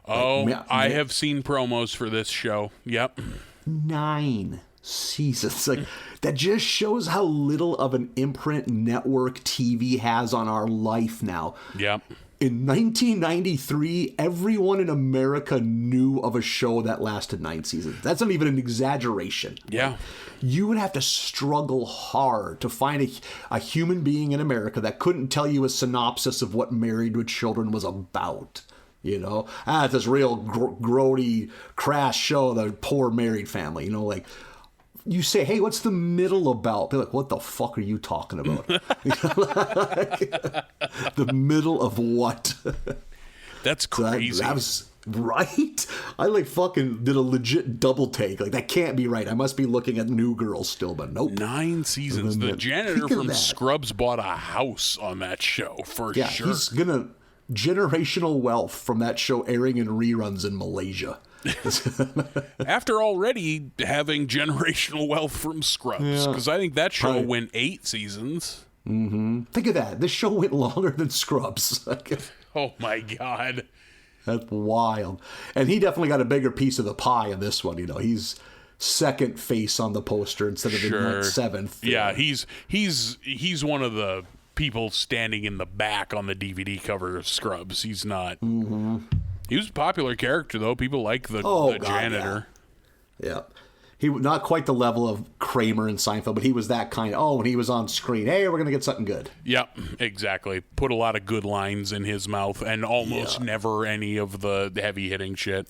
C: Oh, I have seen promos for this show. Yep.
B: 9 seasons. Like, that just shows how little of an imprint network TV has on our life now.
C: Yep.
B: In 1993, everyone in America knew of a show that lasted 9 seasons. That's not even an exaggeration.
C: Yeah.
B: Like, you would have to struggle hard to find a human being in America that couldn't tell you a synopsis of what Married with Children was about. It's this real grody, crass show, the poor married family. Like, you say, hey, what's The Middle about? They're like, what the fuck are you talking about? The middle of what?
C: That's crazy.
B: That was right. I fucking did a legit double take. Like, that can't be right. I must be looking at New Girl still, but nope.
C: 9 seasons. The janitor from Scrubs bought a house on that show for sure.
B: He's gonna generational wealth from that show airing in reruns in Malaysia.
C: After already having generational wealth from Scrubs, because I think that show went 8 seasons.
B: Mm-hmm. Think of that. This show went longer than Scrubs.
C: Oh my God.
B: That's wild. And he definitely got a bigger piece of the pie in this one. He's second face on the poster instead of in 7th.
C: Yeah, he's one of the people standing in the back on the DVD cover of Scrubs. He's not.
B: Mm-hmm.
C: He was a popular character, though. People like the janitor.
B: Yeah. He not quite the level of Kramer and Seinfeld, but he was that kind of, when he was on screen, hey, we're going to get something good.
C: Yep, exactly. Put a lot of good lines in his mouth and almost never any of the heavy-hitting shit.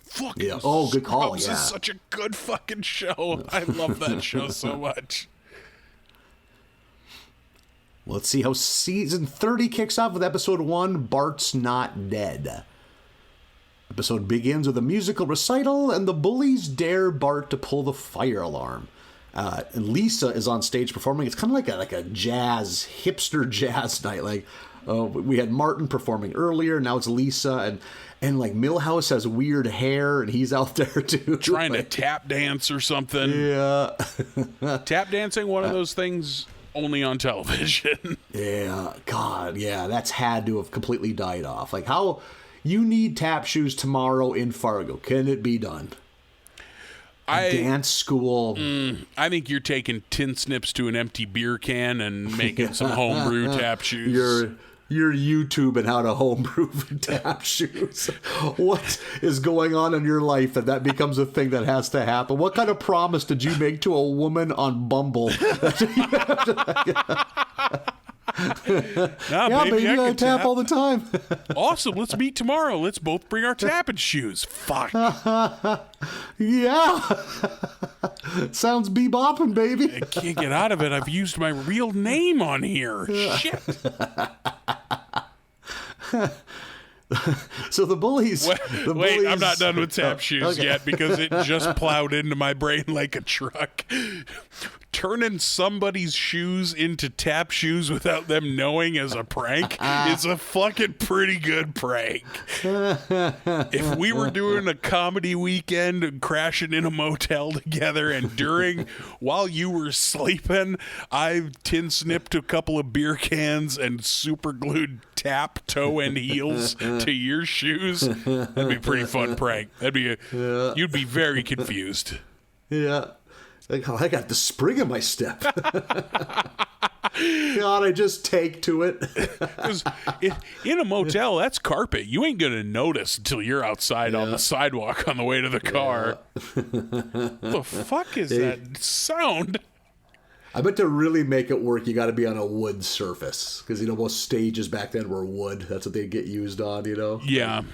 C: Fucking
B: good call,
C: Scrubs is such a good fucking show. I love that show so much.
B: Let's see how season 30 kicks off with episode 1, Bart's Not Dead. Episode begins with a musical recital, and the bullies dare Bart to pull the fire alarm. And Lisa is on stage performing. It's kind of like a hipster jazz night. Like we had Martin performing earlier. Now it's Lisa, and like Milhouse has weird hair, and he's out there too,
C: trying to tap dance or something.
B: Yeah,
C: tap dancing, one of those things only on television.
B: Yeah, God, yeah, that's had to have completely died off. Like how. You need tap shoes tomorrow in Fargo. Can it be done? Dance school.
C: I think you're taking tin snips to an empty beer can and making some homebrew tap shoes.
B: You're YouTubing how to homebrew tap shoes. What is going on in your life that becomes a thing that has to happen? What kind of promise did you make to a woman on Bumble?
C: Baby,
B: I tap all the time.
C: Awesome. Let's meet tomorrow. Let's both bring our tapping shoes. Fuck.
B: Yeah. Sounds bebopping, baby.
C: I can't get out of it. I've used my real name on here. Shit.
B: So the bullies.
C: Wait, I'm not done with tap shoes yet because it just plowed into my brain like a truck. Turning somebody's shoes into tap shoes without them knowing is a prank is a fucking pretty good prank. If we were doing a comedy weekend and crashing in a motel together and while you were sleeping, I tin snipped a couple of beer cans and super glued tap toe and heels to your shoes, that'd be a pretty fun prank. You'd be very confused.
B: Yeah. Like, I got the spring in my step. God, I just take to it.
C: Because in a motel, that's carpet. You ain't going to notice until you're outside on the sidewalk on the way to the car. What the fuck is that sound?
B: I bet to really make it work, you got to be on a wood surface. Because, most stages back then were wood. That's what they'd get used on,
C: Yeah.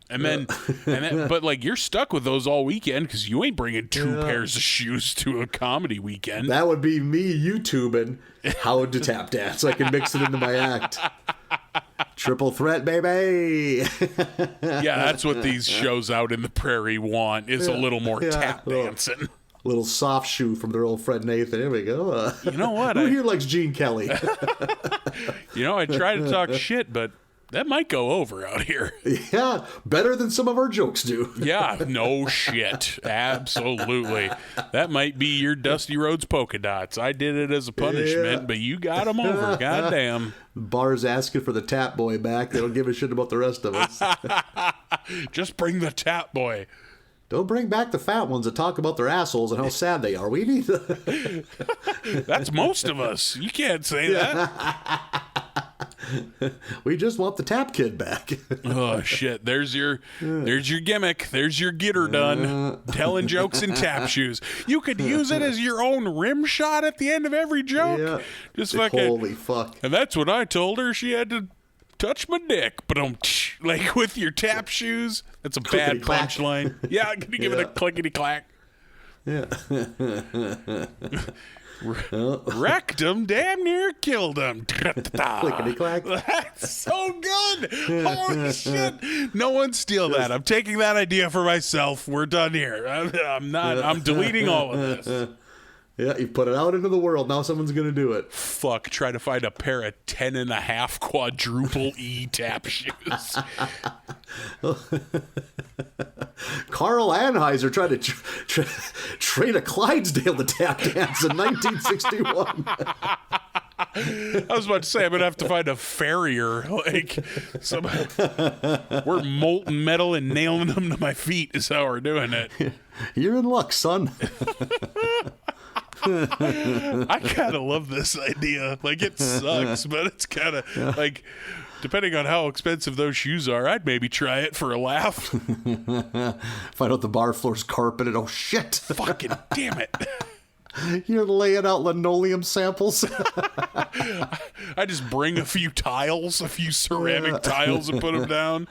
C: And then, but like you're stuck with those all weekend because you ain't bringing two pairs of shoes to a comedy weekend.
B: That would be me YouTubing how to tap dance so I can mix it into my act. Triple threat, baby.
C: Yeah, that's what these shows out in the prairie want is a little more tap dancing.
B: Little soft shoe from their old friend Nathan. Here we go.
C: You know what?
B: Who here likes Gene Kelly?
C: I try to talk shit, but that might go over out here.
B: Yeah, better than some of our jokes do.
C: Yeah, no shit. Absolutely. That might be your Dusty Rhodes polka dots. I did it as a punishment, but you got them over. Goddamn.
B: Bar's asking for the tap boy back. They don't give a shit about the rest of us.
C: Just bring the tap boy.
B: Don't bring back the fat ones that talk about their assholes and how sad they are. We need
C: That's most of us. You can't say that.
B: We just want the tap kid back.
C: Oh shit! There's your gimmick. There's your getter done. Telling jokes in tap shoes. You could use it as your own rim shot at the end of every joke.
B: Yeah.
C: Just fucking
B: holy fuck.
C: And that's what I told her. She had to touch my dick, but like with your tap shoes. That's a bad punchline. Yeah, can you give it a clickety clack?
B: Yeah.
C: Wrecked him, damn near killed him.
B: Clickety clack.
C: That's so good. Holy shit. No one steal that. I'm taking that idea for myself. We're done here. I'm deleting all of this.
B: Yeah, you put it out into the world. Now someone's going to do it.
C: Fuck, try to find a pair of 10.5 quadruple E tap shoes.
B: Carl Anheuser tried to train a Clydesdale to tap dance in 1961.
C: I was about to say, I'm going to have to find a farrier. We're molten metal and nailing them to my feet is how we're doing it.
B: You're in luck, son.
C: I kind of love this idea. Like, it sucks, but it's kind of like Depending on how expensive those shoes are, I'd maybe try it for a laugh.
B: Find out the bar floor's carpeted. Oh, shit.
C: Fucking damn it.
B: You're laying out linoleum samples.
C: I just bring a few tiles, a few ceramic tiles and put them down.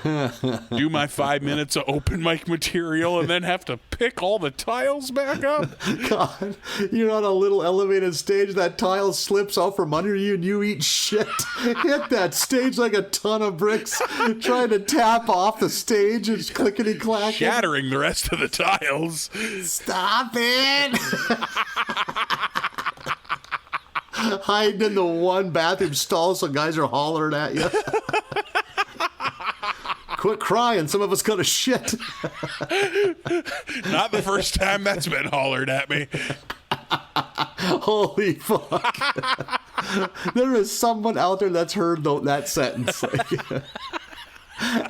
C: Do my 5 minutes of open mic material and then have to pick all the tiles back up.
B: God, you're on a little elevated stage. That tile slips out from under you and you eat shit. Hit that stage like a ton of bricks, trying to tap off the stage and clickety clacking.
C: Shattering the rest of the tiles.
B: Stop it! Hiding in the one bathroom stall so guys are hollering at you. Quit crying. Some of us got a shit.
C: Not the first time that's been hollered at me.
B: Holy fuck. There is someone out there that's heard that sentence. Like,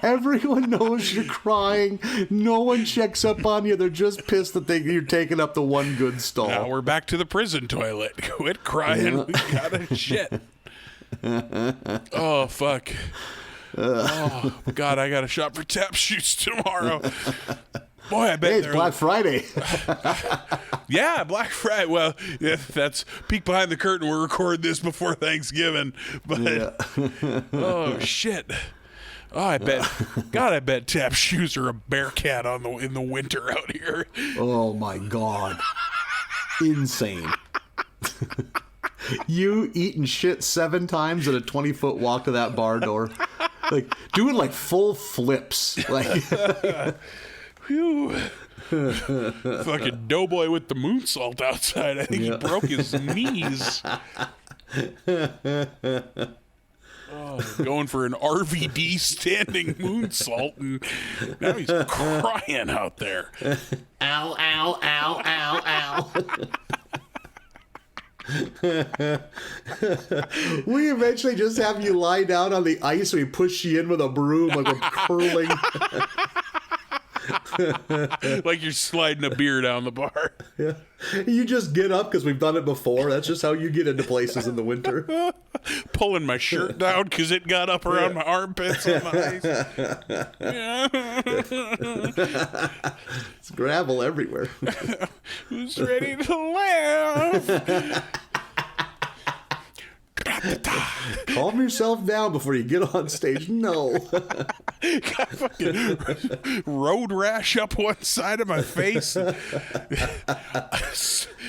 B: everyone knows you're crying. No one checks up on you. They're just pissed that you're taking up the one good stall.
C: Now we're back to the prison toilet. Quit crying. We got a shit. Oh, fuck. Oh, God, I got to shop for tap shoes tomorrow. Boy, I bet
B: hey, it's Black Friday.
C: Yeah, Black Friday. Well, yeah, that's peek behind the curtain. We're recording this before Thanksgiving. But, oh, shit. Oh, I bet. God, I bet tap shoes are a bear cat in the winter out here.
B: Oh, my God. Insane. You eating shit 7 times at a 20-foot walk to that bar door. Like, doing, like, full flips. Like,
C: whew. Fucking doughboy with the moonsault outside. I think he broke his knees. Oh, going for an RVD standing moonsault, and now he's crying out there.
B: Ow, ow, ow, ow, ow. We eventually just have you lie down on the ice and we push you in with a broom like a curling.
C: Like you're sliding a beer down the bar.
B: Yeah. You just get up because we've done it before. That's just how you get into places in the winter.
C: Pulling my shirt down because it got up around my armpits on the ice.
B: It's gravel everywhere.
C: Who's ready to laugh?
B: Calm yourself down before you get on stage. No.
C: Got fucking road rash up one side of my face.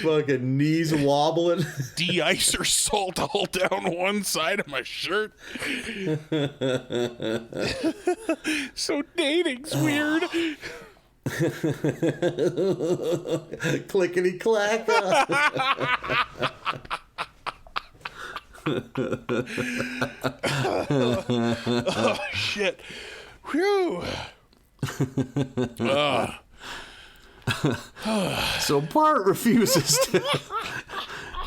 B: Fucking knees wobbling.
C: De-icer salt all down one side of my shirt. So dating's weird.
B: Clickety clack.
C: Oh, shit. Whew.
B: So Bart refuses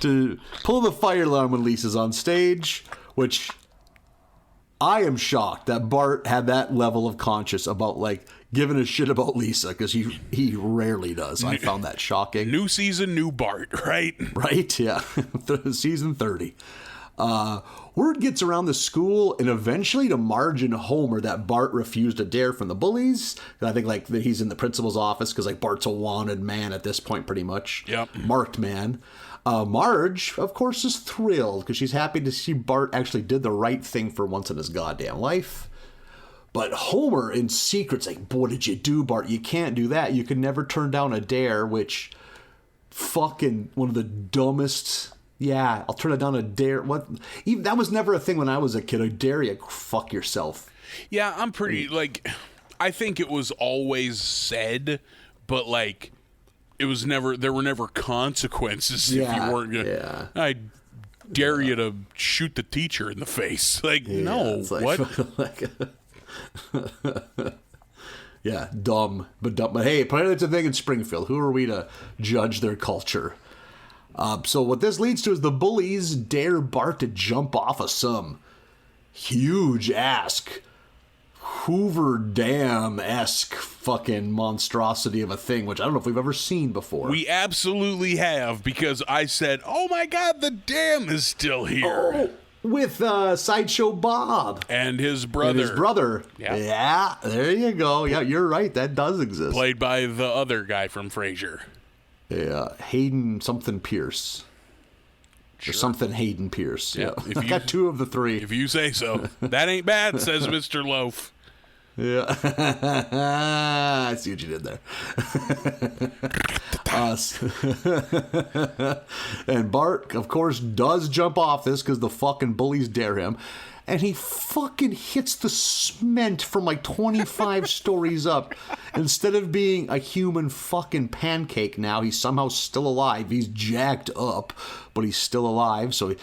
B: to pull the fire alarm when Lisa's on stage, which I am shocked that Bart had that level of conscience about, like, giving a shit about Lisa, because he rarely does. I found that shocking.
C: New season, new Bart, right?
B: Right, yeah. Season 30. Word gets around the school and eventually to Marge and Homer that Bart refused a dare from the bullies. I think like that he's in the principal's office because like Bart's a wanted man at this point pretty much.
C: Yep.
B: Marked man. Marge, of course, is thrilled because she's happy to see Bart actually did the right thing for once in his goddamn life. But Homer in secret's like, what did you do, Bart? You can't do that. You can never turn down a dare, which fucking one of the dumbest... Yeah, I'll turn it down a dare. What? Even, that was never a thing when I was a kid. A dare you fuck yourself.
C: Yeah, I'm pretty, like, I think it was always said, but, like, it was never, there were never consequences if you weren't going to. I dare you to shoot the teacher in the face. Like, no, like,
B: what? Yeah, dumb. But hey, apparently it's a thing in Springfield. Who are we to judge their culture? So what this leads to is the bullies dare Bart to jump off of some huge ask Hoover Dam-esque fucking monstrosity of a thing, which I don't know if we've ever seen before.
C: We absolutely have, because I said, oh my God, the dam is still here.
B: with Sideshow Bob
C: and his brother.
B: And his brother.
C: Yeah.
B: Yeah, there you go. Yeah, you're right. That does exist.
C: Played by the other guy from Frasier.
B: Yeah, Hayden something Pierce.
C: Sure.
B: Or something Hayden Pierce.
C: Yeah.
B: I got two of the three.
C: If you say so. That ain't bad, says Mr. Loaf.
B: Yeah. I see what you did there. And Bart, of course, does jump off this because the fucking bullies dare him. And he fucking hits the cement from like 25 stories up. Instead of being a human fucking pancake now, he's somehow still alive. He's jacked up, but he's still alive. So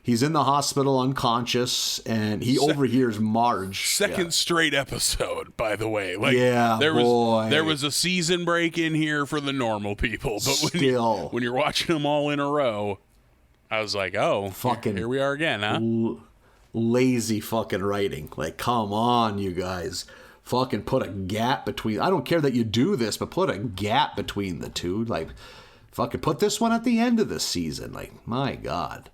B: he's in the hospital unconscious, and he overhears Marge.
C: Second straight episode, by the way. Like,
B: yeah,
C: there was a season break in here for the normal people, but when you're watching them all in a row, I was like, oh,
B: fucking
C: here we are again, huh?
B: Lazy fucking writing. Like, come on, you guys. Fucking put a gap between. I don't care that you do this, but put a gap between the two. Like, fucking put this one at the end of the season. Like, my God.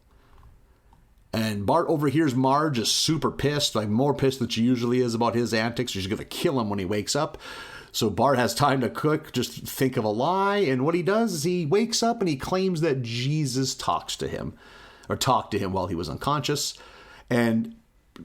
B: And Bart overhears Marge is super pissed, like more pissed than she usually is about his antics. She's going to kill him when he wakes up. So Bart has time to cook, just think of a lie. And what he does is he wakes up and he claims that Jesus talked to him while he was unconscious. And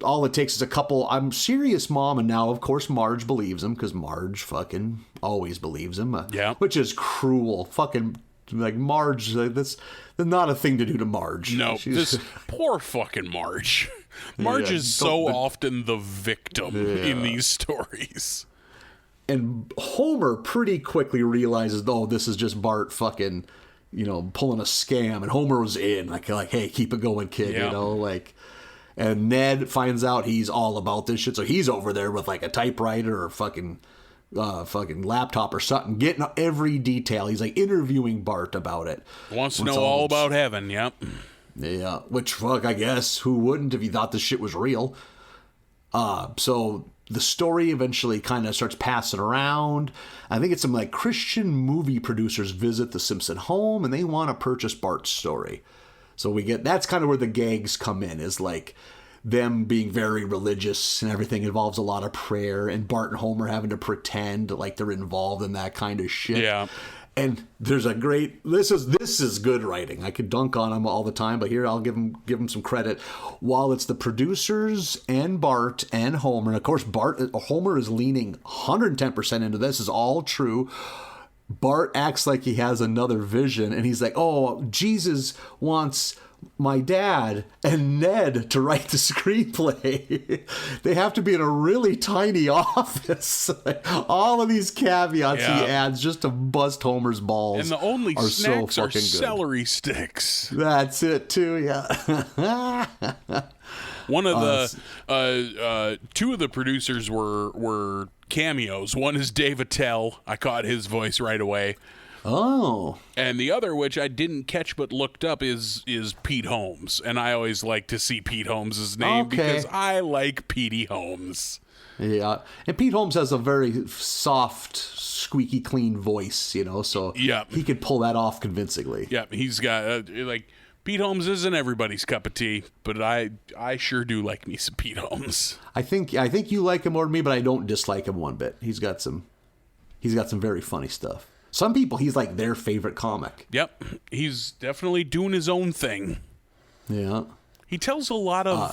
B: all it takes is a couple, I'm serious, Mom. And now, of course, Marge believes him because Marge fucking always believes him.
C: Yeah.
B: Which is cruel. Fucking, like, Marge, that's not a thing to do to Marge.
C: No, this poor fucking Marge. Marge is so often the victim in these stories.
B: And Homer pretty quickly realizes, oh, this is just Bart fucking, pulling a scam. And Homer was in, like, hey, keep it going, kid, like... And Ned finds out he's all about this shit, so he's over there with like a typewriter or fucking laptop or something, getting every detail. He's like interviewing Bart about it.
C: Wants to know all about heaven, yep.
B: Yeah, which, fuck, I guess, who wouldn't if he thought this shit was real? So the story eventually kind of starts passing around. I think it's some like Christian movie producers visit the Simpson home and they want to purchase Bart's story. So that's kind of where the gags come in, is like them being very religious and everything involves a lot of prayer, and Bart and Homer having to pretend like they're involved in that kind of shit.
C: Yeah.
B: And there's a great, this is good writing. I could dunk on them all the time, but here I'll give them some credit. While it's the producers and Bart and Homer, and of course Homer is leaning 110% into this is all true. Bart acts like he has another vision, and he's like, oh, Jesus wants my dad and Ned to write the screenplay. They have to be in a really tiny office. All of these caveats he adds just to bust Homer's balls.
C: And the only snacks are celery sticks.
B: That's it, too, yeah.
C: One of the two of the producers were cameos. One is Dave Attell. I caught his voice right away.
B: Oh.
C: And the other, which I didn't catch but looked up, is Pete Holmes. And I always like to see Pete Holmes' name because I like Petey Holmes.
B: Yeah. And Pete Holmes has a very soft, squeaky clean voice, so he could pull that off convincingly.
C: Yeah, he's got, Pete Holmes isn't everybody's cup of tea, but I sure do like me some Pete Holmes.
B: I think you like him more than me, but I don't dislike him one bit. He's got some very funny stuff. Some people, he's like their favorite comic.
C: Yep, he's definitely doing his own thing.
B: Yeah.
C: He tells a lot of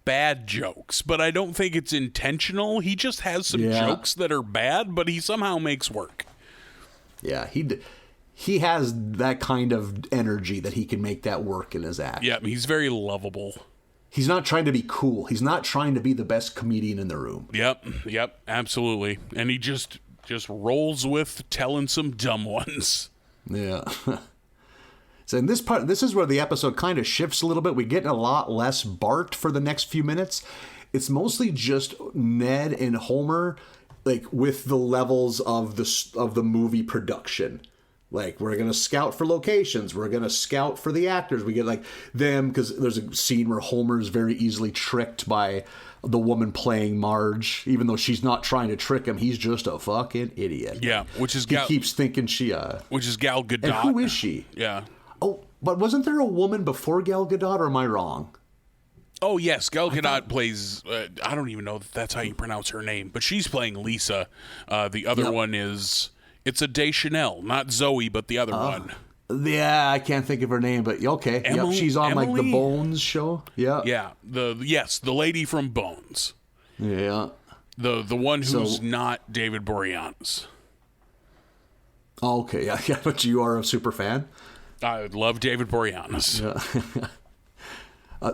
C: bad jokes, but I don't think it's intentional. He just has some jokes that are bad, but he somehow makes work.
B: Yeah, he has that kind of energy that he can make that work in his act.
C: Yeah, he's very lovable.
B: He's not trying to be cool. He's not trying to be the best comedian in the room.
C: Yep, absolutely. And he just rolls with telling some dumb ones.
B: Yeah. So in this is where the episode kind of shifts a little bit. We get a lot less Bart for the next few minutes. It's mostly just Ned and Homer, like with the levels of the movie production. Like, we're going to scout for locations. We're going to scout for the actors. We get, like, them, because there's a scene where Homer is very easily tricked by the woman playing Marge. Even though she's not trying to trick him, he's just a fucking idiot.
C: Yeah,
B: he keeps thinking she...
C: which is Gal Gadot.
B: And who is she?
C: Yeah.
B: Oh, But wasn't there a woman before Gal Gadot, or am I wrong?
C: Oh, yes. Gal Gadot plays, I don't even know if that's how you pronounce her name, but she's playing Lisa. The other one is, it's a Deschanel, not Zoe, but the other one.
B: Yeah, I can't think of her name, but okay.
C: Emily,
B: yep, she's on like the Bones show. Yeah.
C: Yeah. The lady from Bones.
B: Yeah.
C: The one who's not David Boreanaz.
B: Oh, okay. Yeah, but you are a super fan.
C: I love David Boreanaz.
B: Yeah.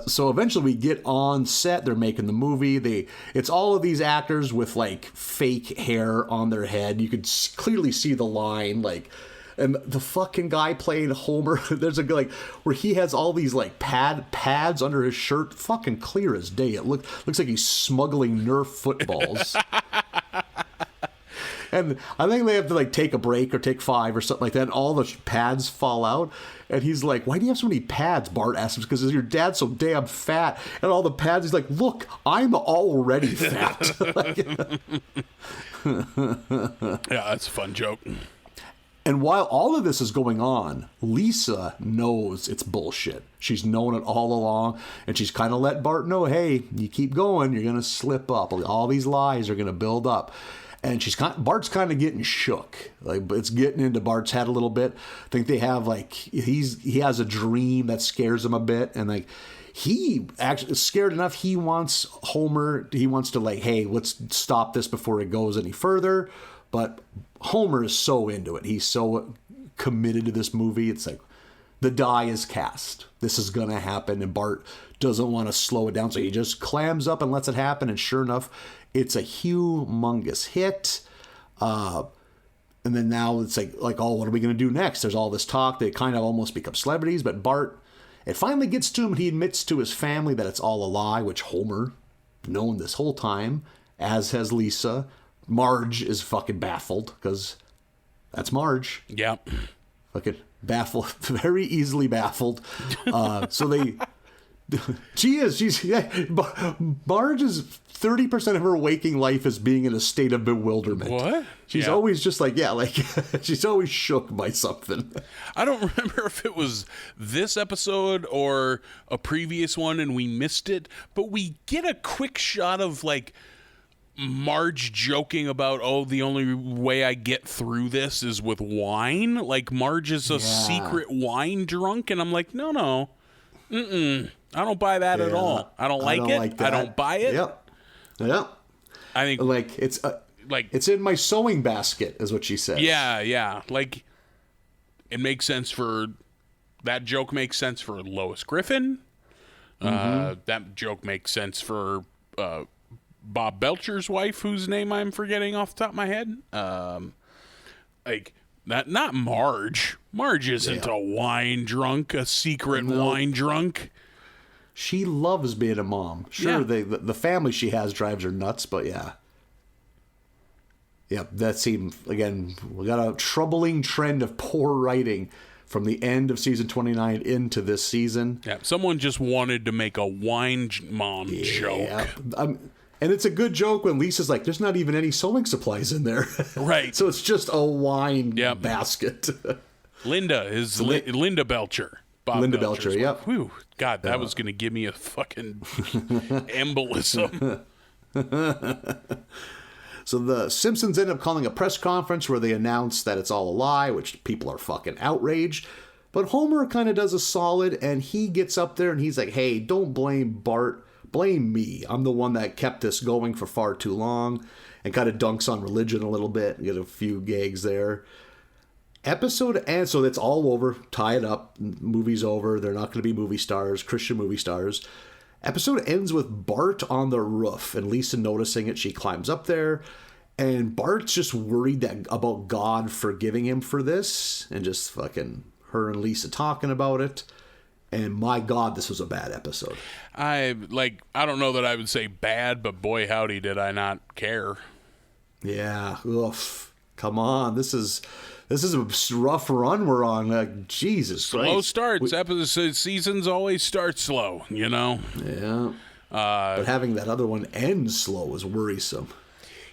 B: So eventually we get on set. They're making the movie. It's all of these actors with like fake hair on their head. You could clearly see the line, like, and the fucking guy playing Homer. There's a like where he has all these like pads under his shirt, fucking clear as day. It looks like he's smuggling Nerf footballs. And I think they have to like take a break or take 5 or something like that. And all the pads fall out. And he's like, "Why do you have so many pads?" Bart asks him, "Because your dad's so damn fat." And all the pads, he's like, "Look, I'm already fat."
C: Yeah, that's a fun joke.
B: And while all of this is going on, Lisa knows it's bullshit. She's known it all along. And she's kind of let Bart know, hey, you keep going, you're going to slip up. All these lies are going to build up. And Bart's kind of getting shook. Like, it's getting into Bart's head a little bit. I think they have like he has a dream that scares him a bit, and like he actually is scared enough. He wants Homer. He wants to like, hey, let's stop this before it goes any further. But Homer is so into it. He's so committed to this movie. It's like the die is cast. This is gonna happen, and Bart doesn't want to slow it down, so he just clams up and lets it happen. And sure enough, it's a humongous hit. And then now it's like, oh, what are we going to do next? There's all this talk. They kind of almost become celebrities. But Bart, it finally gets to him. And he admits to his family that it's all a lie, which Homer, known this whole time, as has Lisa. Marge is fucking baffled because that's Marge.
C: Yeah.
B: Fucking baffled, very easily baffled. So they... Marge is 30% of her waking life is being in a state of bewilderment.
C: What?
B: She's always just like, she's always shook by something.
C: I don't remember if it was this episode or a previous one and we missed it, but we get a quick shot of like Marge joking about, oh, the only way I get through this is with wine. Like Marge is a secret wine drunk, and I'm like, no. I don't buy that at all. I don't like it. I don't buy it.
B: Yep.
C: I think
B: like it's in my sewing basket, is what she says.
C: Yeah. Like it makes sense for that joke. Makes sense for Lois Griffin. That joke makes sense for Bob Belcher's wife, whose name I'm forgetting off the top of my head. Like that. Not Marge. Marge isn't a wine drunk, a secret wine drunk.
B: She loves being a mom. Sure, the family she has drives her nuts, but yeah. Yep, that seemed, again, we got a troubling trend of poor writing from the end of season 29 into this season.
C: Yeah, someone just wanted to make a wine mom joke.
B: And it's a good joke when Lisa's like, there's not even any sewing supplies in there.
C: Right.
B: So it's just a wine basket.
C: Linda is Linda Belcher. Bob
B: Linda Belcher, yep.
C: Whew, God, that was going to give me a fucking embolism.
B: So the Simpsons end up calling a press conference where they announce that it's all a lie, which people are fucking outraged. But Homer kind of does a solid, and he gets up there and he's like, hey, don't blame Bart. Blame me. I'm the one that kept this going for far too long, and kind of dunks on religion a little bit. Get a few gags there. Episode ends, so it's all over. Tie it up. Movie's over. They're not going to be movie stars, Christian movie stars. Episode ends with Bart on the roof, and Lisa noticing it. She climbs up there, and Bart's just worried about God forgiving him for this, and just fucking her and Lisa talking about it. And my God, this was a bad episode.
C: I don't know that I would say bad, but boy, howdy, did I not care.
B: Yeah. Oof. Come on. This is a rough run we're on. Jesus Christ.
C: Slow starts. Episode seasons always start slow, you know?
B: Yeah. But having that other one end slow is worrisome.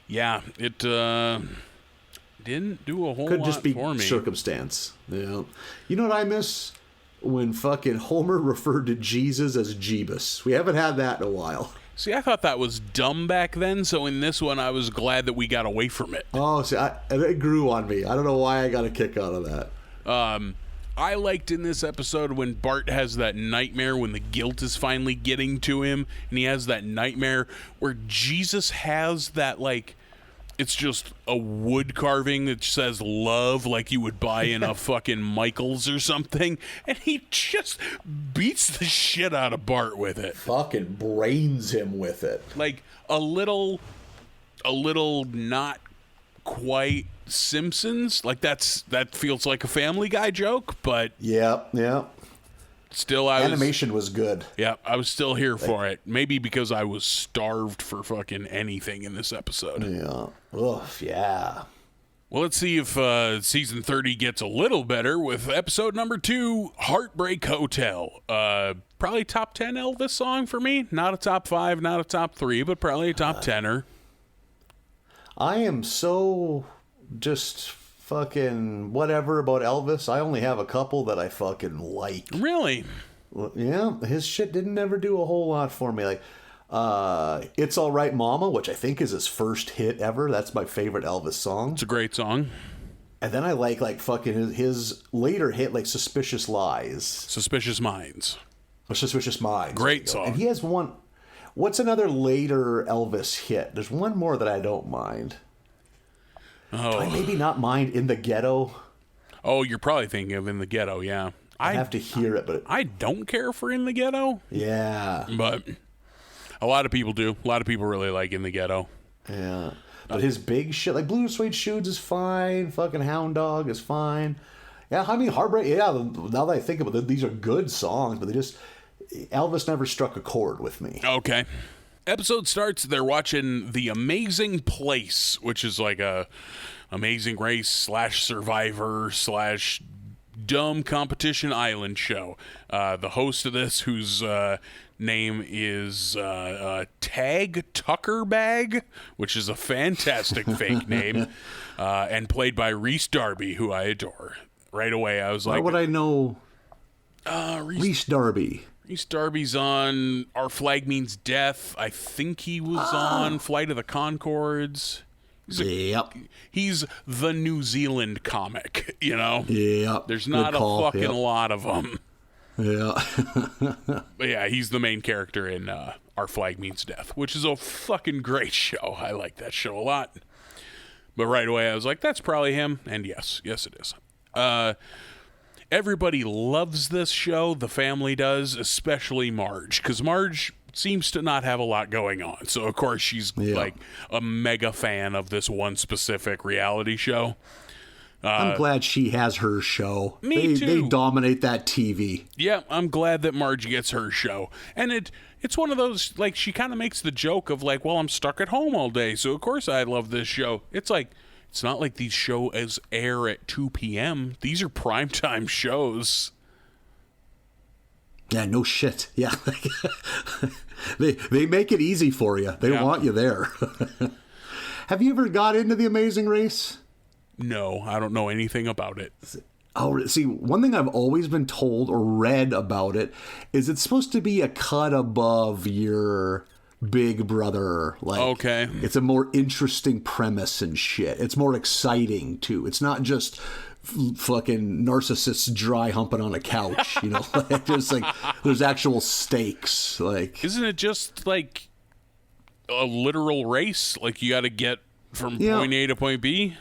C: Yeah. It didn't do a whole
B: Could
C: lot
B: just be
C: for me.
B: Circumstance. Yeah. You know what I miss? when fucking Homer referred to Jesus as Jeebus. We haven't had that in a while.
C: See, I thought that was dumb back then, so in this one, I was glad that we got away from it.
B: Oh, see, it grew on me. I don't know why I got a kick out of that.
C: I liked in this episode when Bart has that nightmare when the guilt is finally getting to him, and he has that nightmare where Jesus has that, like, it's just a wood carving that says love, like you would buy in a fucking Michael's or something, and he just beats the shit out of Bart with it.
B: Fucking brains him with it.
C: Like a little not quite Simpsons. Like that feels like a Family Guy joke, but
B: yeah.
C: Still,
B: animation was good.
C: Yeah, I was still here for it. Maybe because I was starved for fucking anything in this episode.
B: Yeah. Oof, yeah.
C: Well, let's see if season 30 gets a little better with episode number 2, Heartbreak Hotel. Probably top 10 Elvis song for me. Not a top 5, not a top 3, but probably a top 10er. I
B: am so just fucking whatever about Elvis. I only have a couple that I fucking like.
C: Really?
B: Yeah, his shit didn't ever do a whole lot for me. Like, It's All Right Mama, which I think is his first hit ever. That's my favorite Elvis song.
C: It's a great song.
B: And then I like fucking his later hit, like Suspicious Lies.
C: Suspicious Minds.
B: Or Suspicious Minds.
C: Great song.
B: And he has one. What's another later Elvis hit? There's one more that I don't mind.
C: Oh.
B: Do I maybe not mind In the Ghetto?
C: Oh, you're probably thinking of In the Ghetto, yeah.
B: I have to hear it, but
C: I don't care for In the Ghetto.
B: Yeah.
C: But a lot of people do. A lot of people really like In the Ghetto.
B: Yeah. But his big shit, like Blue Suede Shoes is fine. Fucking Hound Dog is fine. Yeah, I mean, Heartbreak, yeah, now that I think about it, these are good songs, but Elvis never struck a chord with me.
C: Okay. Episode starts, they're watching The Amazing Place, which is like a Amazing Race / Survivor / dumb competition island show. The host of this, whose name is Tag Tuckerbag, which is a fantastic fake name, and played by Rhys Darby, who I adore. Right away, I was like,
B: why would I know Rhys Darby?
C: Rhys Darby's on Our Flag Means Death. I think he was on Flight of the Conchords. He's the New Zealand comic, you know?
B: Yeah.
C: There's not a fucking lot of them.
B: Yeah.
C: But yeah, he's the main character in Our Flag Means Death, which is a fucking great show. I like that show a lot. But right away, I was like, that's probably him. And yes, it is. Everybody loves this show. The family does, especially Marge, because Marge seems to not have a lot going on. So, of course, she's like a mega fan of this one specific reality show.
B: I'm glad she has her show.
C: Me too.
B: They dominate that TV.
C: Yeah, I'm glad that Marge gets her show. And it's one of those, like, she kind of makes the joke of, like, well, I'm stuck at home all day, so of course I love this show. It's like, it's not like these shows air at 2 p.m. These are primetime shows.
B: Yeah, no shit. Yeah. they make it easy for you. They want you there. Have you ever got into The Amazing Race?
C: No, I don't know anything about it.
B: Oh, see, one thing I've always been told or read about it is it's supposed to be a cut above your Big Brother. Like,
C: okay.
B: It's a more interesting premise and shit. It's more exciting, too. It's not just fucking narcissists dry humping on a couch, you know? Like, just like, there's actual stakes. Like,
C: isn't it just like a literal race? Like, you got to get from point A to point B?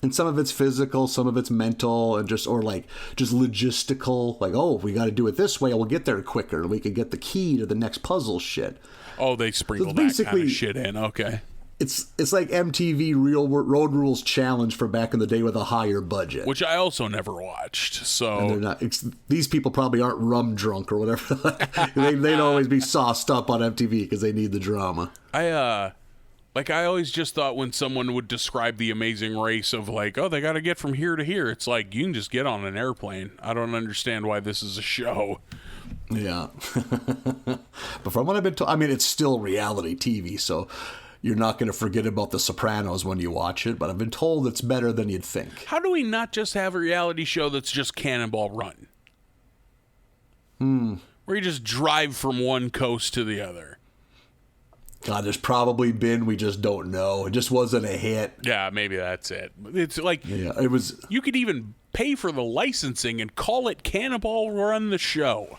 B: And some of it's physical, some of it's mental, and just logistical. Like, oh, we got to do it this way, and we'll get there quicker. We can get the key to the next puzzle shit.
C: Oh, they sprinkle that kind of shit in. Okay.
B: It's like MTV Real Road Rules Challenge from back in the day with a higher budget,
C: which I also never watched. So
B: and they're not. These people probably aren't rum drunk or whatever. They'd always be sauced up on MTV because they need the drama.
C: I always just thought when someone would describe The Amazing Race of like, oh, they got to get from here to here. It's like, you can just get on an airplane. I don't understand why this is a show.
B: Yeah. But from what I've been told, I mean, it's still reality TV, so you're not going to forget about The Sopranos when you watch it, but I've been told it's better than you'd think.
C: How do we not just have a reality show that's just Cannonball Run? Where you just drive from one coast to the other.
B: God, there's probably been, we just don't know. It just wasn't a hit.
C: Yeah, maybe that's it. It's like,
B: Yeah, it was.
C: you could even pay for the licensing and call it Cannonball Run the Show.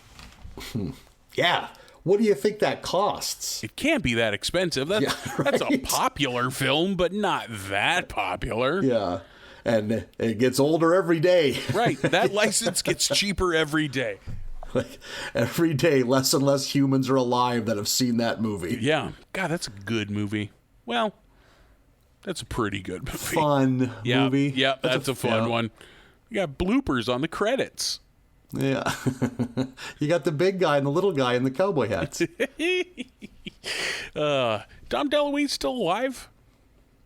B: Yeah. What do you think that costs?
C: It can't be that expensive. That's,
B: Yeah,
C: that's a
B: right.
C: popular film, but not that popular.
B: Yeah. And it gets older every day.
C: Right. That license gets cheaper every day.
B: Like, every day, less and less humans are alive that have seen that movie.
C: Yeah. God, that's a good movie. Well, that's a pretty good movie.
B: Fun movie.
C: Yeah, that's a fun one. You got bloopers on the credits.
B: Yeah. You got the big guy and the little guy in the cowboy hats.
C: Dom DeLuise still alive?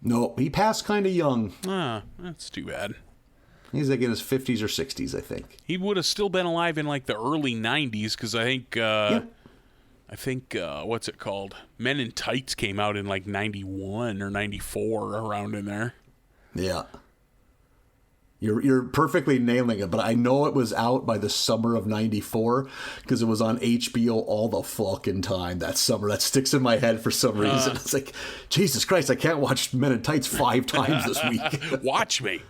B: No, he passed kind of young.
C: Ah, that's too bad.
B: He's like in his 50s or 60s, I think.
C: He would have still been alive in like the early 90s because I think what's it called? Men in Tights came out in like 91 or 94, around in there.
B: Yeah. You're perfectly nailing it, but I know it was out by the summer of 94 because it was on HBO all the fucking time that summer. That sticks in my head for some reason. It's like, Jesus Christ, I can't watch Men in Tights 5 times this week.
C: Watch me.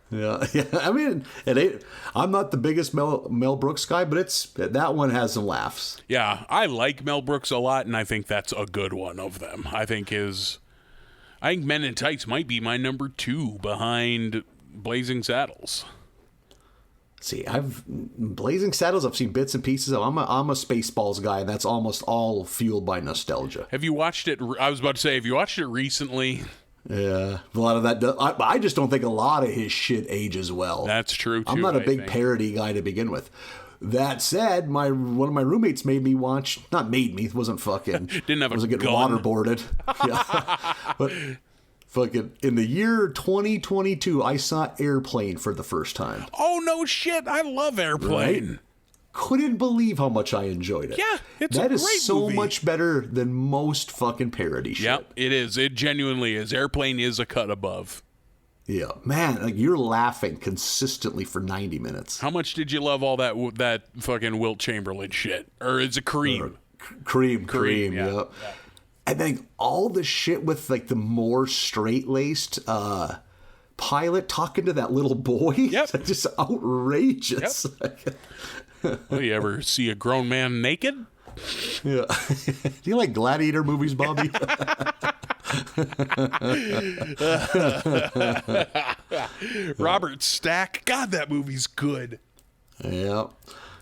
B: Yeah. I mean, it ain't. I'm not the biggest Mel Brooks guy, but that one has some laughs.
C: Yeah, I like Mel Brooks a lot, and I think that's a good one of them. I think Men in Tights might be my number 2 behind Blazing Saddles.
B: See, Blazing Saddles, I've seen bits and pieces of. I'm a Spaceballs guy, and that's almost all fueled by nostalgia.
C: Have you watched it? I was about to say, have you watched it recently?
B: Yeah, a lot of that. I just don't think a lot of his shit ages well.
C: That's true, too.
B: I'm not a
C: I
B: big
C: think.
B: parody guy to begin with. That said, one of my roommates made me watch. Not made me. Wasn't fucking.
C: Didn't have a
B: wasn't getting
C: gun.
B: waterboarded. Yeah, but fucking in the year 2022, I saw Airplane for the first time.
C: Oh, no shit. I love Airplane.
B: Right? Couldn't believe how much I enjoyed it.
C: Yeah, it's
B: that
C: a
B: is
C: great
B: so
C: movie.
B: much better than most fucking parody shit.
C: Yep, it is. It genuinely is. Airplane is a cut above.
B: Yeah, man, like you're laughing consistently for 90 minutes.
C: How much did you love all that fucking Wilt Chamberlain shit? Or is it Kareem?
B: Cream,
C: yeah.
B: yeah. And then all the shit with like the more straight-laced pilot talking to that little boy.
C: Yep.
B: It's just outrageous.
C: Well, you ever see a grown man naked?
B: Yeah. Do you like gladiator movies, Bobby?
C: Robert Stack. God, that movie's good.
B: Yeah.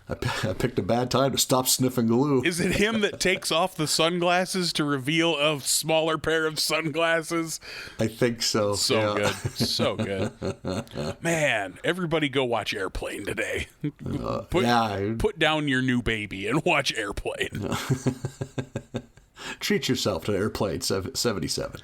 B: I picked a bad time to stop sniffing glue.
C: Is it him that takes off the sunglasses to reveal a smaller pair of sunglasses?
B: I think so.
C: So
B: yeah.
C: good. So good. Man, everybody go watch Airplane today. Put down your new baby and watch Airplane.
B: Treat yourself to Airplane 77.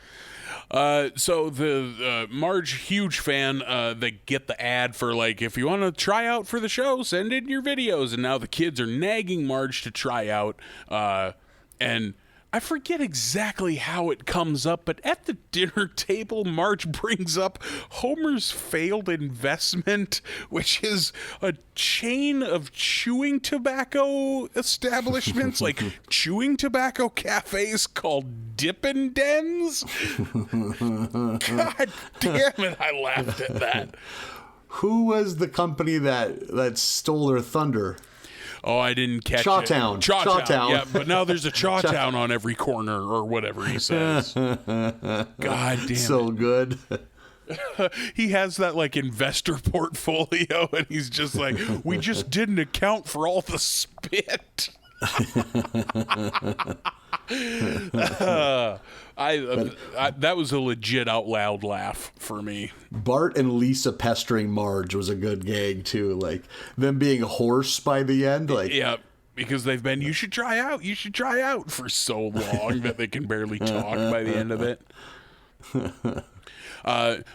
C: So the Marge, huge fan. They get the ad for like, if you want to try out for the show, send in your videos. And now the kids are nagging Marge to try out. And I forget exactly how it comes up, but at the dinner table, Marge brings up Homer's failed investment, which is a chain of chewing tobacco establishments, like chewing tobacco cafes called Dippin' Dens. God damn it, I laughed at that.
B: Who was the company that stole their thunder?
C: Oh, I didn't catch
B: Chawtown.
C: it.
B: Chawtown.
C: Yeah, but now there's a Chawtown on every corner or whatever he says. God damn
B: So good.
C: He has that like investor portfolio and he's just like, we just didn't account for all the spit. That was a legit out loud laugh for me.
B: Bart and Lisa pestering Marge was a good gag too. Like them being hoarse by the end. Like
C: Yeah, because they've been, you should try out for so long that they can barely talk by the end of it.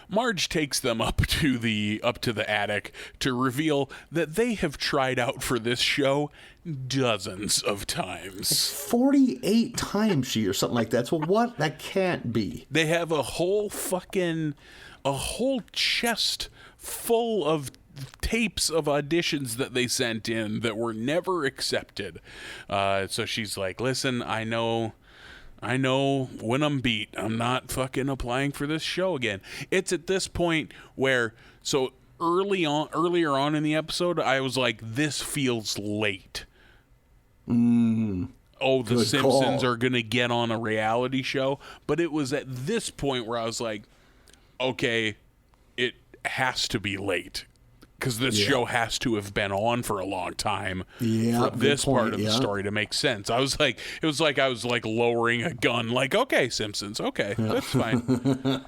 C: Marge takes them up to the attic to reveal that they have tried out for this show dozens of times.
B: 48 times or something like that. So what? That can't be.
C: They have a whole chest full of tapes of auditions that they sent in that were never accepted. So she's like, listen, I know when I'm beat, I'm not fucking applying for this show again. It's at this point where, so earlier on in the episode, I was like, this feels late. Oh, the Simpsons are going to get on a reality show. But it was at this point where I was like, okay, it has to be late. Because this show has to have been on for a long time for this part of the story to make sense. I was like, it was like I was like lowering a gun, like, okay, Simpsons, okay, that's fine.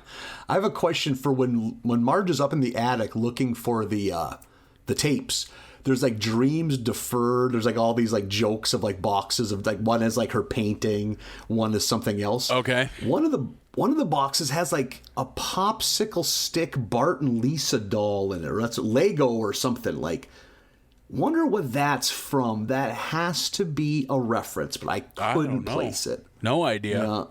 B: I have a question for when Marge is up in the attic looking for the tapes. There's like dreams deferred. There's like all these like jokes of like boxes of like, one is like her painting, one is something else.
C: Okay.
B: One of the boxes has like a popsicle stick Bart and Lisa doll in it, or that's Lego or something. Like, wonder what that's from. That has to be a reference, but I couldn't place it.
C: No idea.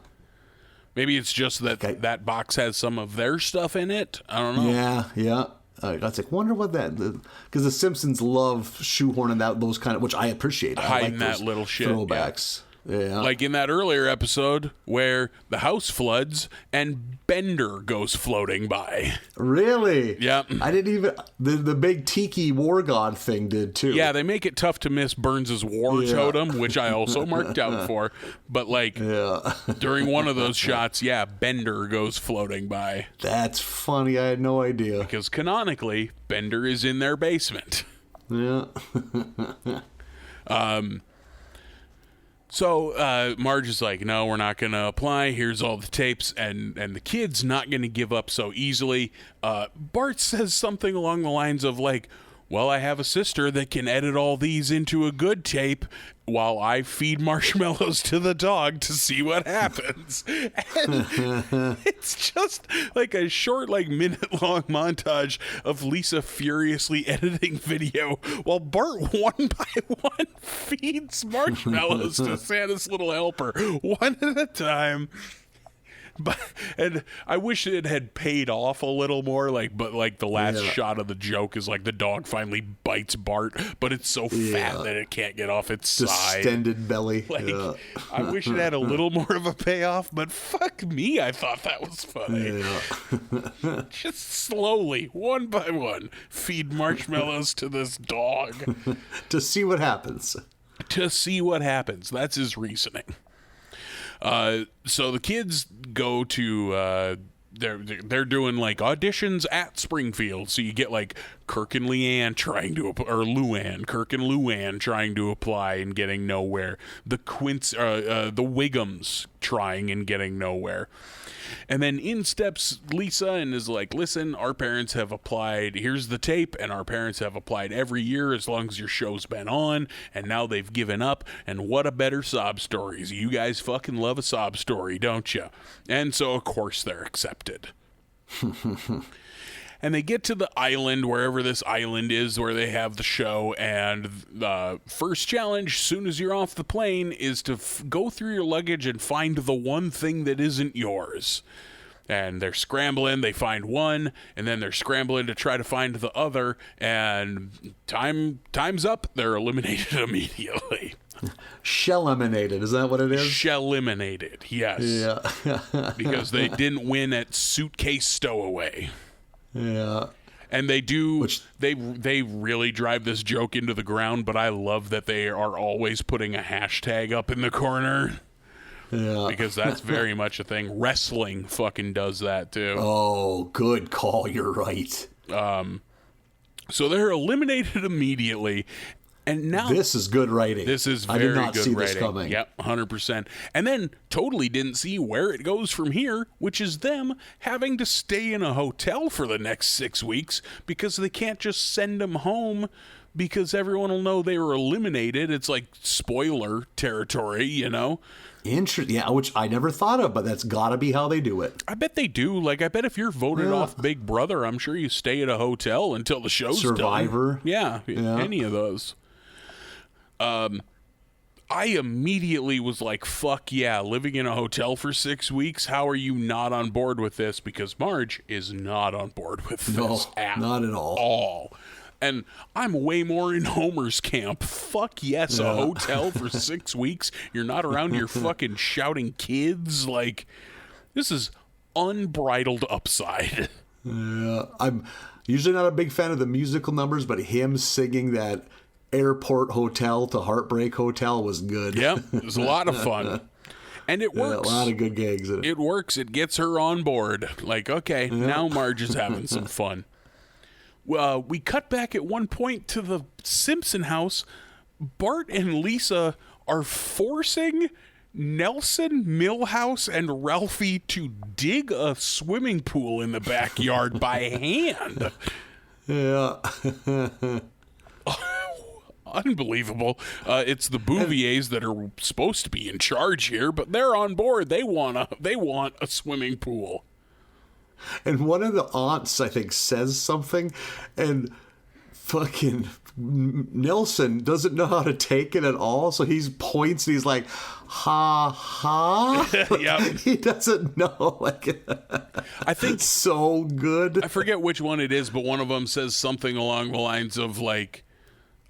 C: Maybe it's just that that box has some of their stuff in it. I don't know.
B: Yeah. I was like, wonder what that, because the Simpsons love shoehorning out those kind of, which I appreciate.
C: Hiding
B: I like
C: that little shit.
B: Throwbacks. Yeah.
C: Like in that earlier episode where the house floods and Bender goes floating by.
B: Really?
C: Yeah.
B: I didn't even, the big tiki war god thing did too.
C: Yeah, they make it tough to miss Burns' war totem, which I also marked out for. But like during one of those shots, Bender goes floating by.
B: That's funny. I had no idea.
C: Because canonically, Bender is in their basement.
B: Yeah.
C: So Marge is like, no, we're not going to apply. Here's all the tapes. And the kid's not going to give up so easily. Bart says something along the lines of like, well, I have a sister that can edit all these into a good tape while I feed marshmallows to the dog to see what happens. And it's just like a short, like minute-long montage of Lisa furiously editing video while Bart one by one feeds marshmallows to Santa's little helper, one at a time. And I wish it had paid off a little more, but the last shot of the joke is like the dog finally bites Bart, but it's so fat that it can't get off its side.
B: Distended belly.
C: I wish it had a little more of a payoff, but fuck me, I thought that was funny.
B: Yeah.
C: Just slowly, one by one, feed marshmallows to this dog.
B: To see what happens.
C: To see what happens. That's his reasoning. So the kids go to they're doing like auditions at Springfield. So you get like Kirk and Luann trying to apply and getting nowhere. The Wiggums trying and getting nowhere. And then in steps Lisa and is like, listen, our parents have applied. Here's the tape. And our parents have applied every year as long as your show's been on. And now they've given up. And what a better sob stories. You guys fucking love a sob story, don't you? And so, of course, they're accepted. And they get to the island, wherever this island is, where they have the show. And the first challenge, soon as you're off the plane, is to go through your luggage and find the one thing that isn't yours. And they're scrambling. They find one, and then they're scrambling to try to find the other. And time's up. They're eliminated immediately.
B: Shell-eliminated, is that what it is?
C: Shell-eliminated, yes.
B: Yeah.
C: Because they didn't win at Suitcase Stowaway.
B: Yeah.
C: And they do, they really drive this joke into the ground, but I love that they are always putting a hashtag up in the corner.
B: Yeah.
C: Because that's very much a thing. Wrestling fucking does that too.
B: Oh, good call. You're right.
C: So they're eliminated immediately. And now
B: this is good writing.
C: This is very
B: good writing. I did not see
C: writing.
B: this coming.
C: Yep, 100%. And then totally didn't see where it goes from here, which is them having to stay in a hotel for the next 6 weeks because they can't just send them home because everyone will know they were eliminated. It's like spoiler territory, you know?
B: Interesting. Yeah, which I never thought of, but that's got to be how they do it.
C: I bet they do. Like, I bet if you're voted off Big Brother, I'm sure you stay at a hotel until the show's
B: Survivor.
C: done. Yeah, any of those. I immediately was like, fuck yeah, living in a hotel for 6 weeks. How are you not on board with this? Because Marge is not on board with this
B: not at all.
C: And I'm way more in Homer's camp. Fuck yes, a hotel for 6 weeks. You're not around your fucking shouting kids. Like, this is unbridled upside.
B: Yeah, I'm usually not a big fan of the musical numbers, but him singing that Airport Hotel to Heartbreak Hotel was good.
C: Yeah, it was a lot of fun. And it works.
B: A lot of good gigs in it.
C: It works. It gets her on board. Like, okay, now Marge is having some fun. We cut back at one point to the Simpson house. Bart and Lisa are forcing Nelson, Milhouse, and Ralphie to dig a swimming pool in the backyard by hand.
B: Yeah.
C: Unbelievable. It's the Bouviers that are supposed to be in charge here, but they're on board. They want a swimming pool.
B: And one of the aunts, I think, says something, and fucking Nelson doesn't know how to take it at all, so he points and he's like, ha ha.
C: Yep.
B: He doesn't know. Like,
C: I think
B: so good.
C: I forget which one it is, but one of them says something along the lines of like,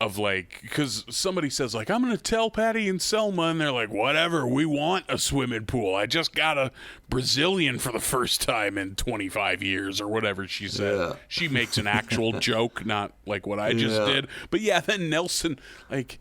C: because somebody says like, I'm going to tell Patty and Selma, and they're like, whatever, we want a swimming pool. I just got a Brazilian for the first time in 25 years or whatever she said. Yeah. She makes an actual joke, not like what I just did. But yeah, then Nelson like,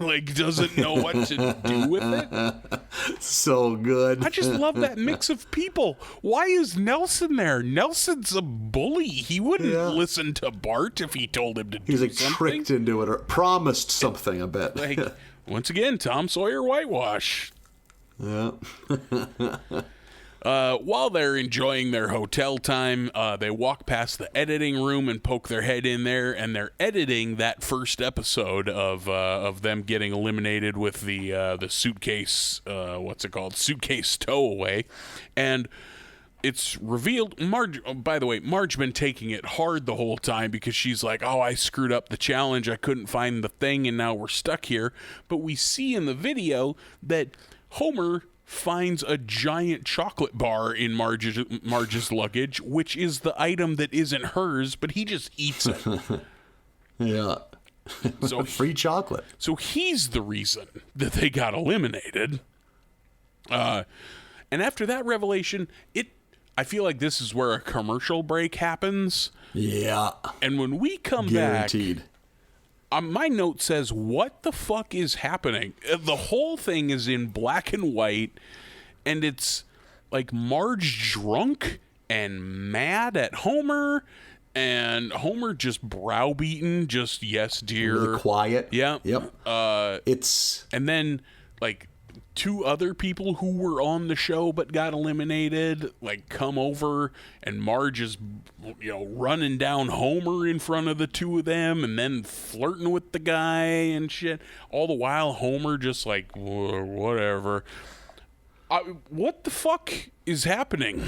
C: like doesn't know what to do with it.
B: So good.
C: I just love that mix of people. Why is Nelson there? Nelson's a bully. He wouldn't listen to Bart if he told him to do something. He's like
B: tricked into it or promised something, I bet.
C: Like, once again, Tom Sawyer whitewash.
B: Yeah.
C: While they're enjoying their hotel time, they walk past the editing room and poke their head in there, and they're editing that first episode of them getting eliminated with the suitcase. What's it called? Suitcase stowaway, and it's revealed. Marge, by the way, Marge been taking it hard the whole time because she's like, "Oh, I screwed up the challenge. I couldn't find the thing, and now we're stuck here." But we see in the video that Homer finds a giant chocolate bar in Marge's luggage, which is the item that isn't hers, but he just eats it.
B: Yeah.
C: So
B: free chocolate.
C: So he's the reason that they got eliminated. And after that revelation, I feel like this is where a commercial break happens.
B: Yeah.
C: And when we come
B: Guaranteed.
C: back, my note says, what the fuck is happening? The whole thing is in black and white, and it's like Marge drunk and mad at Homer, and Homer just browbeaten, just yes, dear.
B: Really quiet.
C: Yeah.
B: Yep.
C: And then, like, two other people who were on the show but got eliminated, like, come over, and Marge is, running down Homer in front of the two of them, and then flirting with the guy and shit. All the while, Homer just like, whatever. What the fuck is happening?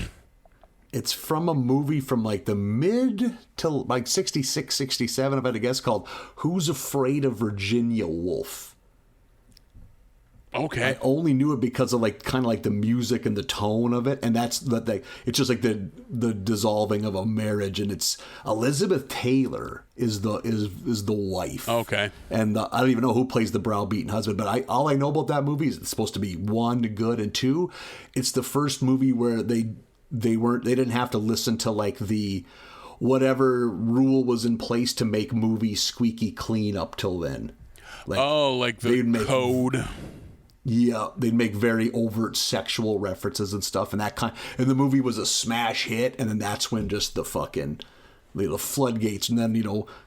B: It's from a movie from like the mid to like 66, 67, if I had to guess, called Who's Afraid of Virginia Woolf?
C: Okay.
B: I only knew it because of like kind of like the music and the tone of it, and it's just like the dissolving of a marriage, and it's Elizabeth Taylor is the wife.
C: Okay.
B: And I don't even know who plays the browbeaten husband, but all I know about that movie is it's supposed to be one, good, and two, it's the first movie where they didn't have to listen to like the whatever rule was in place to make movies squeaky clean up till then.
C: Like the code.
B: Yeah, they'd make very overt sexual references and stuff, and and the movie was a smash hit, and then that's when just the fucking the floodgates, and then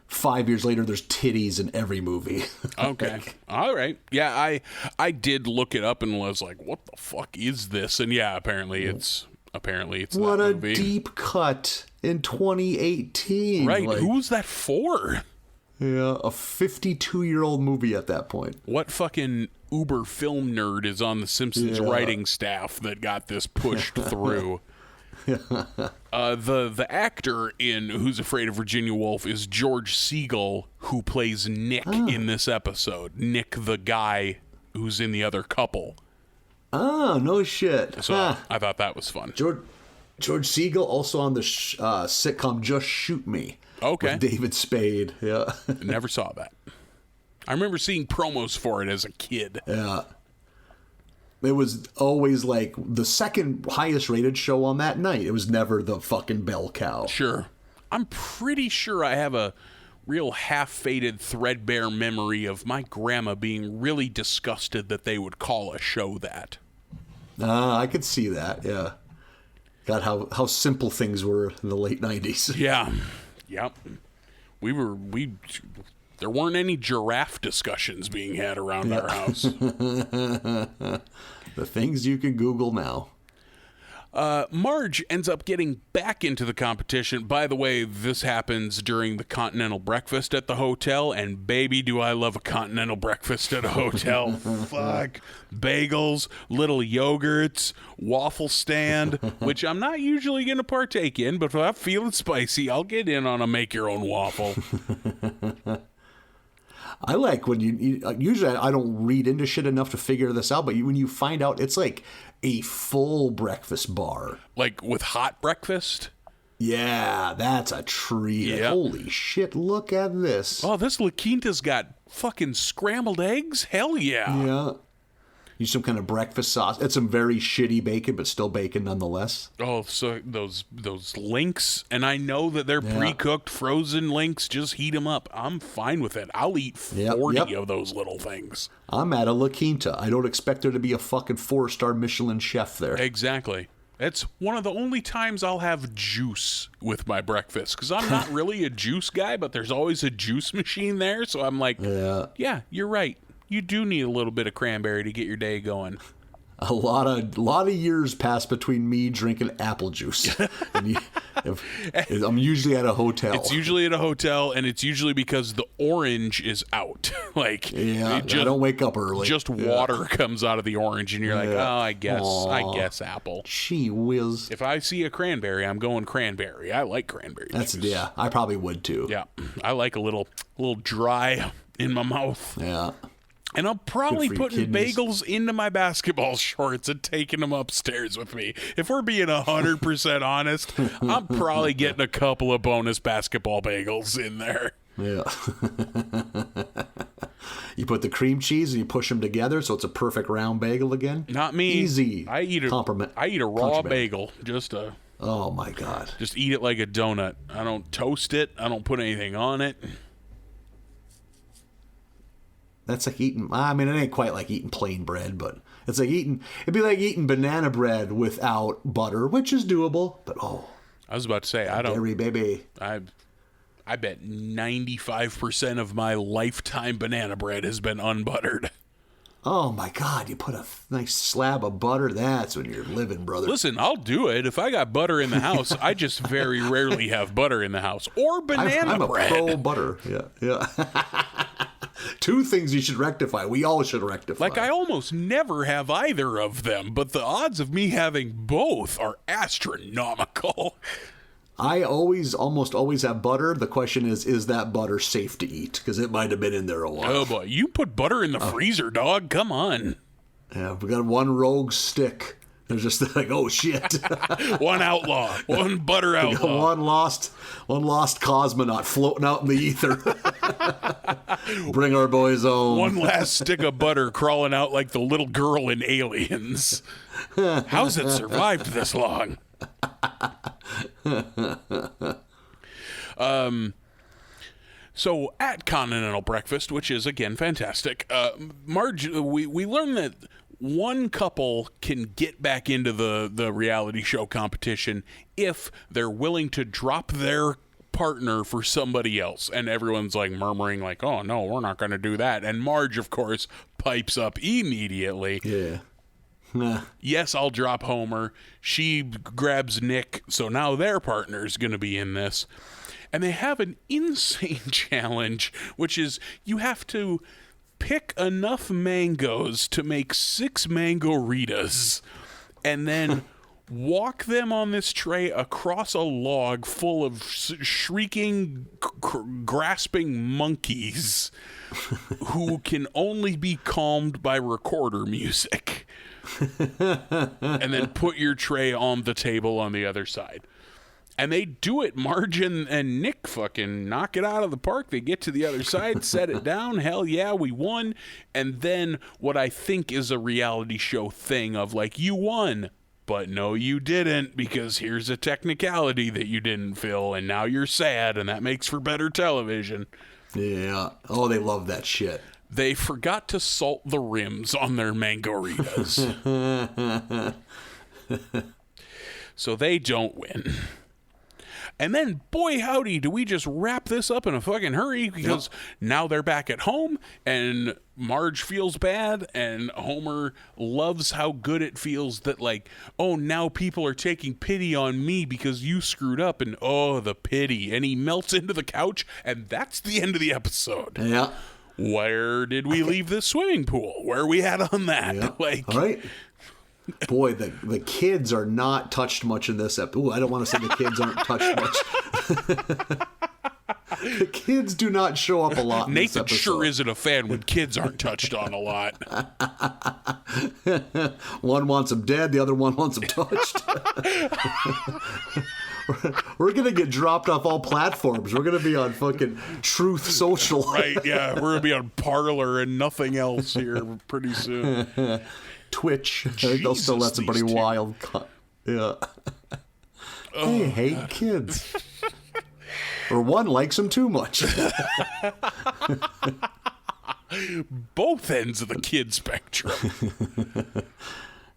B: 5 years later, there's titties in every movie.
C: Okay, all right, yeah, I did look it up and was like, what the fuck is this? And yeah, apparently it's Apparently, it's
B: What
C: that
B: a
C: movie.
B: deep cut in 2018.
C: Right?
B: Like,
C: Who was that for?
B: yeah, a 52-year-old movie at that point.
C: What fucking uber film nerd is on the Simpsons writing staff that got this pushed through? The actor in Who's Afraid of Virginia Woolf is George Siegel, who plays Nick in this episode. Nick, the guy who's in the other couple.
B: Oh, no shit.
C: So I thought that was fun.
B: George Siegel also on the sitcom Just Shoot Me.
C: Okay.
B: With David Spade. Yeah.
C: Never saw that. I remember seeing promos for it as a kid.
B: Yeah. It was always like the second highest rated show on that night. It was never the fucking bell cow.
C: Sure. I'm pretty sure I have a real half-faded, threadbare memory of my grandma being really disgusted that they would call a show that.
B: I could see that, yeah. God, how simple things were in the late 90s.
C: Yeah. Yep. There weren't any giraffe discussions being had around our house.
B: The things you can Google now.
C: Marge ends up getting back into the competition. By the way, this happens during the continental breakfast at the hotel, and baby, do I love a continental breakfast at a hotel. Fuck. Bagels, little yogurts, waffle stand, which I'm not usually going to partake in, but if I'm feeling spicy, I'll get in on a make-your-own waffle.
B: I like when you usually I don't read into shit enough to figure this out, but when you find out it's like a full breakfast bar.
C: Like with hot breakfast?
B: Yeah, that's a treat.
C: Yep.
B: Holy shit, look at this.
C: Oh, this La Quinta's got fucking scrambled eggs? Hell yeah.
B: Yeah. Use some kind of breakfast sauce. It's some very shitty bacon, but still bacon nonetheless.
C: Oh, so those links, and I know that they're pre-cooked frozen links. Just heat them up. I'm fine with it. I'll eat 40 of those little things.
B: I'm at a La Quinta. I don't expect there to be a fucking 4-star Michelin chef there.
C: Exactly. It's one of the only times I'll have juice with my breakfast, because I'm not really a juice guy, but there's always a juice machine there, so I'm like, yeah, you're right. You do need a little bit of cranberry to get your day going.
B: A lot of years pass between me drinking apple juice. I'm usually at a hotel.
C: It's usually at a hotel, and it's usually because the orange is out. Like,
B: I don't wake up early.
C: Just water comes out of the orange, and you're like, oh, I guess apple.
B: Gee whiz.
C: If I see a cranberry, I'm going cranberry. I like cranberry juice.
B: Yeah, I probably would too.
C: Yeah, I like a little dry in my mouth.
B: Yeah.
C: And I'm probably putting
B: kidneys.
C: bagels into my basketball shorts and taking them upstairs with me. If we're being 100% honest, I'm probably getting a couple of bonus basketball bagels in there.
B: Yeah. You put the cream cheese and you push them together so it's a perfect round bagel again.
C: Not me.
B: Easy.
C: I eat a raw bagel.
B: Oh my God.
C: Just eat it like a donut. I don't toast it. I don't put anything on it.
B: That's like eating, I mean, it ain't quite like eating plain bread, but it's like it'd be like eating banana bread without butter, which is doable, but
C: I was about to say, I don't.
B: Dairy baby.
C: I bet 95% of my lifetime banana bread has been unbuttered.
B: Oh my God, you put a nice slab of butter, that's when you're living, brother.
C: Listen, I'll do it. If I got butter in the house, I just very rarely have butter in the house. Or banana bread.
B: I'm a pro butter. Yeah. Two things you should rectify. We all should rectify.
C: Like, I almost never have either of them, but the odds of me having both are astronomical.
B: I almost always have butter. The question is that butter safe to eat? Because it might have been in there a while.
C: Oh, boy. You put butter in the freezer, dog. Come on.
B: Yeah, we got one rogue stick. There's just like, oh, shit.
C: One outlaw. One butter outlaw.
B: One lost cosmonaut floating out in the ether. Bring our boys home.
C: One last stick of butter crawling out like the little girl in Aliens. How's it survived this long? So at Continental Breakfast, which is, again, fantastic, Marge, we learn that one couple can get back into the reality show competition if they're willing to drop their partner for somebody else. And everyone's like murmuring like, oh, no, we're not going to do that. And Marge, of course, pipes up immediately.
B: Yeah.
C: Yes, I'll drop Homer. She grabs Nick, so now their partner's going to be in this. And they have an insane challenge, which is you have to pick enough mangoes to make 6 mango-ritas, and then walk them on this tray across a log full of shrieking, grasping monkeys who can only be calmed by recorder music. And then put your tray on the table on the other side. And they do it. Marge and Nick fucking knock it out of the park. They get to the other side, set it down. Hell yeah, we won. And then what I think is a reality show thing of like, you won. But no, you didn't, because here's a technicality that you didn't fill, and now you're sad, and that makes for better television.
B: Yeah. Oh, they love that shit.
C: They forgot to salt the rims on their mango-ritas. So they don't win. And then, boy howdy, do we just wrap this up in a fucking hurry, because now they're back at home, and Marge feels bad, and Homer loves how good it feels that, like, oh, now people are taking pity on me because you screwed up, and oh, the pity. And he melts into the couch, and that's the end of the episode.
B: Yeah.
C: Where did we leave this swimming pool? Where are we at on that?
B: Yeah.
C: Like,
B: all right. Boy, the kids are not touched much in this episode. Ooh, I don't want to say the kids aren't touched much. The kids do not show up a lot in
C: Nathan
B: this episode.
C: sure isn't a fan when kids aren't touched on a lot.
B: One wants them dead, the other one wants them touched. We're going to get dropped off all platforms. We're going to be on fucking Truth Social.
C: Right, yeah. We're going to be on Parlor and nothing else here pretty soon.
B: Twitch. I think they'll still let somebody wild. Yeah. They hate kids. Or one likes them too much.
C: Both ends of the kid spectrum.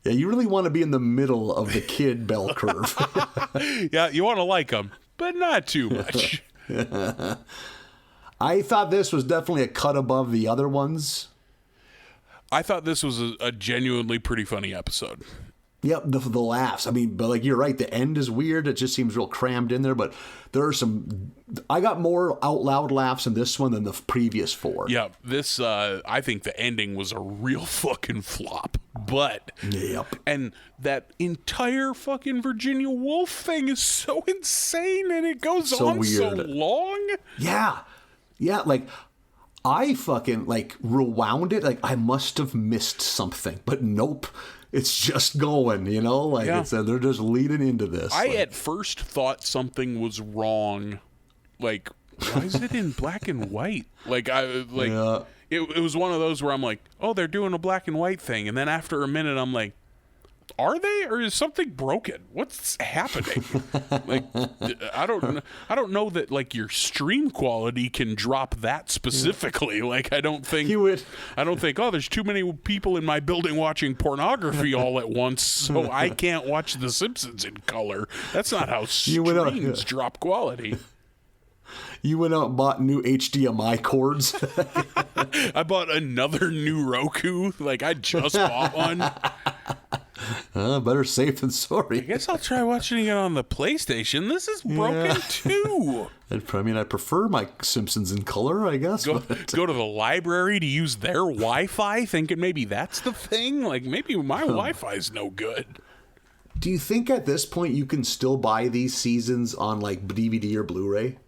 B: Yeah, you really want to be in the middle of the kid bell curve.
C: Yeah, you want to like them, but not too much.
B: I thought this was definitely a cut above the other ones.
C: I thought this was a genuinely pretty funny episode.
B: Yep, the laughs. I mean, but like you're right, the end is weird. It just seems real crammed in there. But there are some. I got more out loud laughs in this one than the previous 4.
C: Yeah, this. I think the ending was a real fucking flop. But
B: yep,
C: and that entire fucking Virginia Woolf thing is so insane, and it goes
B: so
C: on
B: weird.
C: so long.
B: Yeah, like. I fucking, like, rewound it. Like, I must have missed something. But nope. It's just going, you know? Like, they're just leading into this.
C: I at first thought something was wrong. Like, why is it in black and white? Like, it was one of those where I'm like, oh, they're doing a black and white thing. And then after a minute, I'm like, are they, or is something broken? What's happening? Like, I don't know that like your stream quality can drop that specifically. Like, I don't think oh, there's too many people in my building watching pornography all at once, so I can't watch The Simpsons in color. That's not how streams drop quality.
B: You went out and bought new HDMI cords.
C: I bought another new Roku. Like, I just bought one.
B: Better safe than sorry.
C: I guess I'll try watching it on the PlayStation. This is broken too.
B: I mean, I prefer my Simpsons in color, I guess.
C: Go to the library to use their Wi-Fi, thinking maybe that's the thing. Like, maybe my Wi-Fi is no good.
B: Do you think at this point you can still buy these seasons on like DVD or Blu-ray?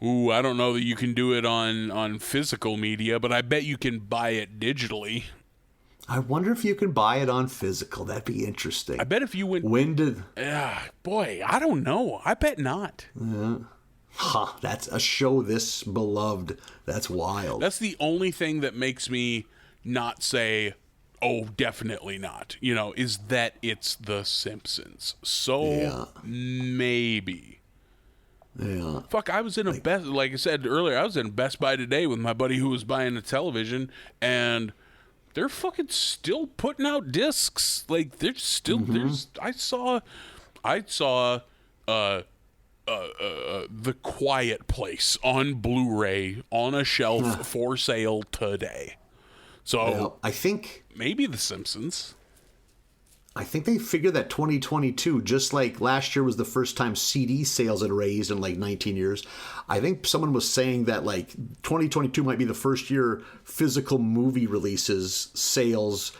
C: Ooh, I don't know that you can do it on physical media, but I bet you can buy it digitally.
B: I wonder if you can buy it on physical. That'd be interesting.
C: I bet if you went...
B: When did...
C: boy, I don't know. I bet not.
B: That's a show this beloved. That's wild.
C: That's the only thing that makes me not say, oh, definitely not, you know, is that it's The Simpsons. So, maybe.
B: Yeah.
C: Fuck, I was in like I said earlier, I was in Best Buy today with my buddy who was buying a television, and... they're fucking still putting out discs. Like, they're still there's. I saw The Quiet Place on Blu-ray on a shelf for sale today. So
B: I think
C: maybe The Simpsons.
B: I think they figured that 2022, just like last year was the first time CD sales had raised in like 19 years. I think someone was saying that like 2022 might be the first year physical movie releases sales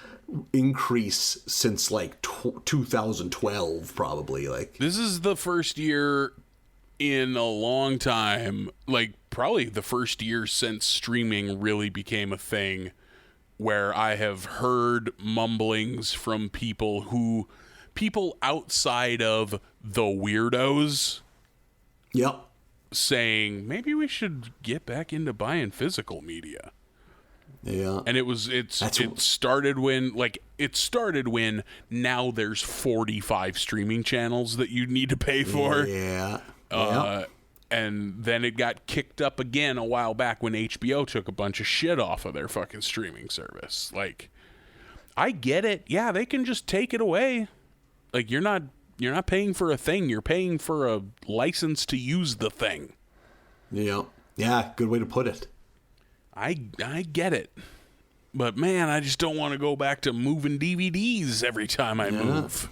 B: increase since like 2012, probably. Like,
C: This is the first year in a long time, like probably the first year since streaming really became a thing, where I have heard mumblings from people outside of the weirdos
B: yep.
C: saying maybe we should get back into buying physical media.
B: Yeah.
C: And it started when now there's 45 streaming channels that you need to pay for.
B: Yeah.
C: And then it got kicked up again a while back when HBO took a bunch of shit off of their fucking streaming service. Like, I get it. Yeah, they can just take it away. Like, you're not paying for a thing. You're paying for a license to use the thing.
B: Yeah. Yeah, good way to put it.
C: I get it. But man, I just don't want to go back to moving DVDs every time I move.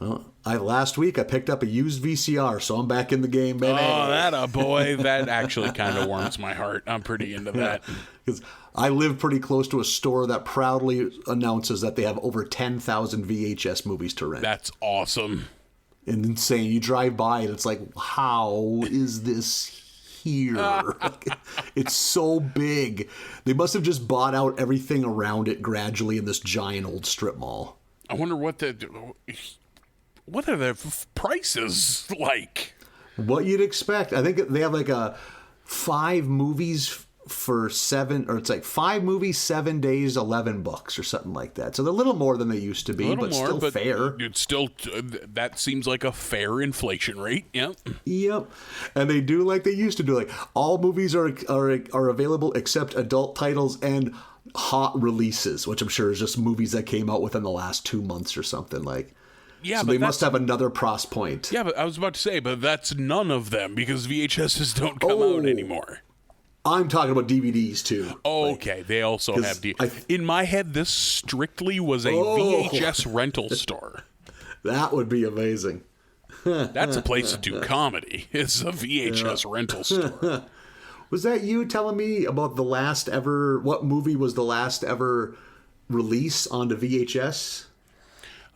B: Well, last week I picked up a used VCR, so I'm back in the game, baby.
C: Oh, that a boy. That actually kind of warms my heart. I'm pretty into that.
B: Because I live pretty close to a store that proudly announces that they have over 10,000 VHS movies to rent.
C: That's awesome.
B: And insane. You drive by and it's like, how is this here? It's so big. They must have just bought out everything around it gradually in this giant old strip mall.
C: I wonder what are the prices like?
B: What you'd expect. I think they have like 5 movies for 7, or it's like 5 movies, 7 days, $11 or something like that. So they're a little more than they used to be, but still fair.
C: It's still, that seems like a fair inflation rate. Yep.
B: Yep. And they do like they used to do. Like, all movies are available except adult titles and hot releases, which I'm sure is just movies that came out within the last 2 months or something. Like,
C: yeah,
B: so
C: but
B: they must have another pros point.
C: Yeah, but I was about to say, but that's none of them because VHSs don't come out anymore.
B: I'm talking about DVDs too.
C: Oh, okay. They also have DVDs. In my head, this strictly was a VHS rental store.
B: That would be amazing.
C: That's a place to do comedy. It's a VHS rental store.
B: Was that you telling me about what movie was the last ever release onto VHS?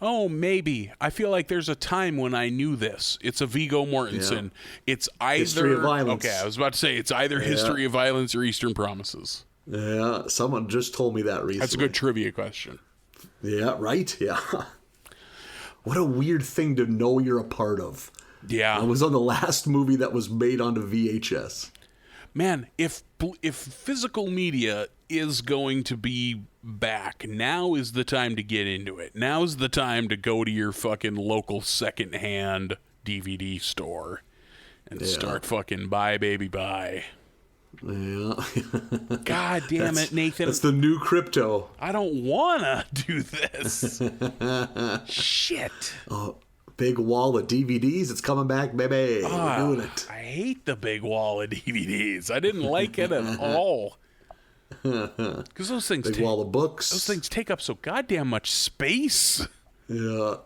C: Oh, maybe. I feel like there's a time when I knew this. It's a Viggo Mortensen. Yeah. It's either
B: History of Violence.
C: Okay, I was about to say it's either History of Violence or Eastern Promises.
B: Yeah, someone just told me that recently.
C: That's a good trivia question.
B: Yeah, right? Yeah. What a weird thing to know you're a part of.
C: Yeah.
B: I was on the last movie that was made onto VHS.
C: Man, if physical media is going to be back, now is the time to get into it. Now's the time to go to your fucking local secondhand DVD store and start fucking buy, baby, buy.
B: Yeah.
C: God damn it, Nathan.
B: That's the new crypto.
C: I don't wanna do this. Shit.
B: Oh, big wall of DVDs. It's coming back, baby. We're doing it.
C: I hate the big wall of DVDs. I didn't like it at all. Because those things
B: big wall of books.
C: Those things take up so goddamn much space.
B: Yeah.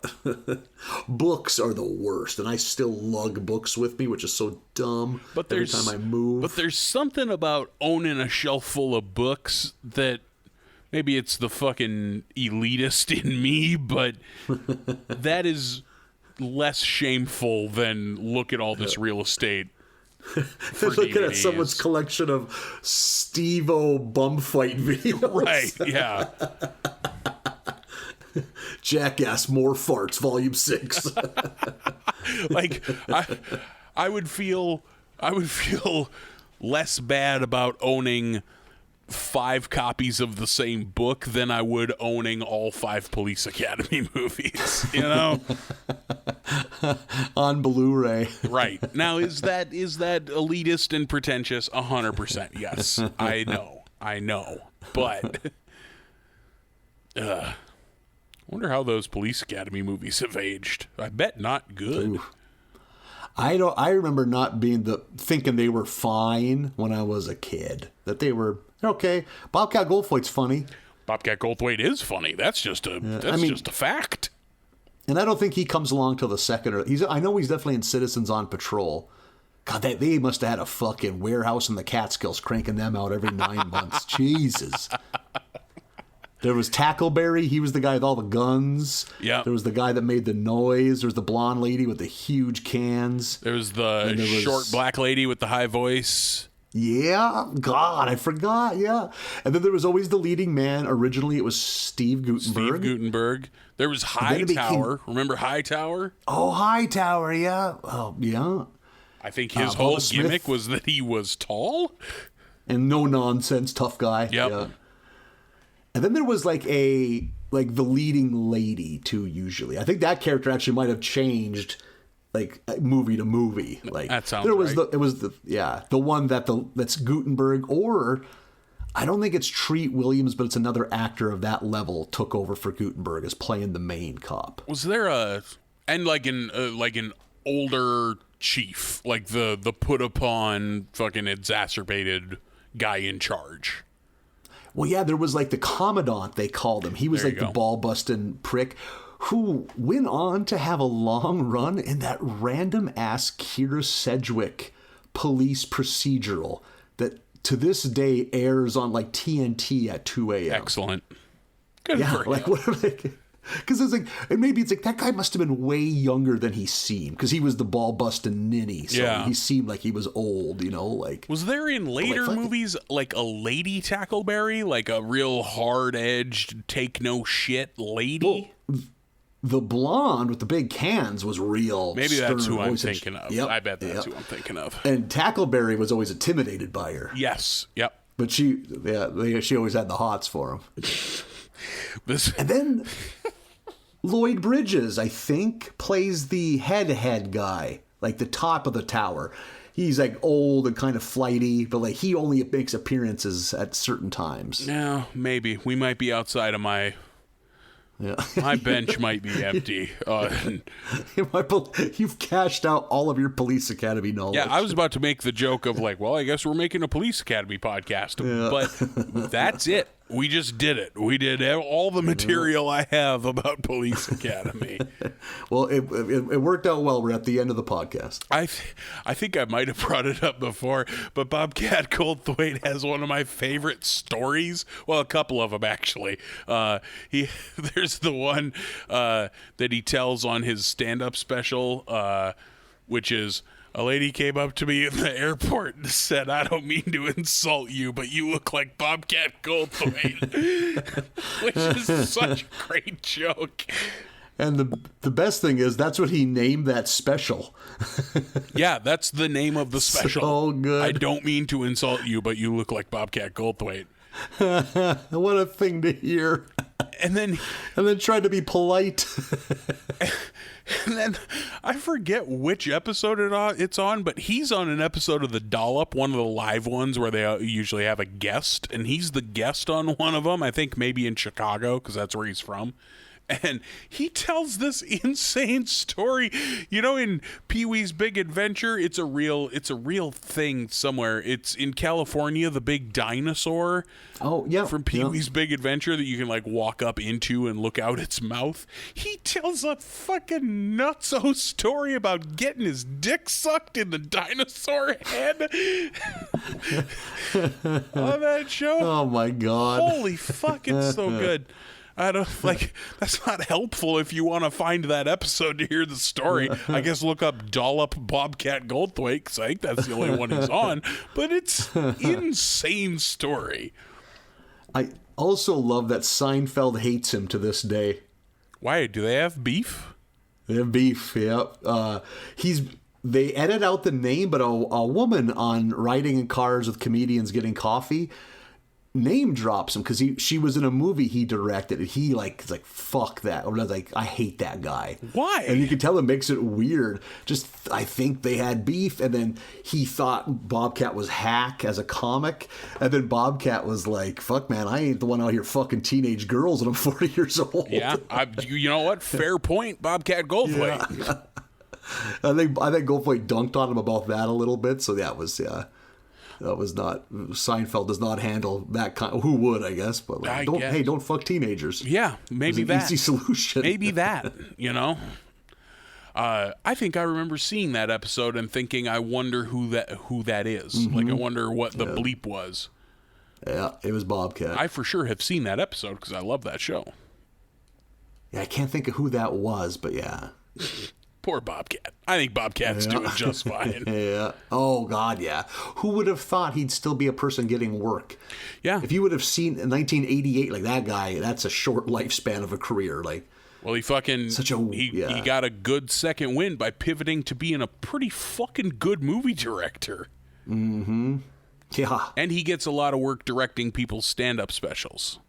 B: Books are the worst, and I still lug books with me, which is so dumb.
C: But
B: every time I move.
C: But there's something about owning a shelf full of books that maybe it's the fucking elitist in me, but that is less shameful than look at all this real estate.
B: Looking at someone's collection of Steve-O bum fight videos.
C: Right, yeah.
B: Jackass More Farts, Volume 6.
C: Like, I would feel less bad about owning 5 copies of the same book than I would owning all 5 Police Academy movies, you know?
B: On Blu-ray.
C: Right. Now, is that elitist and pretentious? 100%. Yes. I know. But I wonder how those Police Academy movies have aged. I bet not good.
B: Ooh. I remember not thinking they were fine when I was a kid. That they were They're okay. Bobcat Goldthwait's funny.
C: Bobcat Goldthwait is funny. That's just just a fact.
B: And I don't think he comes along till the second. I know he's definitely in Citizens on Patrol. God, they must have had a fucking warehouse in the Catskills cranking them out every 9 months. Jesus. There was Tackleberry. He was the guy with all the guns.
C: Yeah.
B: There was the guy that made the noise. There was the blonde lady with the huge cans.
C: There was the short black lady with the high voice.
B: Yeah. God, I forgot. Yeah. And then there was always the leading man. Originally, it was Steve Guttenberg.
C: There was Hightower. Remember Hightower?
B: Oh, Hightower. Yeah. Oh, yeah.
C: I think his whole gimmick was that he was tall.
B: And no nonsense, tough guy.
C: Yep.
B: Yeah. And then there was like the leading lady too. Usually, I think that character actually might have changed, like movie to movie. Like
C: that sounds
B: there was
C: right.
B: the one that's Guttenberg, or I don't think it's Treat Williams, but it's another actor of that level took over for Guttenberg as playing the main cop.
C: Was there an older chief, like the put upon fucking exacerbated guy in charge?
B: Well, yeah, there was like the commandant, they called him. He was
C: There
B: like
C: you
B: the
C: go.
B: ball-busting prick who went on to have a long run in that random-ass Kira Sedgwick police procedural that to this day airs on like TNT at 2 a.m.
C: Excellent. Good
B: Yeah,
C: for him.
B: like what? Because it's like, and maybe it's like that guy must have been way younger than he seemed because he was the ball-busting ninny, so
C: Yeah.
B: he seemed like he was old, like.
C: Was there in later
B: fucking-
C: movies like a lady Tackleberry, like a real hard-edged, take no shit lady?
B: Well, the blonde with the big cans was real.
C: Maybe that's
B: stern,
C: who I'm
B: always
C: thinking of.
B: Yep,
C: I bet that's
B: yep.
C: who I'm thinking of.
B: And Tackleberry was always intimidated by her.
C: Yes. Yep.
B: But she always had the hots for him.
C: This.
B: And then Lloyd Bridges, I think, plays the head guy, like the top of the tower. He's like old and kind of flighty, but like he only makes appearances at certain times.
C: No, maybe we might be outside of my.
B: Yeah.
C: My bench might be empty.
B: You've cashed out all of your Police Academy knowledge.
C: Yeah, I was about to make the joke of like, well, I guess we're making a Police Academy podcast, but that's it. We just did it. We did all the material I have about Police Academy.
B: Well, it worked out well. We're at the end of the podcast.
C: I think I might have brought it up before, but Bobcat Goldthwait has one of my favorite stories. Well, a couple of them actually. There's the one that he tells on his stand-up special, which is, a lady came up to me in the airport and said, "I don't mean to insult you, but you look like Bobcat Goldthwait," which is such a great joke.
B: And the best thing is that's what he named that special.
C: Yeah, that's the name of the special.
B: So good.
C: I don't mean to insult you, but you look like Bobcat Goldthwait.
B: What a thing to hear.
C: And then
B: tried to be polite.
C: And then I forget which episode it's on, but he's on an episode of The Dollop, one of the live ones where they usually have a guest, and he's the guest on one of them, I think maybe in Chicago, because that's where he's from. And he tells this insane story. You know, in Pee-wee's Big Adventure, it's a real thing somewhere. It's in California, the big dinosaur.
B: Oh, yeah.
C: From Pee-wee's Big Adventure that you can like walk up into and look out its mouth. He tells a fucking nutso story about getting his dick sucked in the dinosaur head on that show.
B: Oh my God.
C: Holy fuck, it's so good. I don't like. That's not helpful if you want to find that episode to hear the story. I guess look up Dollop Bobcat Goldthwait, because I think that's the only one he's on. But it's insane story.
B: I also love that Seinfeld hates him to this day.
C: Why do they have beef?
B: They have beef. Yeah. They edit out the name, but a woman on Riding in Cars with Comedians Getting Coffee name drops him because she was in a movie he directed, and he is like fuck that, or like I hate that guy.
C: Why?
B: And you can tell it makes it weird. Just I think they had beef, and then he thought Bobcat was hack as a comic, and then Bobcat was like, "Fuck man, I ain't the one out here fucking teenage girls, and I'm 40 years old."
C: Yeah, you know what? Fair point, Bobcat Goldthwait.
B: Yeah. I think Goldthwait dunked on him about that a little bit. So that was That was not, Seinfeld does not handle that kind. Who would, I guess, but like, don't fuck teenagers.
C: Yeah, maybe
B: It's an
C: that.
B: easy solution.
C: Maybe that, you know. I think I remember seeing that episode and thinking, I wonder who that is.
B: Mm-hmm.
C: Like, I wonder what the bleep was.
B: Yeah, it was Bobcat.
C: I for sure have seen that episode because I love that show.
B: Yeah, I can't think of who that was, but yeah.
C: Poor Bobcat. I think Bobcat's doing just fine.
B: Yeah. Oh, God, yeah. Who would have thought he'd still be a person getting work?
C: Yeah.
B: If you would have seen in 1988, like that guy, that's a short lifespan of a career. Like,
C: Well, he fucking he got a good second win by pivoting to being a pretty fucking good movie director.
B: Mm-hmm. Yeah.
C: And he gets a lot of work directing people's stand-up specials.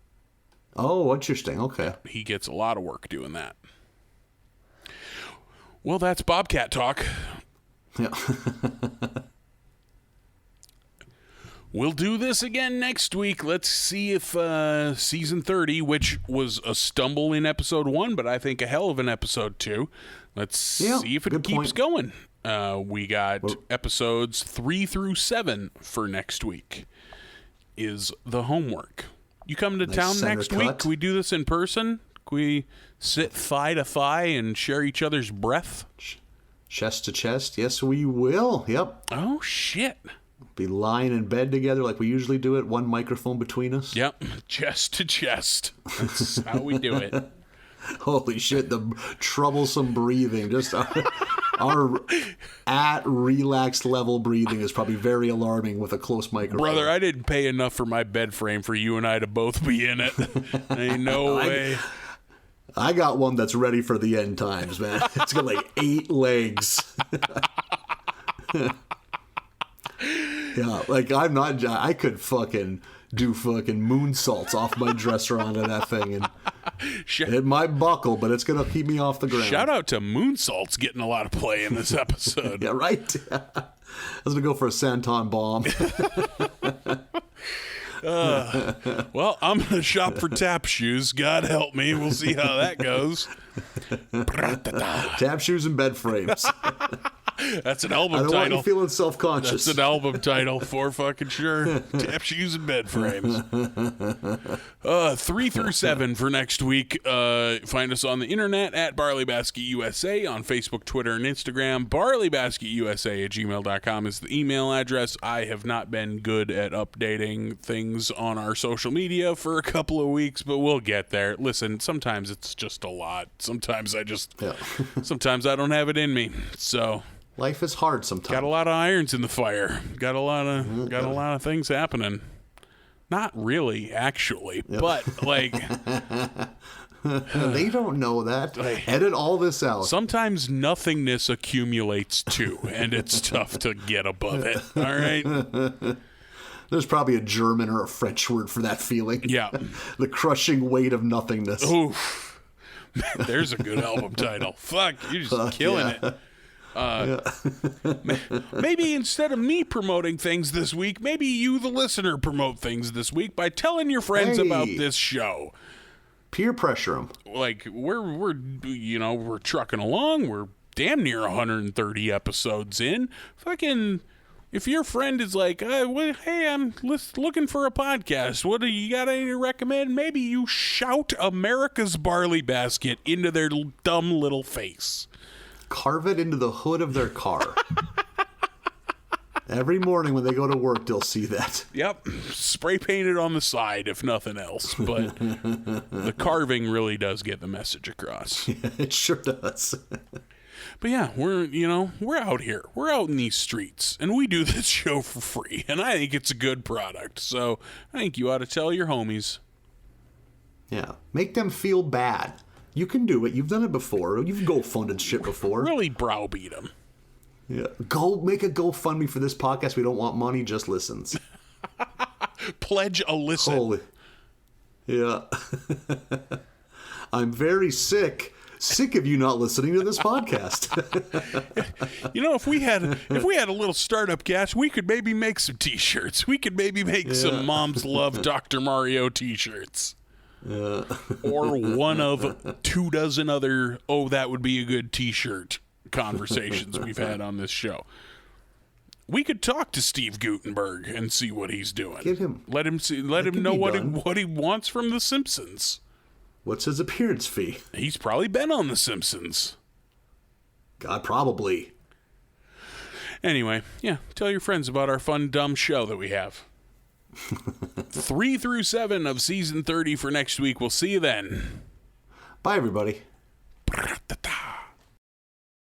B: Oh, interesting. Okay.
C: He gets a lot of work doing that. Well, that's Bobcat talk.
B: Yeah.
C: We'll do this again next week. Let's see if season 30, which was a stumble in episode 1, but I think a hell of an episode 2. Let's see if it keeps going. We got episodes 3 through 7 for next week is the homework. You come to town next week? Can we do this in person? Can we sit thigh to thigh and share each other's breath?
B: Chest to chest? Yes, we will. Yep.
C: Oh, shit.
B: Be lying in bed together like we usually do it, one microphone between us.
C: Yep, chest to chest. That's how we do it.
B: Holy shit, the troublesome breathing. Just our at relaxed level breathing is probably very alarming with a close microphone.
C: Brother, I didn't pay enough for my bed frame for you and I to both be in it. Ain't no way.
B: I got one that's ready for the end times, man. It's got like 8 legs. Yeah, like I could fucking do fucking moonsaults off my dresser onto that thing, and it might buckle, but it's gonna keep me off the ground.
C: Shout out to moonsaults getting a lot of play in this episode.
B: Yeah, right. I was gonna go for a Santon bomb.
C: Well, I'm gonna shop for tap shoes. God help me. We'll see how that goes.
B: Tap shoes and bed frames.
C: That's an album
B: I don't
C: title.
B: want you feeling self-conscious.
C: That's an album title for fucking sure. Tap shoes and bed frames. 3 through 7 for next week. Find us on the internet at Barley Basket USA on Facebook, Twitter, and Instagram. BarleyBasketUSA@gmail.com is the email address. I have not been good at updating things on our social media for a couple of weeks, but we'll get there. Listen, sometimes it's just a lot. Sometimes sometimes I don't have it in me. So
B: life is hard sometimes.
C: got a lot of irons in the fire. Got a lot of things happening. Not really, actually, but like
B: they don't know that. Edit all this out.
C: Sometimes nothingness accumulates too, and it's tough to get above it. All right.
B: There's probably a German or a French word for that feeling.
C: Yeah.
B: The crushing weight of nothingness.
C: Oof. There's a good album title. Fuck, you're just killing it. Maybe instead of me promoting things this week, maybe you, the listener, promote things this week by telling your friends about this show.
B: Peer pressure them.
C: Like we're trucking along. We're damn near 130 episodes in. Fucking, if your friend is like, hey, I'm looking for a podcast. What do you got any to recommend? Maybe you shout America's Barley Basket into their dumb little face.
B: Carve it into the hood of their car. Every morning when they go to work, they'll see that.
C: Yep. Spray painted on the side, if nothing else. But the carving really does get the message across.
B: Yeah, it sure does.
C: But yeah, we're out here. We're out in these streets. And we do this show for free. And I think it's a good product. So I think you ought to tell your homies.
B: Yeah. Make them feel bad. You can do it. You've done it before. You've GoFunded shit before.
C: Really browbeat them.
B: Yeah. Go make a GoFundMe for this podcast. We don't want money, just listens.
C: Pledge a listen.
B: Holy. Yeah. I'm very sick. Sick of you not listening to this podcast.
C: If we had a little startup cash, we could maybe make some t-shirts. We could maybe make some Moms Love Dr. Mario t-shirts. Or one of 24 other that would be a good t-shirt conversations we've had on this show. We could talk to Steve Guttenberg and see what he's doing.
B: Get him.
C: Let him see. Let him know what he wants from The Simpsons.
B: What's his appearance fee?
C: He's probably been on The Simpsons.
B: God, probably.
C: Anyway, yeah, tell your friends about our fun, dumb show that we have. 3 through 7 of season 30 for next week. We'll see you then.
B: Bye, everybody.